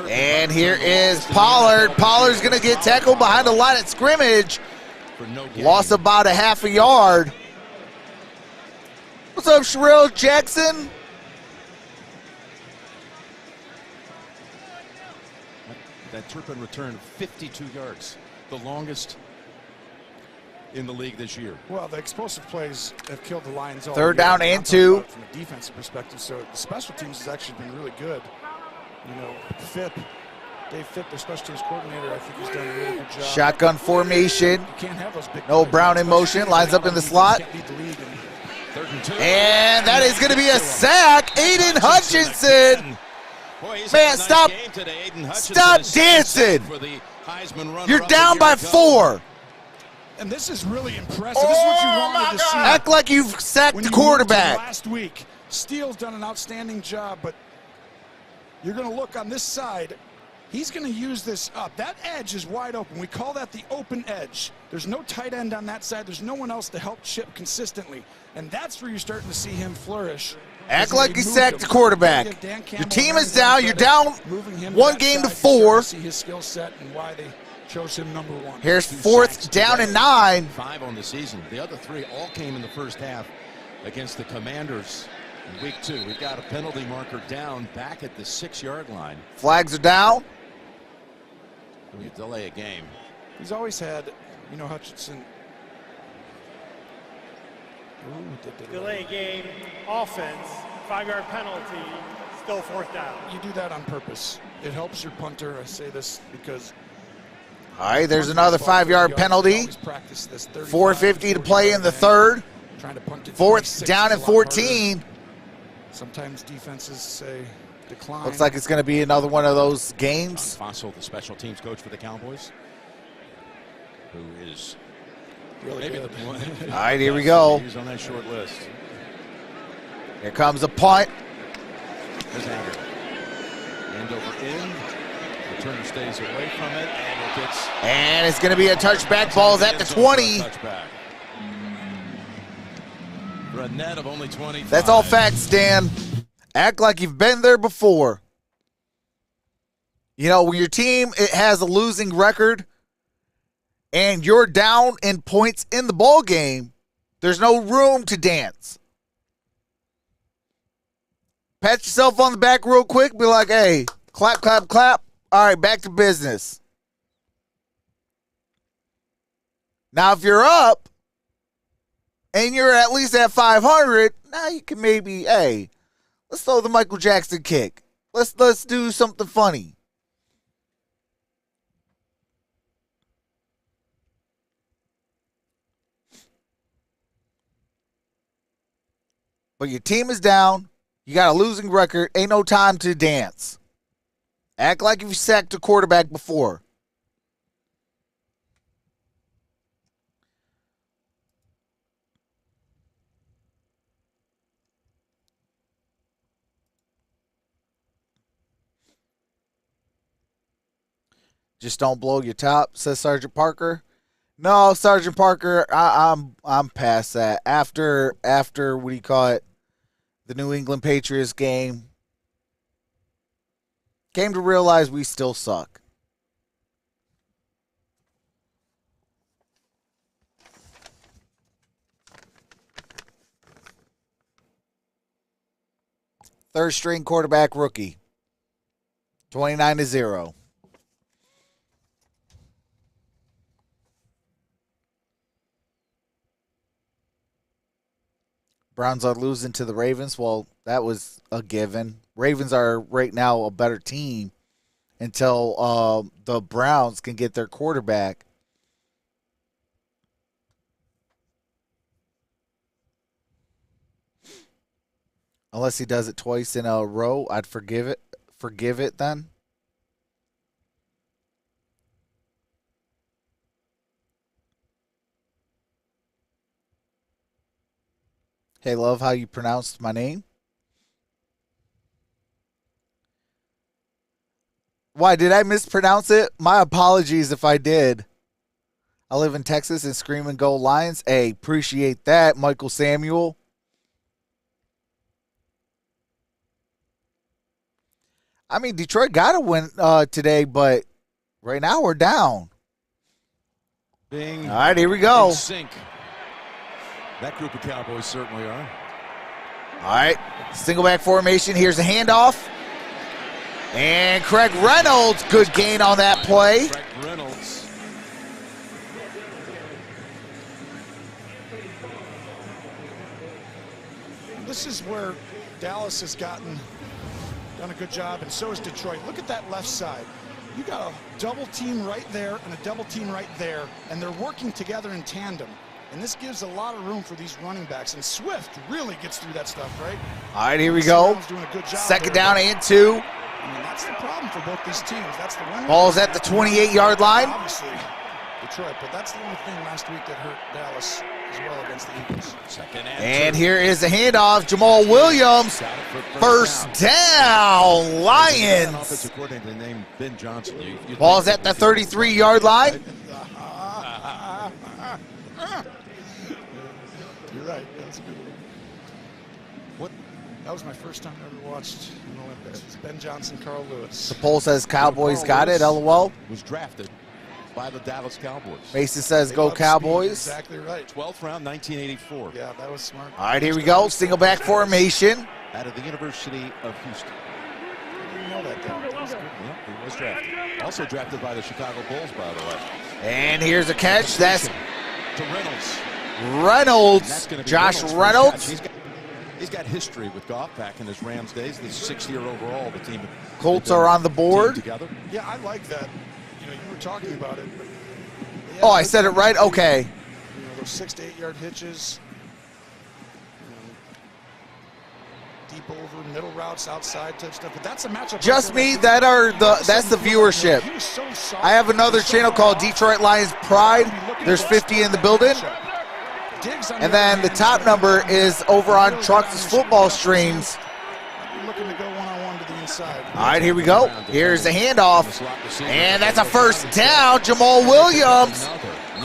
And here is Pollard. Pollard's going to get tackled behind the line of scrimmage. Lost about a half a yard. What's up, Sherrill Jackson? That Turpin return, 52 yards, the longest in the league this year. Well, the explosive plays have killed the Lions all 3rd year. down I'm and talking 2. about it from a defensive perspective. So the special teams has actually been really good. You know, Dave Phipp, their special teams coordinator, I think he's done a really good job. Shotgun formation. You can't have those big No plays. Brown in motion. Lines up in the slot. Can't lead the league. And that is going to be a sack. Aiden Hutchinson. Man, stop dancing. You're down by 4. And this is really impressive. This is what you wanted to see. Act like you've sacked When the you moved him quarterback. last week, Steele's done an outstanding job, but you're going to look on this side. He's going to use this up. That edge is wide open. We call that the open edge. There's no tight end on that side. There's no one else to help Chip consistently. And that's where you're starting to see him flourish. Act like you sacked the quarterback. Your team is down. You're down 1 game to 4. See his skill set and why they chose him number 1. Here's 4th down and 9. 5 on the season. The other 3 all came in the first half against the Commanders in week 2. We've got a penalty marker down back at the 6-yard line. Flags are down. We delay a game. He's always had, Hutchinson. Delay game, offense, 5-yard penalty, still 4th down. You do that on purpose. It helps your punter. I say this because. All right, there's another 5-yard penalty. 4:50 to play in the 3rd. 4th down and 14. Sometimes defenses say decline. Looks like it's going to be another one of those games. Fossil, the special teams coach for the Cowboys, who is really maybe good. the one. All right, here we go. He's on that short list. Here comes a punt. There's Haggard. End over end. Returner stays away from it, and it gets. And it's going to be a touchback. Ball's at the 20. Touchback. For a net of only 20. That's all facts, Dan. Act like you've been there before. When your team has a losing record and you're down in points in the ball game, there's no room to dance. Pat yourself on the back real quick. Be like, hey, clap, clap, clap. All right, back to business. Now, if you're up and you're at least at 500, now you can maybe, hey, let's throw the Michael Jackson kick. Let's do something funny. But your team is down. You got a losing record. Ain't no time to dance. Act like you've sacked a quarterback before. Just don't blow your top, says Sergeant Parker. No, Sergeant Parker, I'm past that. After what do you call it? The New England Patriots game. Came to realize we still suck. Third string quarterback rookie. 29-0. Browns are losing to the Ravens. Well, that was a given. Ravens are right now a better team until the Browns can get their quarterback. Unless he does it twice in a row, I'd forgive it. Forgive it then. Hey, love how you pronounced my name. Why, did I mispronounce it? My apologies if I did. I live in Texas and scream and go Lions. Hey, appreciate that, Michael Samuel. I mean, Detroit got to win today, but right now we're down. Bing. All right, here we go. In sync. That group of Cowboys certainly are. All right, single back formation. Here's a handoff. And Craig Reynolds, good gain on that play. Craig Reynolds. This is where Dallas has done a good job, and so has Detroit. Look at that left side. You got a double team right there and a double team right there, and they're working together in tandem. And this gives a lot of room for these running backs. And Swift really gets through that stuff, right? All right, here we go. Doing a good job Second there. down and 2. I mean, that's the problem for both these teams. That's the one. Ball's at the 28-yard line. Obviously, Detroit, but that's the only thing last week that hurt Dallas as well against the Eagles. Second And here is the handoff. Jamal Williams, first down, Lions. Offensive coordinator named Ben Johnson. Ball's at the 33-yard line. You're right. That's a good one. That was my first time I ever watched an Olympics. It's Ben Johnson, Carl Lewis. The poll says Cowboys got it, LOL. Was drafted by the Dallas Cowboys. Mason says They go love speed. Cowboys. Exactly right. 12th round, 1984. Yeah, that was smart. All right, here we go. Single back formation. Out of the University of Houston. I didn't know that, though. That's good. Yep, he was drafted. Also drafted by the Chicago Bulls, by the way. And here's a catch. That's To Reynolds. Reynolds. That's gonna be Josh for his Reynolds. catch. He's got history with Goff back in his Rams days. The 6th year overall, the team. Colts are on the board. Together. Yeah, I like that. You know, you were talking about it. But yeah, Oh, I said it right? Okay. You know, those 6 to 8 yard hitches. Deep over, middle routes, outside type stuff. But that's a matchup. Just me, that's the viewership. He was so soft. I have another channel called Detroit Lions Pride. There's 50 in the building. And then the top number is over on Troxel's football streams. Looking to go one-on-one to the inside. All right, here we go. Here's the handoff. And that's a first down. Jamal Williams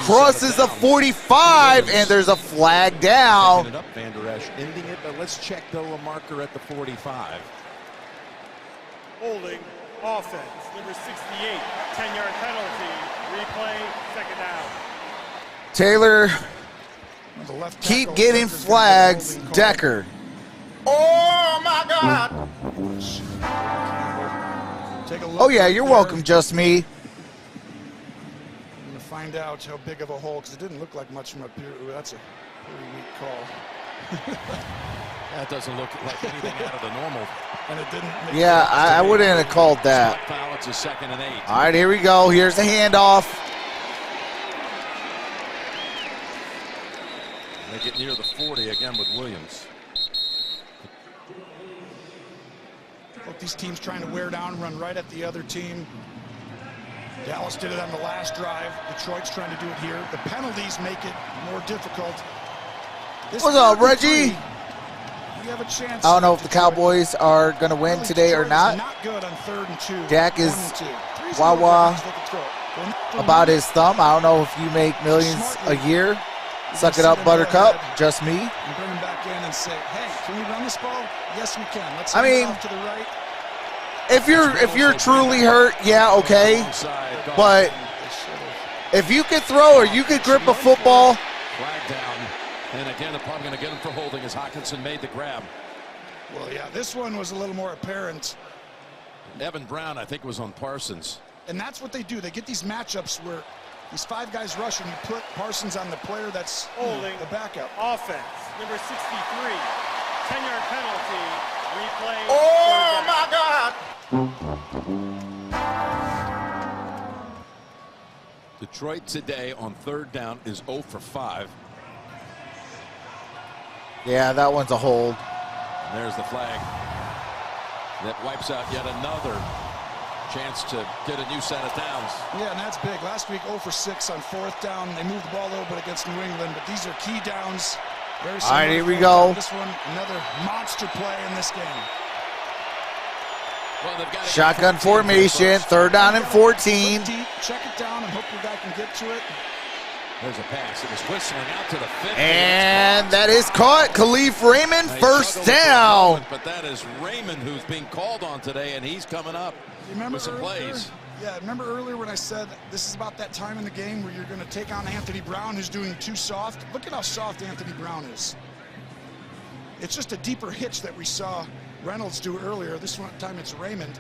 crosses the 45, and there's a flag down. Picking it up, Van Der Esch ending it, but let's check, though, a marker at the 45. Holding offense, number 68, 10-yard penalty, replay, second down. Taylor, The left keep tackle, getting Decker's gonna get flags. holding call. Decker. Oh, my God. Take a look Oh, yeah, right you're there. welcome, just me. I'm going to find out how big of a hole, because it didn't look like much from up here. Ooh, that's a pretty weak call. That doesn't look like anything out of the normal. And it didn't make Yeah, sense to I me. wouldn't have called that. Foul, it's a 2nd and 8. All right, here we go. Here's the handoff. They get near the 40 again with Williams. Look, these teams trying to wear down, run right at the other team. Dallas did it on the last drive. Detroit's trying to do it here. The penalties make it more difficult. This What's up, 33, Reggie? We have a chance. I don't know if the Cowboys are going to win today or not. Not good on 3rd and 2. Dak is 1 and 2. Three's wah good, wah let's look at throw. Going for about one. his thumb. I don't know if you make millions a year. Suck it up, Buttercup. Just me. And bring him back in and say, hey, can we run this ball? Yes, we can. Let's I hand it mean, off to the right. If you're truly hurt, yeah, okay. But if you could throw or you could grip a football, Flag down. And again, they're probably going to get him for holding as Hawkinson made the grab. Well, yeah, this one was a little more apparent. Evan Brown, I think, was on Parsons. And that's what they do. They get these matchups where these 5 guys rush and you put Parsons on the player that's Holding the backup. offense, number 63, 10-yard penalty, replay. oh third down. my God. Detroit today on 3rd down is 0 for 5. Yeah, that one's a hold. And there's the flag. That wipes out yet another chance to get a new set of downs. Yeah, and that's big. Last week, 0 for 6 on 4th down. They moved the ball a little bit against New England, but these are key downs. Very All right, similar here to we 4th go. down. This one, another monster play in this game. Well, they've got to Shotgun get 14 formation, first. 3rd down and 14. Look deep, check it down, and hope your guy can get to it. There's a pass. It was whistling out to the 50. And that is caught. Khalif Raymond, Now, he first struggled with the down. moment, but that is Raymond who's being called on today, and he's coming up Remember with some earlier? plays. Yeah, remember earlier when I said this is about that time in the game where you're going to take on Anthony Brown, who's doing too soft? Look at how soft Anthony Brown is. It's just a deeper hitch that we saw Reynolds do earlier. This one time it's Raymond.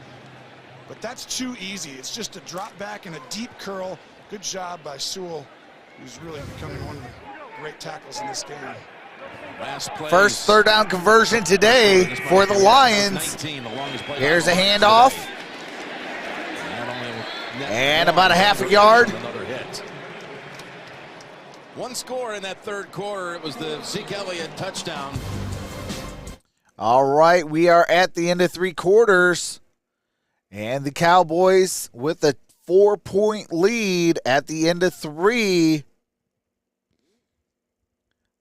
But that's too easy. It's just a drop back and a deep curl. Good job by Sewell, who's really becoming one of the great tackles in this game. Last plays. First 3rd down conversion today for the Lions. 19, the longest play Here's a by the Lions handoff. today. And about a half a yard. Another hit. One score in that 3rd quarter. It was the Zeke Elliott touchdown. All right, we are at the end of 3 quarters. And the Cowboys with a 4-point lead at the end of 3.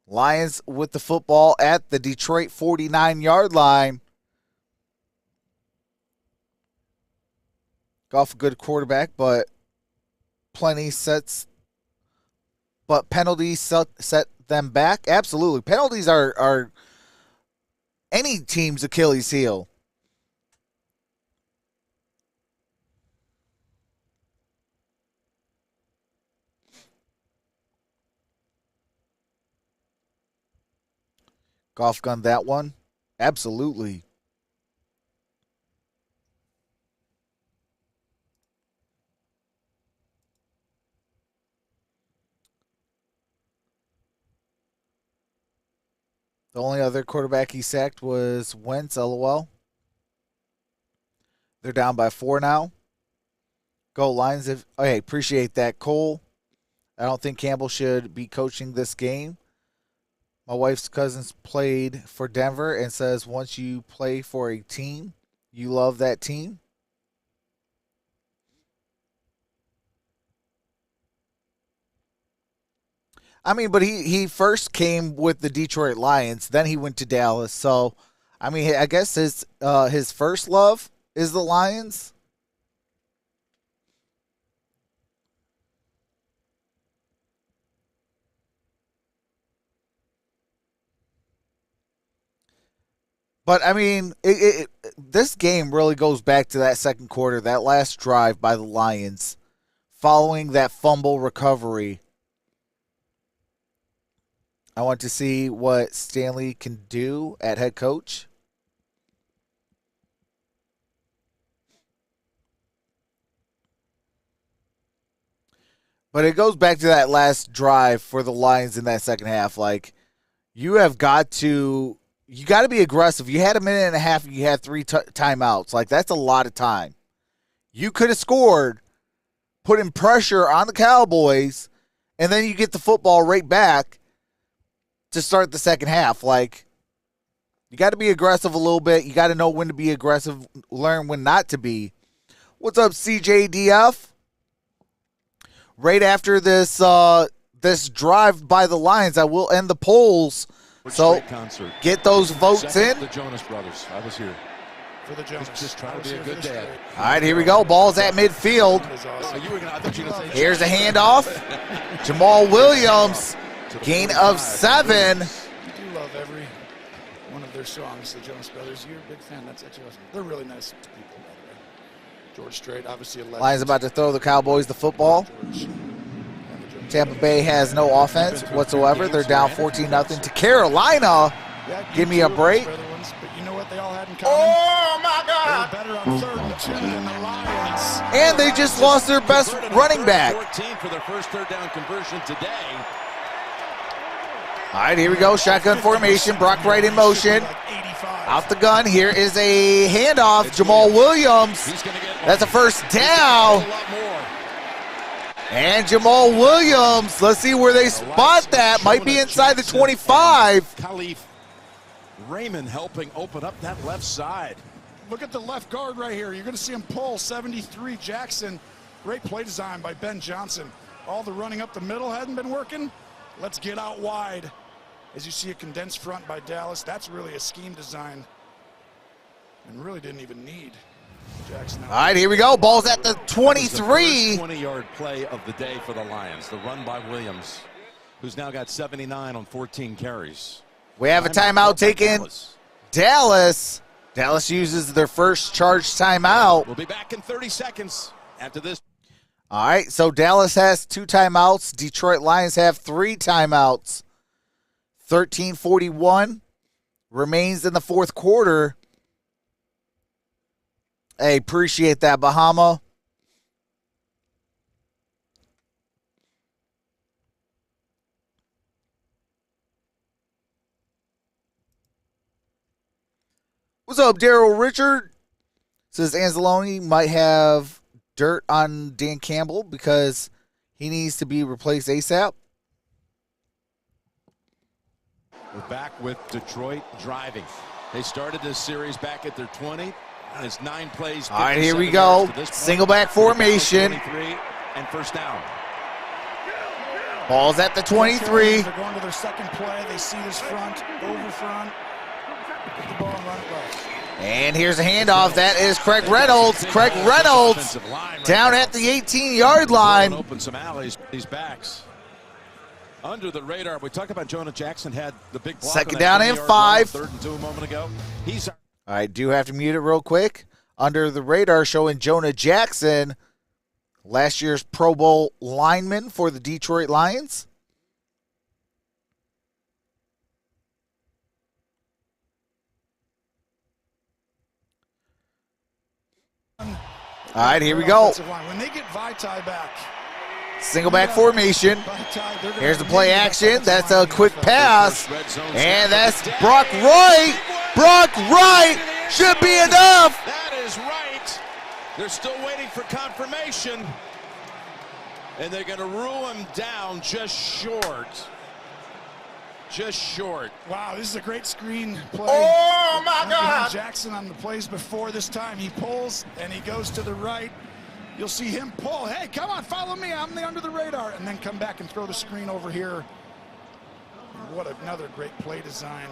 Lions with the football at the Detroit 49-yard line. Goff a good quarterback, but penalties set them back. Absolutely. Penalties are any team's Achilles heel. Goff gunned that one. Absolutely. The only other quarterback he sacked was Wentz, LOL. They're down by 4 now. Go Lions. Okay, appreciate that, Cole. I don't think Campbell should be coaching this game. My wife's cousins played for Denver and says once you play for a team, you love that team. I mean, but he first came with the Detroit Lions, then he went to Dallas. So, I mean, I guess his first love is the Lions. But, I mean, this game really goes back to that second quarter, that last drive by the Lions, following that fumble recovery. I want to see what Stanley can do at head coach. But it goes back to that last drive for the Lions in that second half. Like, you got to be aggressive. You had a minute and a half and you had 3 timeouts. Like, that's a lot of time. You could have scored, putting pressure on the Cowboys, and then you get the football right back to start the second half. Like, you got to be aggressive a little bit. You got to know when to be aggressive, learn when not to be. What's up, CJDF? Right after this this drive by the Lions, I will end the polls. So get those votes in. The Jonas Brothers. I was here. For the Jonas. Just trying to be a good dad. All right, here we go. Ball's at midfield. Here's a handoff. Jamal Williams. Gain of 7. I do love every one of their songs, the Jonas Brothers. You're a big fan. That's actually awesome. They're really nice people, by the way. George Strait, obviously a legend. Lions about to throw the Cowboys the football. Tampa Bay has no offense whatsoever. They're down 14-0 to Carolina. Give me a break. But you know what they all had in common? Oh, my God. They were better on 3rd and 2 than the Lions. And they just lost their best running back. 14 for their first third down conversion today. All right, here we go. Shotgun formation. Brock Wright in motion. Out the gun. Here is a handoff. Jamal Williams. That's a first down. And Jamal Williams. Let's see where they spot that. Might be inside the 25. Khalif Raymond helping open up that left side. Look at the left guard right here. You're going to see him pull 73 Jackson. Great play design by Ben Johnson. All the running up the middle hadn't been working. Let's get out wide. As you see a condensed front by Dallas, that's really a scheme design. And really didn't even need Jackson. All right, here we go. Ball's at the 23. 20-yard play of the day for the Lions. The run by Williams, who's now got 79 on 14 carries. We have a timeout taken. Dallas. Dallas uses their first charged timeout. We'll be back in 30 seconds after this. All right, so Dallas has 2 timeouts. Detroit Lions have 3 timeouts. 13:41 remains in the fourth quarter. Hey, appreciate that, Bahama. What's up, Daryl Richard? Says Anzalone might have dirt on Dan Campbell because he needs to be replaced ASAP. We're back with Detroit driving. They started this series back at their 20. His 9 plays. All right, here we 57 go. yards to this point. Single back formation. 23 and first down. Ball's at the 23. They're going to their second play. They see this front, over front. Get the ball and run it well. And here's a handoff. That is Craig Reynolds. Craig Reynolds down at the 18-yard line. Open some alleys. These backs under the radar. We talked about Jonah Jackson had the big block. Second down and 5. 3rd and 2 a moment ago. I do have to mute it real quick. Under the radar, showing Jonah Jackson, last year's Pro Bowl lineman for the Detroit Lions. All right, here we go. When they get Vitae back. Single back formation. Here's the play action. That's a quick pass. And that's Brock Wright. Brock Wright should be enough. That is right. They're still waiting for confirmation. And they're going to rule him down just short. Just short. Wow, this is a great screen play. Oh, my God. Jackson on the plays before this time. He pulls, and he goes to the right. You'll see him pull. Hey, come on, follow me. I'm the under the radar. And then come back and throw the screen over here. What another great play design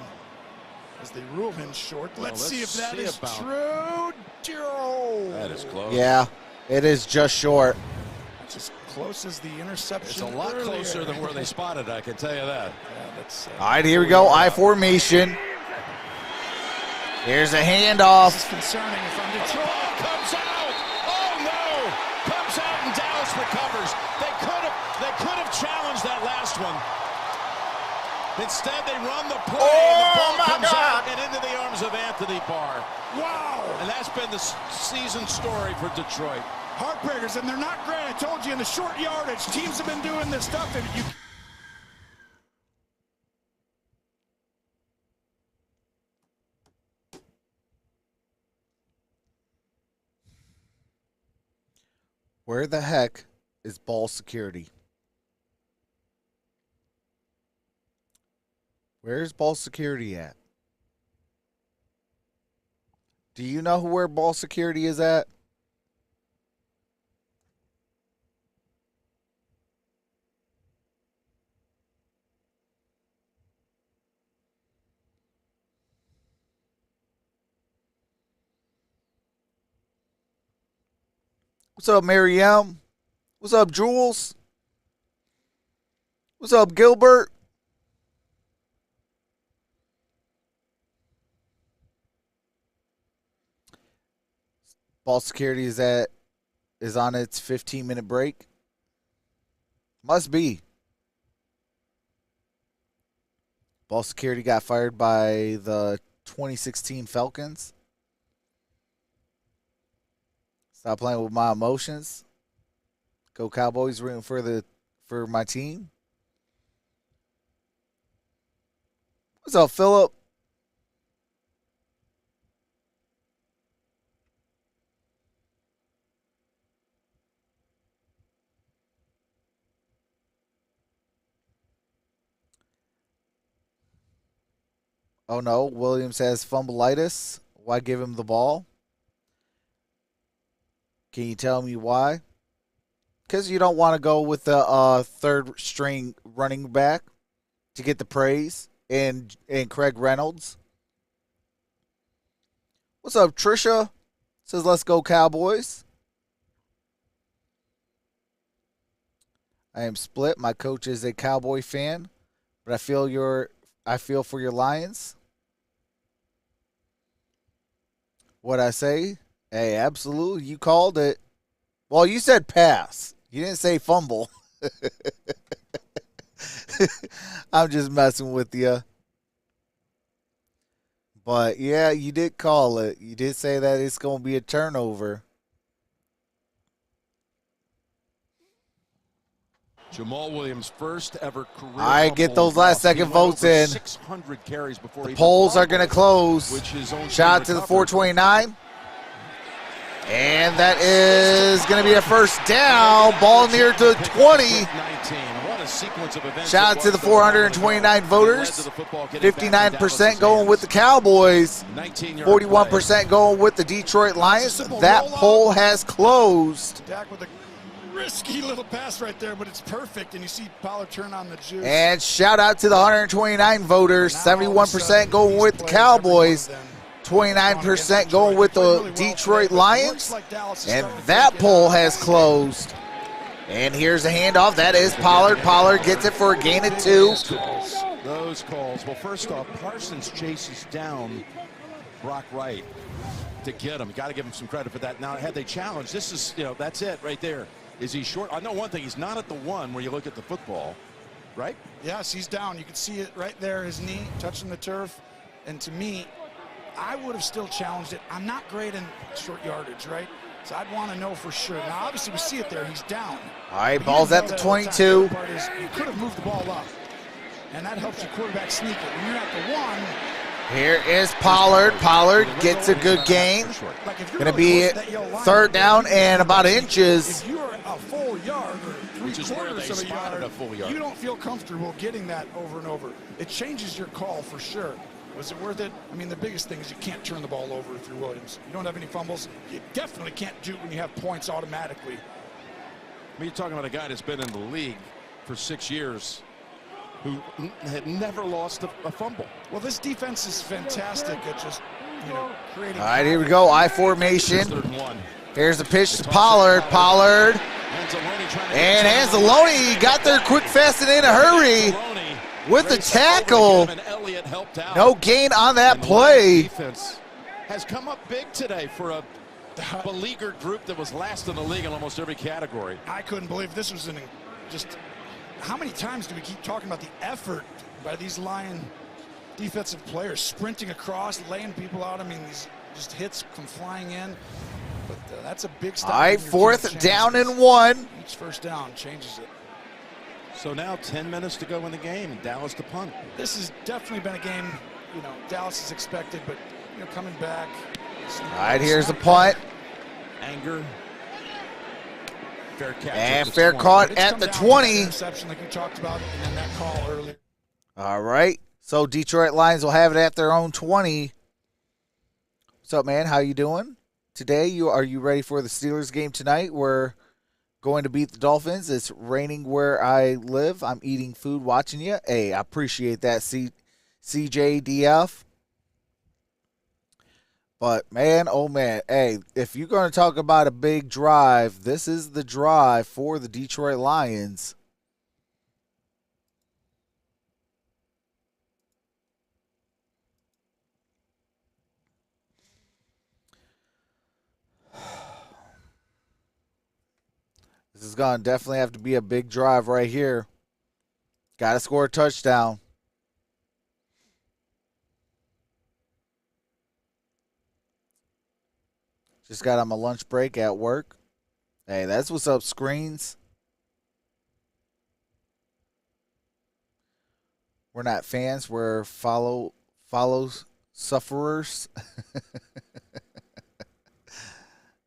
as they rule him short. Let's see if that is true. Joe. That is close. Yeah, it is just short. That's as close as the interception. It's a lot closer than where they spotted, I can tell you that. Yeah, that's, All right, here we go. I formation. Here's a handoff. This is concerning if I'm Detroit. Ball comes out. Oh no! Comes out and Dallas recovers. They could have challenged that last one. Instead, they run the play. And the ball comes out and into the arms of Anthony Barr. Wow! And that's been the season story for Detroit. Heartbreakers, and they're not great. I told you in the short yardage, teams have been doing this stuff, and you. Where the heck is ball security? Where's ball security at? Do you know where ball security is at? What's up, Mariam? What's up, Jules? What's up, Gilbert? Ball security is on its 15-minute break. Must be. Ball security got fired by the 2016 Falcons. Stop playing with my emotions. Go Cowboys, rooting for my team. What's up, Philip? Oh no, Williams has fumbleitis. Why give him the ball? Can you tell me why? Because you don't want to go with the third string running back to get the praise and Craig Reynolds. What's up, Trisha? Says let's go Cowboys. I am split. My coach is a Cowboy fan, but I feel for your Lions. What'd I say? Hey, absolutely. You called it. Well, you said pass. You didn't say fumble. I'm just messing with you. But, yeah, you did call it. You did say that it's going to be a turnover. Jamal Williams' first ever career. I get those last second votes in. 600 carries before the polls are going to close. Which is Shot to the 429. And that is going to be a first down. Ball near to 20. Shout out to the 429 voters. 59% going with the Cowboys. 41% going with the Detroit Lions. That poll has closed. Dak with a risky little pass right there, but it's perfect. And you see Pollard turn on the juice. And shout out to the 129 voters. 71% going with the Cowboys. 29% going with the Detroit Lions. And that poll has closed. And here's a handoff. That is Pollard. Pollard gets it for a gain of 2. Those calls. Well, first off, Parsons chases down Brock Wright to get him. You got to give him some credit for that. Now, had they challenged, this is, that's it right there. Is he short? I know one thing. He's not at the one where you look at the football, right? Yes, he's down. You can see it right there, his knee touching the turf. And to me, I would have still challenged it. I'm not great in short yardage, right? So I'd want to know for sure. Now, obviously, we see it there. He's down. All right, ball's at the 22. The part is you could have moved the ball up, and that helps your quarterback sneak it. When you're at the 1. Here is Pollard. Pollard gets a good gain. Going to be third down and about inches. If you're a full yard or 3/4 of a yard, you don't feel comfortable getting that over and over. It changes your call for sure. Was it worth it? I mean, the biggest thing is you can't turn the ball over through Williams. You don't have any fumbles. You definitely can't do it when you have points automatically. I mean, you're talking about a guy that's been in the league for 6 years who had never lost a fumble. Well, this defense is fantastic at just, creating. All right, here we go. I formation. Here's the pitch to Pollard. Pollard. And Anzalone got there quick, fast, and in a hurry with the tackle. No gain on that play. Defense has come up big today for a beleaguered group that was last in the league in almost every category. I couldn't believe this was just how many times do we keep talking about the effort by these Lion defensive players sprinting across, laying people out? I mean, these just hits come flying in. But that's a big stop. All right, fourth down and 1. Each first down changes it. So now 10 minutes to go in the game, and Dallas to punt. This has definitely been a game, Dallas is expected, but, coming back. All right, here's a punt. Anger. Fair catch. And fair caught at the 20. Interception like we talked about, and then that call earlier. All right, so Detroit Lions will have it at their own 20. What's up, man? How you doing? Today, are you ready for the Steelers game tonight? We're going to beat the Dolphins. It's raining where I live. I'm eating food watching you. Hey, I appreciate that, CJDF. But, man, oh, man, hey, if you're going to talk about a big drive, this is the drive for the Detroit Lions. This is going to definitely have to be a big drive right here. Got to score a touchdown. Just got on my lunch break at work. Hey, that's what's up, screens. We're not fans. We're follow sufferers.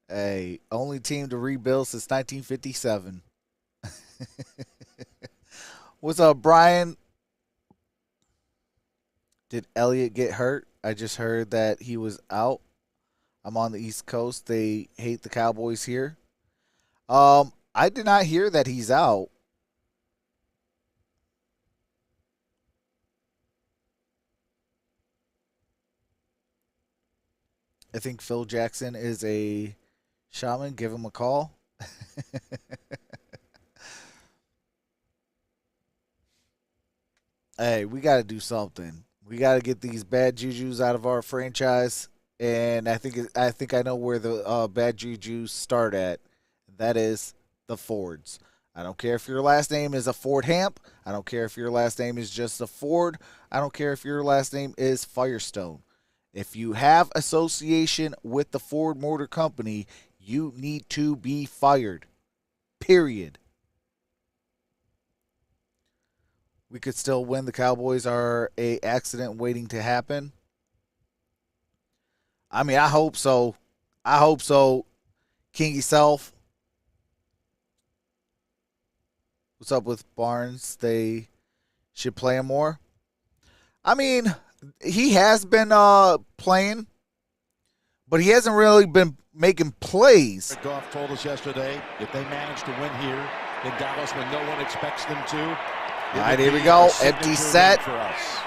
Hey, only team to rebuild since 1957. What's up, Brian? Did Elliott get hurt? I just heard that he was out. I'm on the East Coast. They hate the Cowboys here. I did not hear that he's out. I think Phil Jackson is a shaman. Give him a call. Hey, we got to do something. We got to get these bad jujus out of our franchise. And I think I know where the bad jujus start at. That is the Fords. I don't care if your last name is a Ford Hamp. I don't care if your last name is just a Ford. I don't care if your last name is Firestone. If you have association with the Ford Motor Company, you need to be fired. Period. We could still win. The Cowboys are an accident waiting to happen. I mean, I hope so. I hope so. Kingy Self. What's up with Barnes? They should play him more. I mean, he has been playing, but he hasn't really been making plays. Goff told us yesterday if they manage to win here in Dallas when no one expects them to. All right, here we go. Empty set. For us.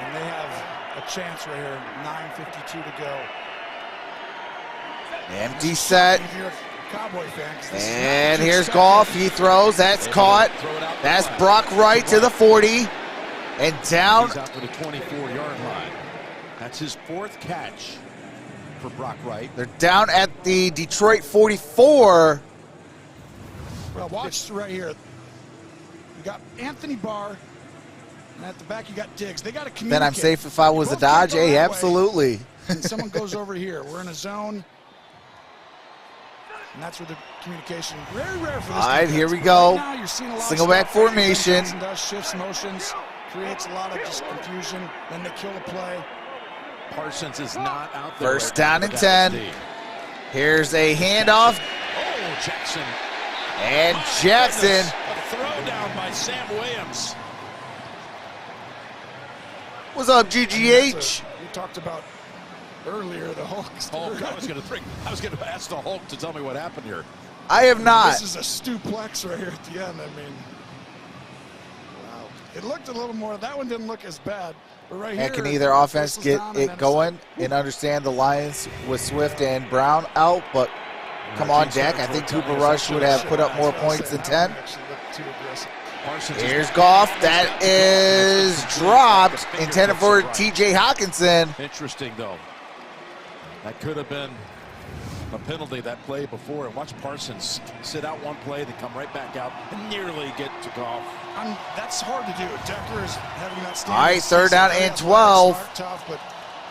And they have a chance right here. 9:52 to go. Empty set. If you're a Cowboy fan, And here's Goff. He throws. That's caught. That's Brock Wright to the 40. And down. He's out to the 24-yard line. That's his 4th catch for Brock Wright. They're down at the Detroit 44. Well, watch right here. You got Anthony Barr, and at the back you got Diggs. They got to communicate. Then I'm safe if I was a Dodge. Hey, absolutely. And someone goes over here. We're in a zone. And that's where the communication, very rare for this. All right, here we Right go. now, you're seeing a lot Single of back stuff. formation. Jackson does shifts, motions, creates a lot of just confusion. Then they kill the play. Parsons is not out there. First down and 10. Here's a handoff. Oh, Jackson. And Jackson. A throw down by Sam Williams. What's up, GGH? We talked about earlier the Hulk. I was going to ask the Hulk to tell me what happened here. I have not. This is a stuplex right here at the end. I mean, wow. It looked a little more. That one didn't look as bad. But right And here, can either offense whistles get down and it then going and understand the Lions with Swift and Brown out, but come on, Jack. I think Cooper Rush would have put up more points than 10. Here's Goff. That is dropped. Intended for TJ Hawkinson. Interesting, though. That could have been a penalty, that play before. And watch Parsons sit out one play, then come right back out and nearly get to Goff. That's hard to do. Decker is having that stand. All right, 3rd down and 12. Smart, tough, but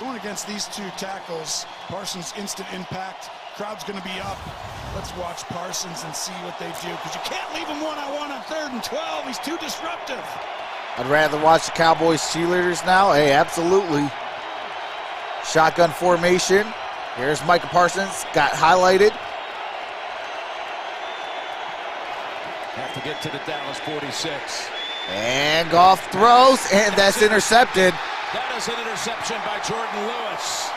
going against these two tackles, Parsons instant impact. Crowd's going to be up. Let's watch Parsons and see what they do, because you can't leave him one-on-one on 3rd and 12. He's too disruptive. I'd rather watch the Cowboys cheerleaders now. Hey, absolutely. Shotgun formation. Here's Micah Parsons. Got highlighted. Have to get to the Dallas 46. And Goff throws, and that's intercepted. That is an interception by Jordan Lewis.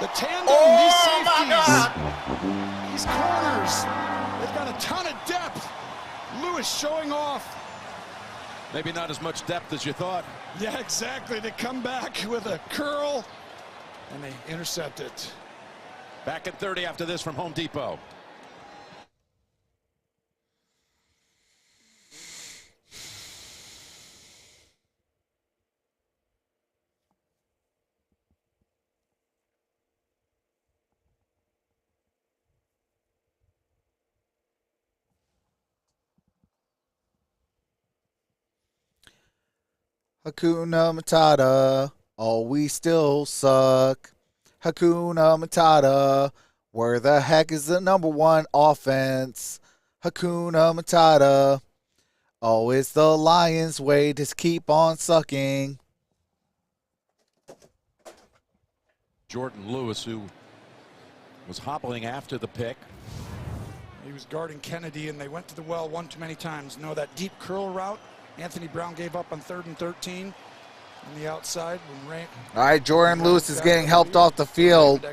The tandem, these safeties, these corners, they've got a ton of depth. Lewis showing off. Maybe not as much depth as you thought. Yeah, exactly. They come back with a curl, and they intercept it. Back at 30 after this from Home Depot. Hakuna Matata, oh, we still suck. Hakuna Matata, where the heck is the #1 offense? Hakuna Matata, oh, it's the Lions' way to keep on sucking. Jordan Lewis, who was hobbling after the pick. He was guarding Kennedy, and they went to the well one too many times. No, that deep curl route Anthony Brown gave up on 3rd and 13 on the outside. All right, Jordan Lewis is getting helped off the field.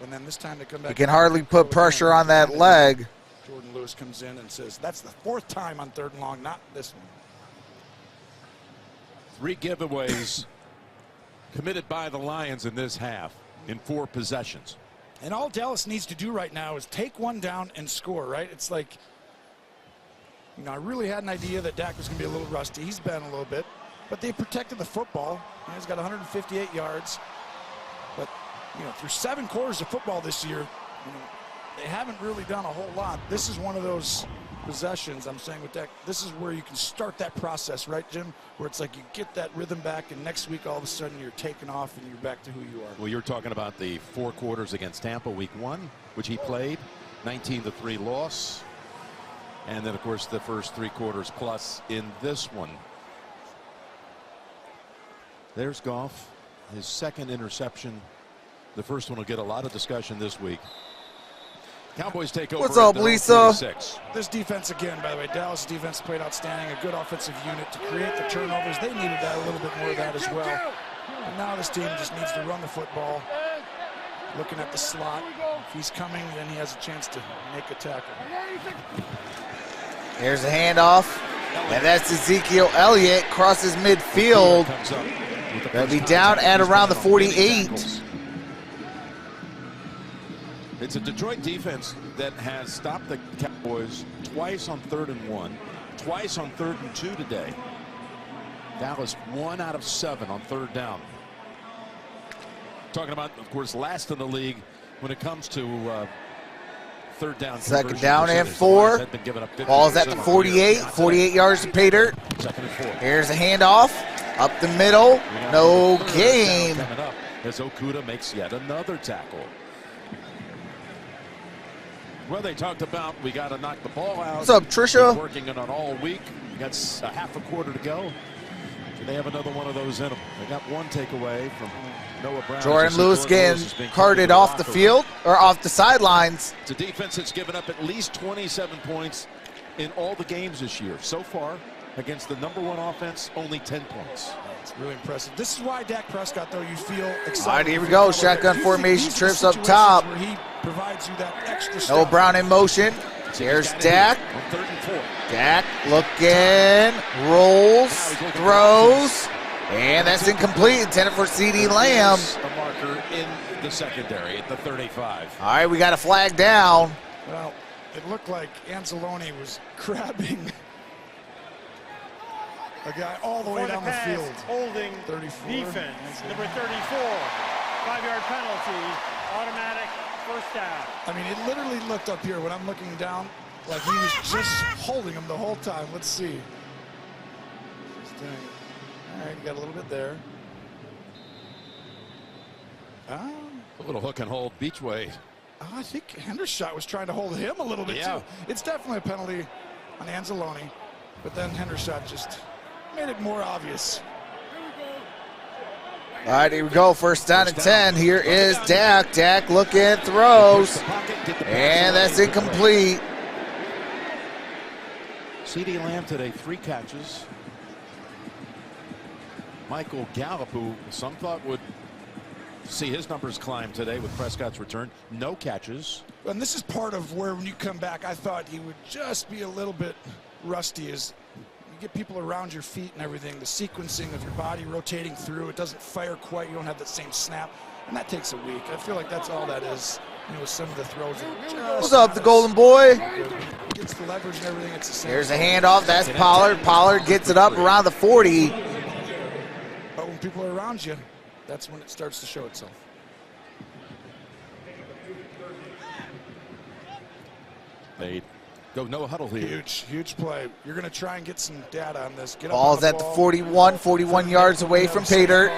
And then this time they come back. He can hardly put pressure on that leg. Jordan Lewis comes in and says, that's the 4th time on 3rd and long, not this one. 3 giveaways committed by the Lions in this half in 4 possessions. And all Dallas needs to do right now is take one down and score, right? It's like, you know, I really had an idea that Dak was going to be a little rusty. He's been a little bit. But they protected the football. You know, he's got 158 yards. But, you know, through 7 quarters of football this year, you know, they haven't really done a whole lot. This is one of those possessions, I'm saying with Dak, this is where you can start that process, right, Jim? Where it's like you get that rhythm back, and next week all of a sudden you're taking off and you're back to who you are. Well, you're talking about the 4 quarters against Tampa week 1, which he played. 19-3 loss. And then, of course, the first 3 quarters plus in this one. There's Goff. his second interception. The first one will get a lot of discussion this week. Cowboys take over. What's up, Lisa? This defense again, by the way, Dallas defense played outstanding. A good offensive unit to create the turnovers. They needed that, a little bit more of that as well. And now this team just needs to run the football. Looking at the slot. If he's coming, then he has a chance to make a tackle. Here's a handoff. And that's Ezekiel Elliott. Crosses midfield. Going to be down at around the 48. It's a Detroit defense that has stopped the Cowboys twice on 3rd and 1, twice on 3rd and 2 today. Dallas 1 out of 7 on 3rd down. Talking about, of course, last in the league when it comes to 3rd down. 2nd down and 4. Ball's at the 48. 48 yards to pay dirt. 2nd and 4. Here's a handoff. Up the middle. No gain. Coming up as Okudah makes yet another tackle. Well, they talked about we got to knock the ball out. What's up, Trisha? Been working on all week. We got a half a quarter to go. So they have another one of those in them. They got one takeaway from Noah Brown. Jordan Lewis getting carted off the field or off the sidelines. It's a defense that's given up at least 27 points in all the games this year. So far, against the #1 offense, only 10 points. It's really impressive. This is why Dak Prescott, though, you feel excited. All right, here we go. Shotgun formation, trips up top. Where he provides you that extra Noah Brown in motion. Here's Dak. On 3rd and 4. Dak looking, rolls, throws, and that's incomplete. Intended for CD Lamb. A marker in the secondary at the 35. All right, we got a flag down. Well, it looked like Anzalone was grabbing a guy all the way down the field. Holding 34. Defense, number 34. 5-yard penalty, automatic first down. I mean, it literally looked up here when I'm looking down like he was just holding him the whole time. Let's see. All right, you got a little bit there. A little hook and hold Beachway. I think Hendershot was trying to hold him a little bit too. It's definitely a penalty on Anzalone, but then Hendershot just made it more obvious. All right, here we go. 1st down and 10. Here is Dak. Dak looking, throws, and that's incomplete. CD Lamb today, 3 catches. Michael Gallup, who some thought would see his numbers climb today with Prescott's return, no catches. And this is part of where when you come back, I thought he would just be a little bit rusty as you get people around your feet and everything, the sequencing of your body rotating through, it doesn't fire quite, you don't have that same snap, and that takes a week. I feel like that's all that is. You know, with some of the throws. What's up, the Golden Boy? Gets the leverage and everything. It's the same. Here's a handoff. That's Pollard. Pollard gets it up around the 40. But when people are around you, that's when it starts to show itself. They go no huddle here. Huge play. You're going to try and get some data on this. Get Ball's at the 41 yards away from pay dirt.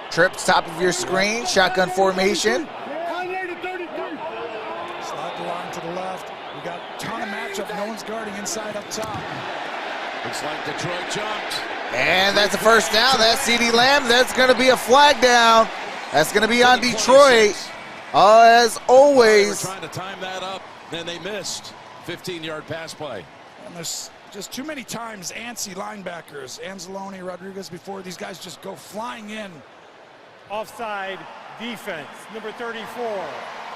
Trips top of your screen. Shotgun formation. Slide the line to the left. We got a ton of matchup. No one's guarding inside up top. Looks like Detroit jumped. And that's a 1st down. That's CD Lamb. That's going to be a flag down. That's going to be on Detroit. As always. They were trying to time that up, then they missed. 15-yard pass play. And there's just too many times antsy linebackers, Anzalone, Rodriguez, before these guys just go flying in. Offside defense, number 34.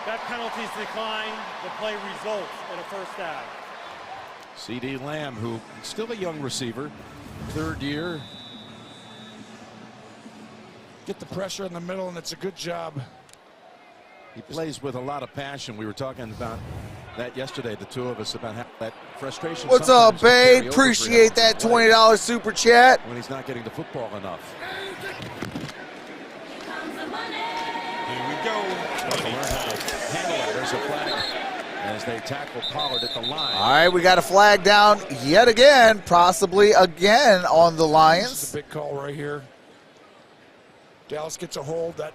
That penalty's declined. The play results in a 1st down. CD Lamb, who is still a young receiver, 3rd year. Get the pressure in the middle, and it's a good job. He plays with a lot of passion. We were talking about that yesterday, the two of us, about how that frustration. What's up, babe? Appreciate that $20 super chat. When he's not getting the football enough. Here we go. There's a flag as they tackle Pollard at the line. All right, we got a flag down yet again, possibly again on the Lions. This is a big call right here. Dallas gets a hold that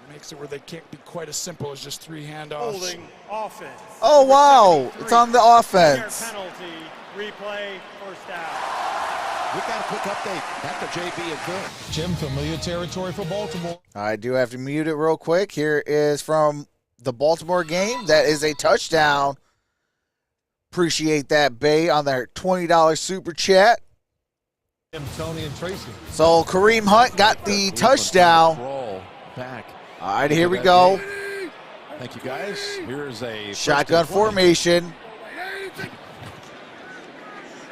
makes it where they can't be quite as simple as just 3 handoffs. Holding offense. Oh, wow. It's on the offense. Penalty, replay, 1st down. We've got a quick update. Back to JB and Phil. Jim, familiar territory for Baltimore. I do have to mute it real quick. Here is from the Baltimore game. That is a touchdown. Appreciate that, Bay, on their $20 super chat. Tony and Tracy. So Kareem Hunt got the touchdown. Roll back. All right, here we go. Thank you, guys. Here's a Shotgun formation.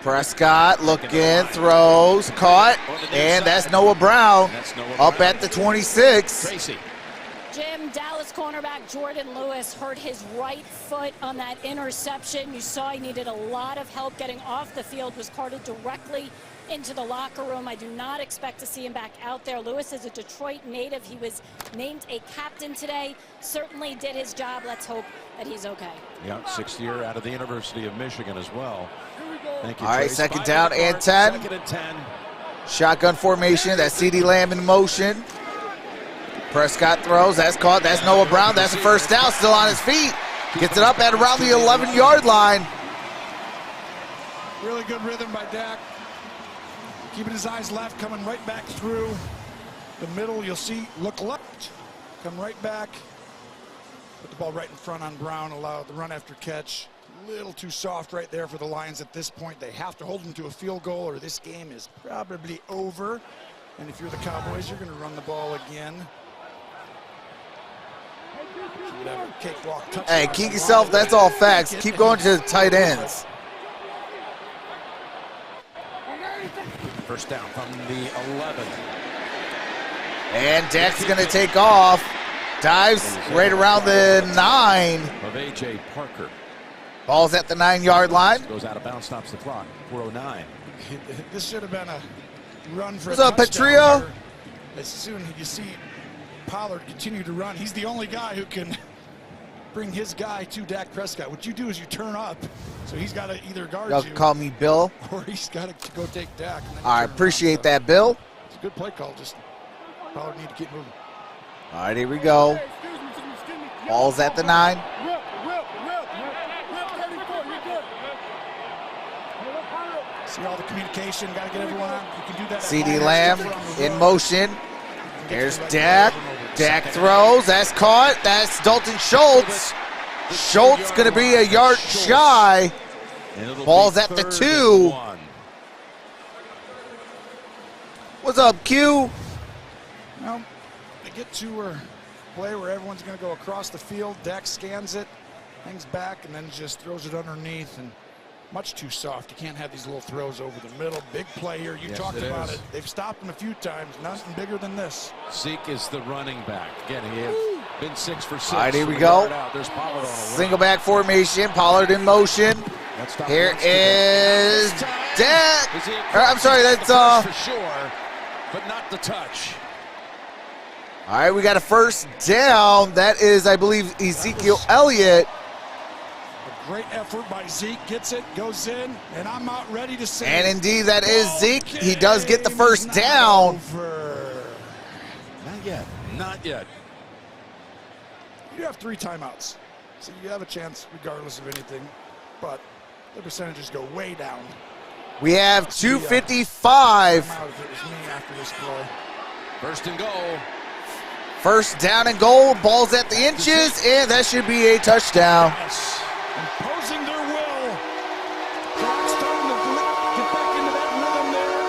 Prescott looking, throws, caught, and that's Noah Brown up at the 26. Tracy. Jim, Dallas cornerback Jordan Lewis hurt his right foot on that interception. You saw he needed a lot of help getting off the field, was carted directly into the locker room. I do not expect to see him back out there. Lewis is a Detroit native. He was named a captain today. Certainly did his job. Let's hope that he's okay. Yeah, 6th year out of the University of Michigan as well. Thank you, All right, Trace. second down and 10. Second and 10. Shotgun formation. That's CeeDee Lamb in motion. Prescott throws. That's caught. That's Noah Brown. That's the first down. Still on his feet. Gets it up at around the 11-yard line. Really good rhythm by Dak. Keeping his eyes left, coming right back through the middle. You'll see, look left, come right back. Put the ball right in front on Brown, allow the run after catch. A little too soft right there for the Lions at this point. They have to hold them to a field goal or this game is probably over. And if you're the Cowboys, you're going to run the ball again. Hey, keep yourself, that's all facts. Keep going to the tight ends. First down from the 11. And Dak's going to take off. Dives right around the 9. Of A.J. Parker. Ball's at the 9-yard line. Goes out of bounds, stops the clock. 4:09. This should have been a run for What's a up, touchdown Petrillo? here. As soon as you see Pollard continue to run, he's the only guy who can bring his guy to Dak Prescott. What you do is you turn up, so he's got to either guard Y'all you call me Bill. or he's got to go take Dak. And then I appreciate that, Bill. It's a good play call. Just Pollard need to keep moving. All right, here we go. Ball's at the 9. See all the communication. Got to get everyone on. You can do that. CeeDee Lamb in motion. There's Dak. Dak throws. That's caught. That's Dalton Schultz. Schultz going to be a yard shy. Ball's at the 2. What's up, Q? Well, they get to a play where everyone's going to go across the field. Dak scans it, hangs back, and then just throws it underneath. And much too soft. You can't have these little throws over the middle. Big play here. You talked about it. They've stopped him a few times. Nothing bigger than this. Zeke is the running back. Again, he has been 6 for 6. All right, here we go. There's Pollard on a Single back formation. Pollard in motion. Here is Dak. I'm sorry, that's for sure, but not the touch. All right, we got a first down. That is, I believe, Ezekiel Elliott. Great effort by Zeke, gets it, goes in, and I'm out ready to say. And indeed, that is Zeke. He does get the first down. Not yet. Not yet. You have 3 timeouts, so you have a chance regardless of anything, but the percentages go way down. We have 2:55. If it was me after this play. First and goal. First down and goal. Ball's at the inches, and that should be a touchdown. Yes. Imposing their will. Clock starting to get back into that rhythm there.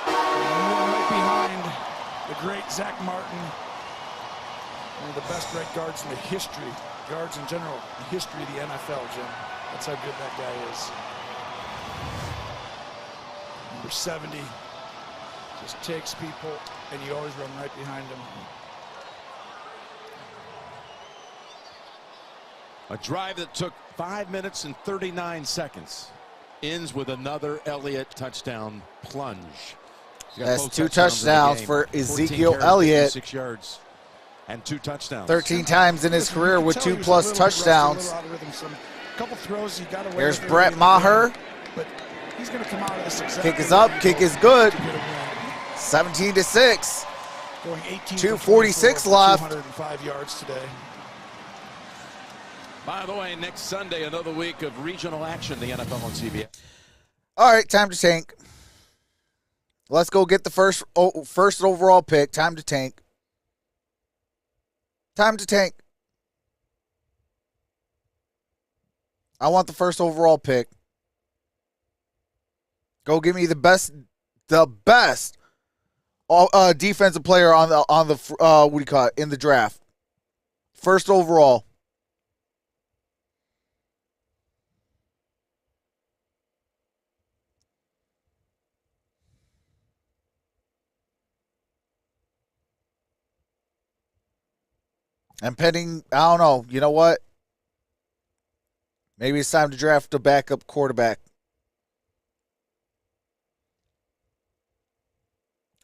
And right behind the great Zach Martin. One of the best right guards in the history, guards in general, the history of the NFL, Jim. That's how good that guy is. Number 70 just takes people, and you always run right behind him. A drive that took 5 minutes and 39 seconds ends with another Elliott touchdown plunge. That's 2 touchdowns for Ezekiel Elliott. 6 yards and 2 touchdowns. 13 times in his career with 2+ touchdowns. There's Brett Maher. He's going to come out of this Kick is up. Kick is good. 17-6. 2:46 left. 205 yards today. By the way, next Sunday, another week of regional action, the NFL on CBS. All right, time to tank. Let's go get the first overall pick. Time to tank. Time to tank. I want the first overall pick. Go give me the best defensive player on the what do you call it, in the draft. First overall. And pending, I don't know. You know what? Maybe it's time to draft a backup quarterback.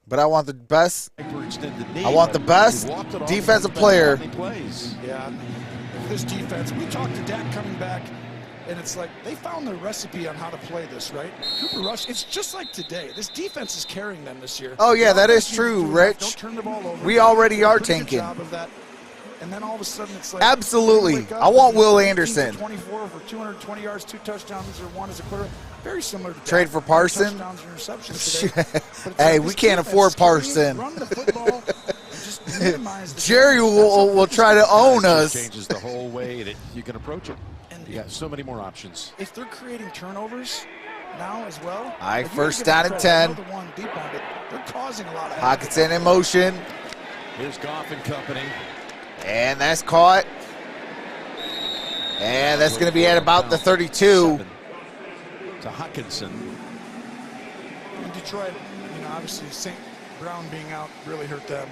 But I want the best. I want the best defensive player. Yeah, this defense. We talked to Dak coming back, and it's like they found the recipe on how to play this, right? Cooper Rush. It's just like today. This defense is carrying them this year. Oh yeah, that is true, Rich. Don't turn the ball over. We already are tanking. And then all of a sudden it's like absolutely. I want Will Anderson. 24 for 220 yards, 2 touchdowns, or 1 as a quarterback. Very similar to trade for Parson. Touchdowns and interceptions today. Hey, we can't afford Parson. Run the football. Just minimize the Jerry will try to own us. Changes the whole way that you can approach it. And you got so many more options. If they're creating turnovers now as well. All right, first down and 10. They're causing a lot of Hockenson in motion. Here's Goff and company. And that's caught. And that's going to be at about the 32. To Hockenson. In Detroit, obviously St. Brown being out really hurt them.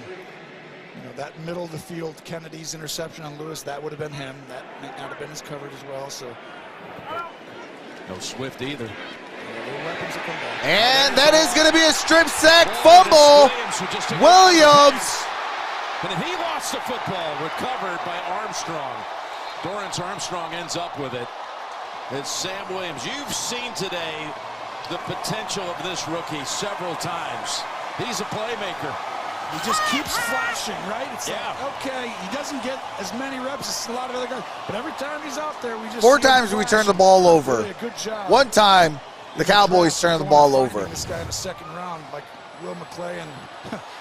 That middle of the field, Kennedy's interception on Lewis, that would have been him. That may not have been his coverage as well. So no Swift either. And that is going to be a strip sack fumble. Williams. And he lost the football, recovered by Armstrong. Dorrance Armstrong ends up with it. It's Sam Williams. You've seen today the potential of this rookie several times. He's a playmaker. He just keeps flashing, right? It's like, okay, he doesn't get as many reps as a lot of other guys, but every time he's out there, we just 4 times we turn the ball over. Really a good job. 1 time, the Cowboys turn the ball over. This guy in the second round, like Will McClay, and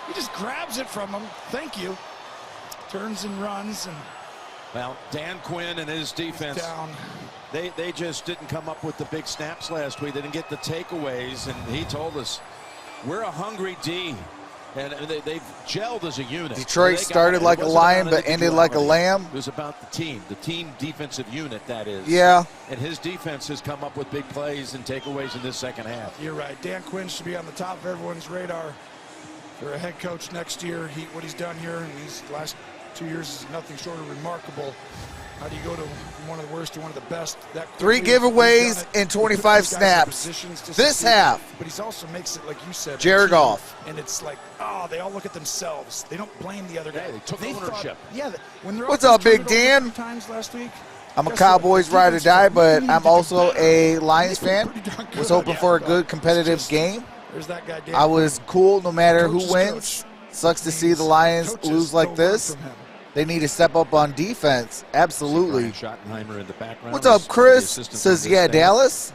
he just grabs it from him. Thank you. Turns and runs. And well, Dan Quinn and his defense, they just didn't come up with the big snaps last week. They didn't get the takeaways, and he told us, we're a hungry D. And they've gelled as a unit. Detroit started like a lion but ended like a lamb. It was about the team defensive unit, that is. Yeah. And his defense has come up with big plays and takeaways in this second half. You're right. Dan Quinn should be on the top of everyone's radar for a head coach next year. What he's done here in these last 2 years is nothing short of remarkable. How do you go to one of the worst to one of the best? 3 giveaways in 25 snaps this half. But he also makes it, like you said, Jared Goff. And it's like, they all look at themselves. They don't blame the other guy. They took ownership. When they're what's up, Big Dan? Times last week, I'm a Cowboys ride or die, but I'm also a Lions fan. Was hoping for a good competitive game. There's that guy, I was cool no matter who wins. Sucks to see the Lions lose like this. They need to step up on defense. Absolutely. Schottenheimer in the background. What's up, Chris? Says, yeah, Dallas.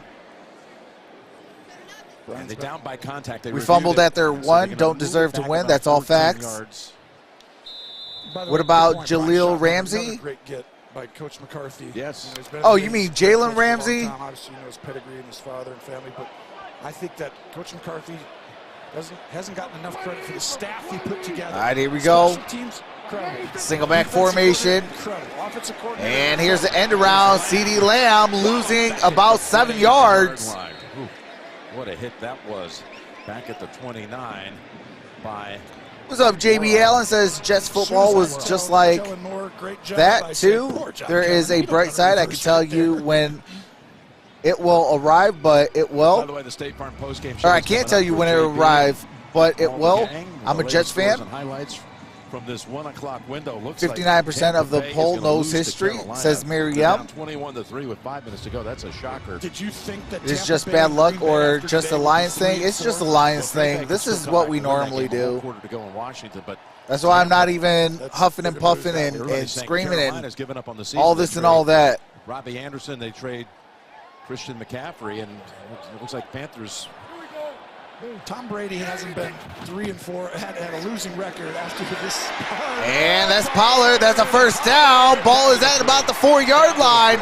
And they down by contact. We fumbled at their 1. Don't deserve to win. That's all facts. What about Jaleel Ramsey? Great get by Coach McCarthy. Yes. Oh, you mean Jalen Ramsey? Obviously, his pedigree and his father and family, but I think that Coach McCarthy hasn't gotten enough credit for the staff he put together. All right, here we go. Special teams, incredible. Single back formation. And here's the end around. CeeDee Lamb losing about 7 yards. What a hit that was. Back at the 29 by... What's up, JB Allen? Says Jets football was just like that, too. There is a bright side. I can tell you when it will arrive, but it will. By the way, the State Farm postgame. Or I can't tell you when it will arrive, but it will. I'm a Jets fan. Highlights from this 1 o'clock window. 59% of the poll knows history, says Miriam. 21-3 with 5 minutes to go. That's a shocker. Did you think that it's just bad luck or just a Lions thing? It's just a Lions thing. This is what we normally do. Quarter to go in Washington, but that's why I'm not even huffing and puffing and screaming and all this and all that. Robbie Anderson, they trade Christian McCaffrey, and it looks like Panthers Tom Brady hasn't been 3-4, had a losing record after this. And that's Pollard. That's a first down. Ball is at about the 4-yard line.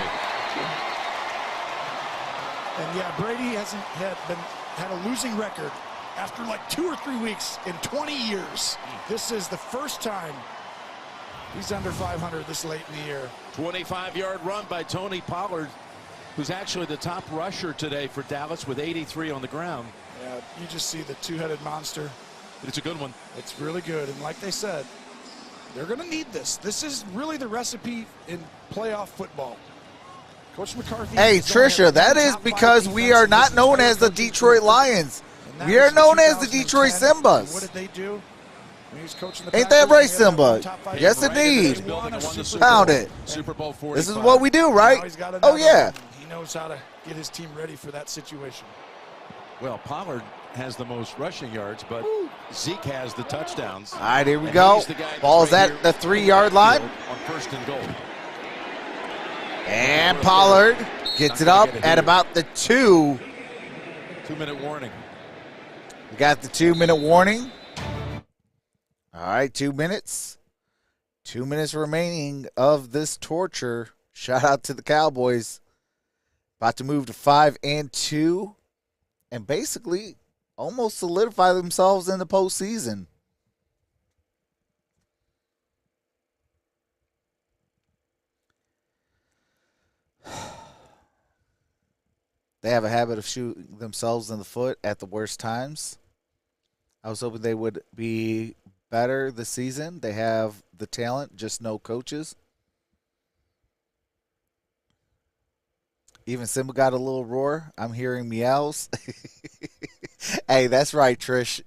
And yeah, Brady hasn't had a losing record after like 2 or 3 weeks in 20 years. This is the first time he's under 500 this late in the year. 25-yard run by Tony Pollard, who's actually the top rusher today for Dallas with 83 on the ground. Yeah, you just see the two-headed monster. It's a good one. It's really good. And like they said, they're going to need this. This is really the recipe in playoff football. Coach McCarthy. Hey, Trisha, that is because we are not known as the Detroit Lions. We are known as the Detroit Simbas. What did they do? Ain't that right, Simba? Yes, indeed. Found it. Super Bowl 45. This is what we do, right? Oh, yeah. He knows how to get his team ready for that situation. Well, Pollard has the most rushing yards, but Zeke has the touchdowns. All right, here we go. Ball's at the 3-yard line. On first and goal. And Pollard gets it up at about the 2. 2-minute warning. We got the 2-minute warning. All right, 2 minutes. 2 minutes remaining of this torture. Shout out to the Cowboys. About to move to 5-2. And basically almost solidify themselves in the postseason. They have a habit of shooting themselves in the foot at the worst times. I was hoping they would be better this season. They have the talent, just no coaches. Even Simba got a little roar. I'm hearing meows. Hey, that's right, Trish.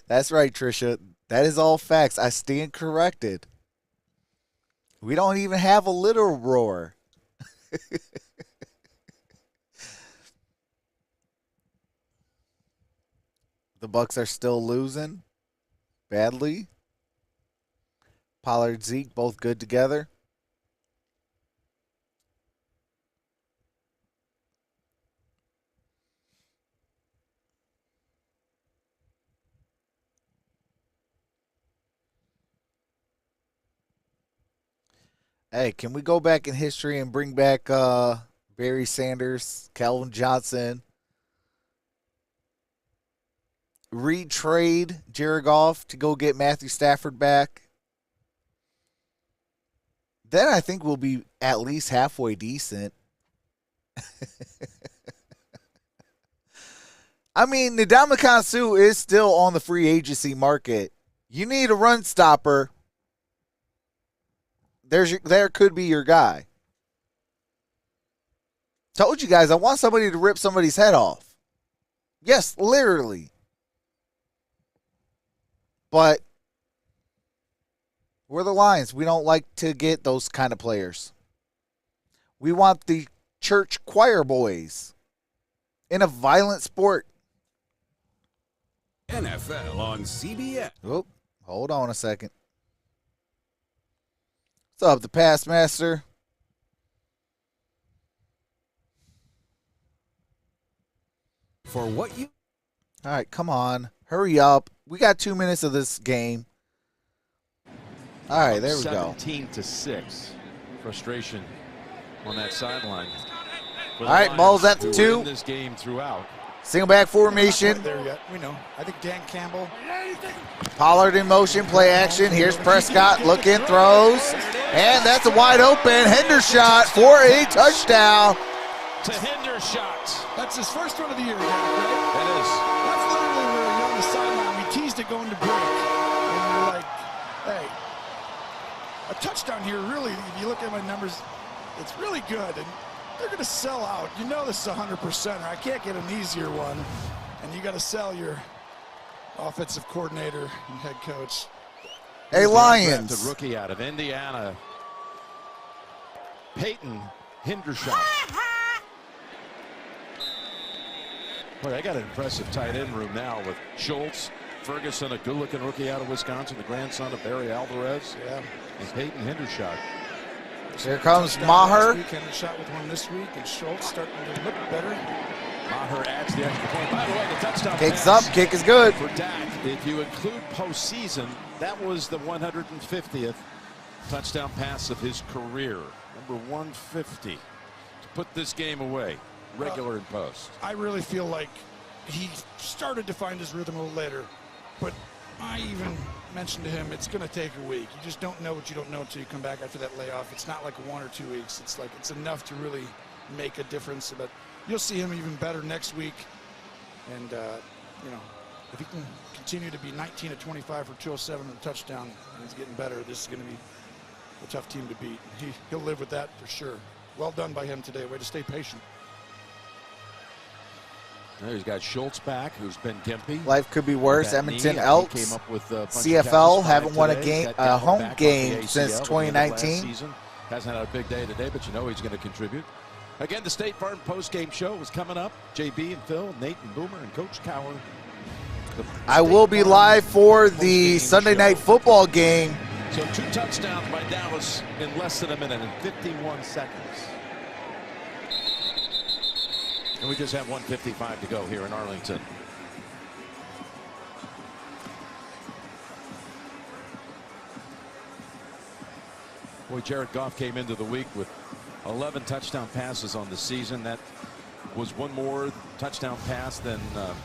That's right, Trisha. That is all facts. I stand corrected. We don't even have a little roar. The Bucs are still losing badly. Pollard, Zeke, both good together. Hey, can we go back in history and bring back Barry Sanders, Calvin Johnson, retrade Jared Goff to go get Matthew Stafford back? Then I think we'll be at least halfway decent. I mean, Ndamukong Suh is still on the free agency market. You need a run stopper. There could be your guy. Told you guys, I want somebody to rip somebody's head off. Yes, literally. But we're the Lions. We don't like to get those kind of players. We want the church choir boys in a violent sport. NFL on CBS. Oh, hold on a second. What's up, the Past Master? For what you... All right, come on. Hurry up. We got 2 minutes of this game. All right, there we go. 17-6. Frustration on that sideline. All right, ball's at the 2. This game throughout. Single back formation. There yet. We know. I think Dan Campbell. Pollard in motion, play action. Here's Prescott, looking, throws. And that's a wide open Hendershot for a touchdown. To Hendershot. That's his first one of the year, right? That is. That's literally where you're on the sideline. We teased it going to break. And you're like, hey, a touchdown here, really, if you look at my numbers, it's really good. And they're going to sell out. You know this is 100%. I can't get an easier one. And you got to sell your offensive coordinator and head coach. Hey, Lions. The rookie out of Indiana, Peyton Hendershot. Boy, they got an impressive tight end room now with Schultz, Ferguson, a good-looking rookie out of Wisconsin, the grandson of Barry Alvarez, and Peyton Hendershot. Here comes Maher. Hendershot with one this week, and Schultz starting to look better. Maher adds the extra point. By the way, the touchdown Kicks pass up, kick is good. for Dak. If you include postseason, that was the 150th touchdown pass of his career. Number 150 to put this game away, regular and post. I really feel like he started to find his rhythm a little later, but I even mentioned to him it's going to take a week. You just don't know what you don't know until you come back after that layoff. It's not like 1 or 2 weeks. It's like it's enough to really make a difference. But you'll see him even better next week. And, you know, if he can continue to be 19 of 25 for 207 and a touchdown, and he's getting better, this is going to be a tough team to beat. He'll live with that for sure. Well done by him today. Way to stay patient. Now he's got Schultz back, who's been gimpy. Life could be worse. Edmonton knee, Elks, came up with a bunch of CFL, catches, haven't won a today. game, Got home back off game the ACL since at the end of last 2019. season. Hasn't had a big day today, but you know he's going to contribute. Again, the State Farm post-game show is coming up. JB and Phil, Nate and Boomer, and Coach Cower. I will be live for the Sunday night football game. So 2 touchdowns by Dallas in less than a minute and 51 seconds. And we just have 1:55 to go here in Arlington. Boy, Jared Goff came into the week with 11 touchdown passes on the season. That was one more touchdown pass than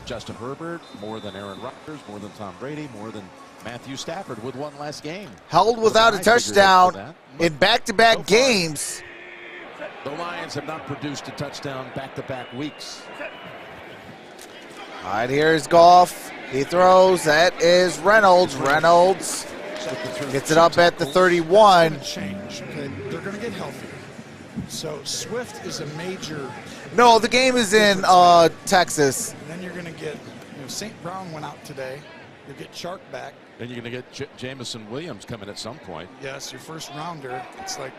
Justin Herbert, more than Aaron Rodgers, more than Tom Brady, more than Matthew Stafford with one less game. Held without a touchdown in back-to-back games. The Lions have not produced a touchdown back-to-back weeks. All right, here's Goff. He throws. That is Reynolds. Reynolds gets it up at the 31. Change. Okay, they're going to get healthier. So Swift is a major. No, the game is in Texas. And then you're going to get, St. Brown went out today. You'll get Chark back. Then you're going to get Jamison Williams coming at some point. Yes, your first rounder. It's like.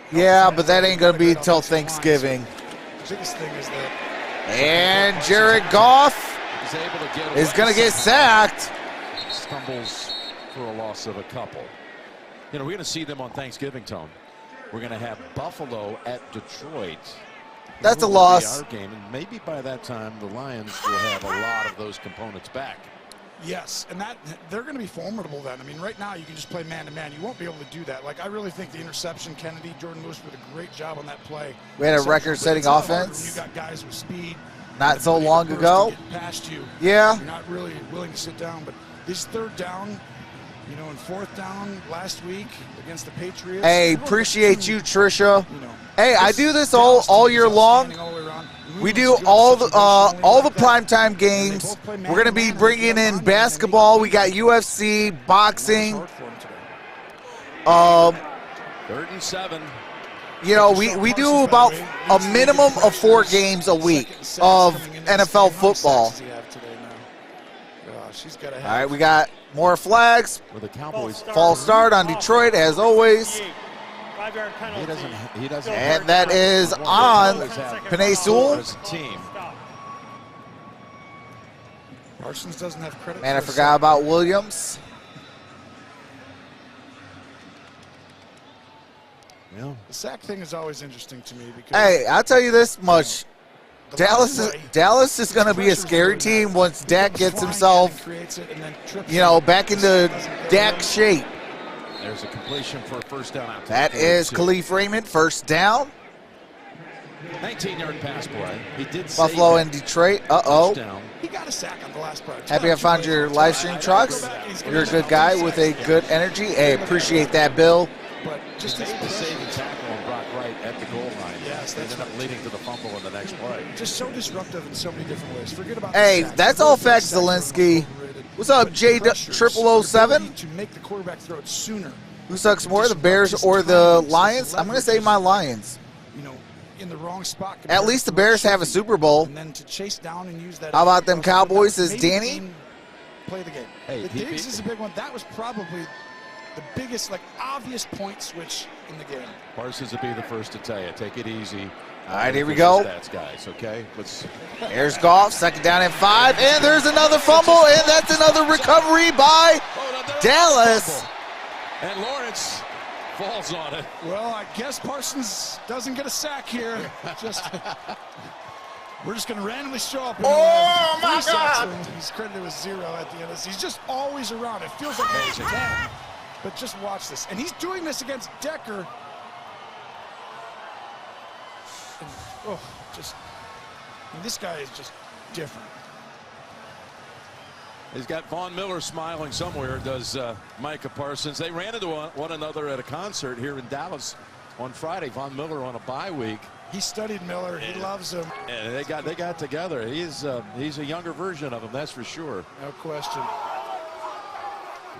Yeah, but that ain't going to be until Thanksgiving. The biggest thing is that. And Jared Goff is going to get sacked. Stumbles for a loss of a couple. You know, we're going to see them on Thanksgiving, Tone. We're going to have Buffalo at Detroit. That's a loss. Our game, and maybe by that time the Lions will have a lot of those components back. Yes, and that they're going to be formidable then. I mean, right now you can just play man-to-man. You won't be able to do that. Like, I really think the interception, Kennedy, Jordan Lewis did a great job on that play. We had a record-setting offense. You got guys with speed. Not so long ago. Past you. Yeah. You're not really willing to sit down, but this third down, and fourth down last week against the Patriots. Hey, appreciate you, Trisha. Hey, I do this all year long. We do all the primetime games. We're going to be bringing in basketball. We got UFC, boxing. 3rd and 7. We do about a minimum of 4 games a week of NFL football. All right, we got more flags. With the Cowboys. False start on Detroit, as always. He doesn't. And that is on Penei Sewell. Team. Parsons doesn't have credit. Man, I forgot about Williams. Yeah. The sack thing is always interesting to me because. Hey, I'll tell you this much. Dallas is going to be a scary team once Dak gets himself, back into Dak shape. There's a completion for a first down. Out to that is Khalif Raymond, first down. 19-yard pass play. He did Buffalo and Detroit. Uh-oh. He got a sack on the last play. Happy I found your live stream, Trucks. You're a good guy with a good energy. Hey, appreciate that, Bill. But just made the saving tackle on Brock Wright at the goal line. Yes, that ended up leading to the fumble in the next play. Just so disruptive in so many different ways. Forget about. Hey, that's all facts, Zelensky. What's up, J0007? To make the quarterback throw it sooner. Who sucks more, the Bears or the Lions? I'm going to say my Lions. In the wrong spot. At least the Bears have a Super Bowl. And then to chase down and use that. How about them Cowboys? Says Danny. Play the game. Hey, the Diggs is a big one. That was probably the biggest, obvious point switch in the game. Parsons will be the first to tell you. Take it easy. All right, here we go. Stats, guys. Okay, There's Goff, second down and 5, and there's another fumble, and that's another recovery by Dallas. And Lawrence falls on it. Well, I guess Parsons doesn't get a sack here. Just We're just going to randomly show up. Oh, my God. He's credited with 0 at the end of this. He's just always around. It feels like he's 10. But just watch this. And he's doing this against Decker. And, this guy is just different. He's got Von Miller smiling somewhere, does Micah Parsons. They ran into one another at a concert here in Dallas on Friday. Von Miller on a bye week. He studied Miller. He loves him. And they got together. He's a younger version of him, that's for sure. No question.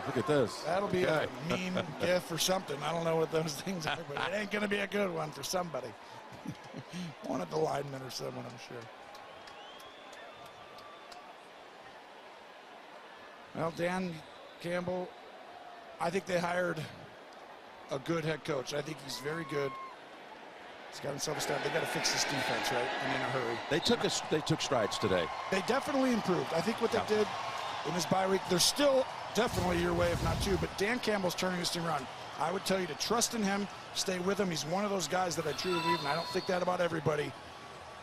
Look at this. That'll be a meme, gif, or something. I don't know what those things are, but it ain't going to be a good one for somebody. One of the linemen or someone, I'm sure. Well, Dan Campbell, I think they hired a good head coach. I think he's very good. He's got himself a start. They got to fix this defense, right? And in a hurry. They took strides today. They definitely improved. I think what they did in this bye week, they're still definitely your way, if not two. But Dan Campbell's turning this team around. I would tell you to trust in him, stay with him. He's one of those guys that I truly believe, and I don't think that about everybody.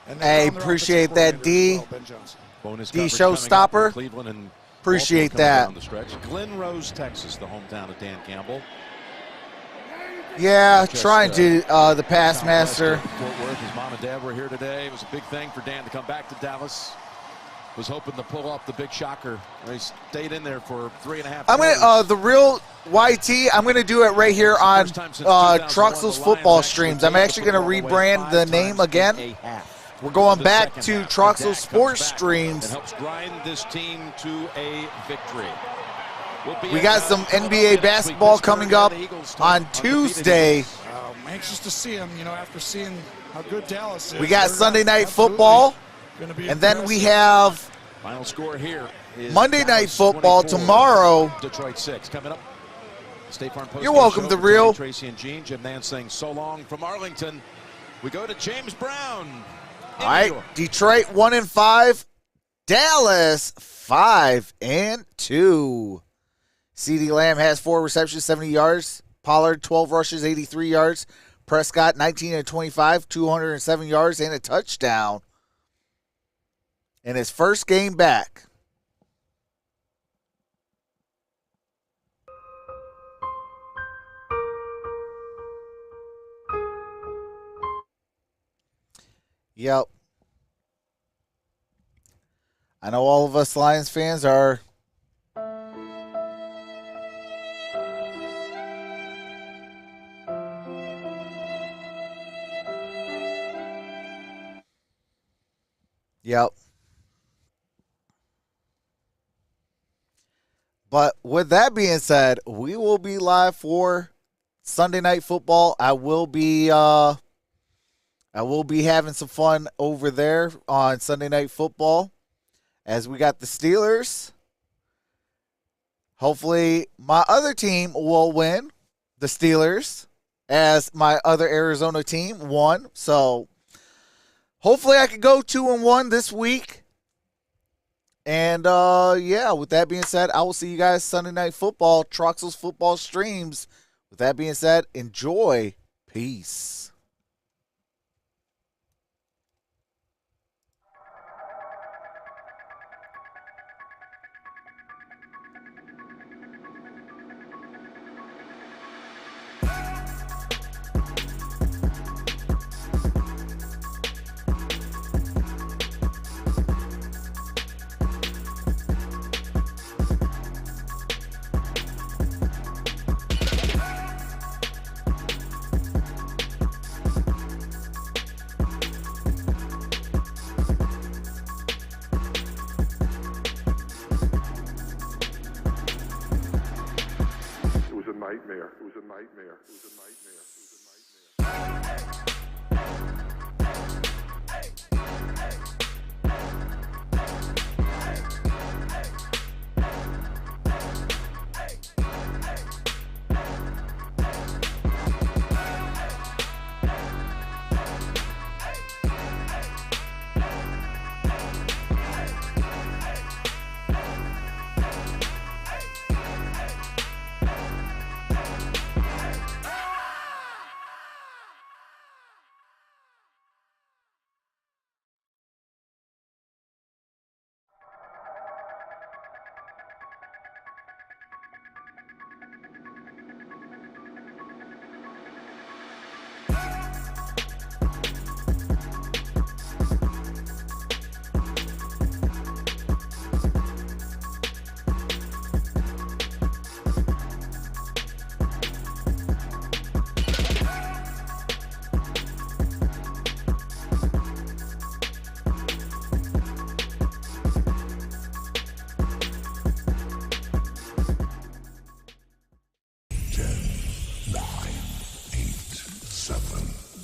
And hey, appreciate that, D. Well, Ben Johnson. Bonus D showstopper. Cleveland and appreciate that. Down the stretch. Glen Rose, Texas, the hometown of Dan Campbell. Yeah, trying to the pass master. Fort Worth, his mom and dad were here today. It was a big thing for Dan to come back to Dallas. Was hoping to pull off the big shocker. He stayed in there for 3.5 I'm gonna the real YT. I'm gonna do it right here on Troxel's football streams. I'm actually gonna rebrand the name again. We're going back to Troxel Sports streams. It helps grind this team to a victory. We got some NBA basketball coming up on Tuesday. I'm anxious to see him, after seeing how good Dallas is. We got Sunday Night Football, and then we have final score here is Monday Night Football tomorrow. Detroit 6 coming up. State Farm Post. You're welcome, The Real. Tracy and Gene. Jim Nance saying so long from Arlington. We go to James Brown. All right, Detroit 1-5, Dallas 5-2. CeeDee Lamb has 4 receptions, 70 yards. Pollard 12 rushes, 83 yards. Prescott 19-25, 207 yards and a touchdown. In his first game back. Yep. I know all of us Lions fans are Yep. But with that being said, we will be live for Sunday Night Football. I will be having some fun over there on Sunday Night Football as we got the Steelers. Hopefully my other team will win, the Steelers, as my other Arizona team won. So hopefully I can go 2-1 this week. And, yeah, with that being said, I will see you guys Sunday Night Football, Troxel's football streams. With that being said, enjoy. Peace. nightmare. It was a nightmare. It was a nightmare. It was a nightmare.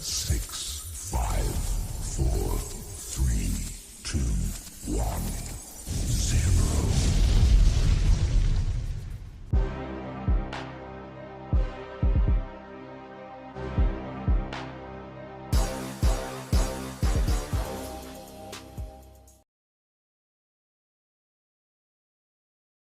Satan.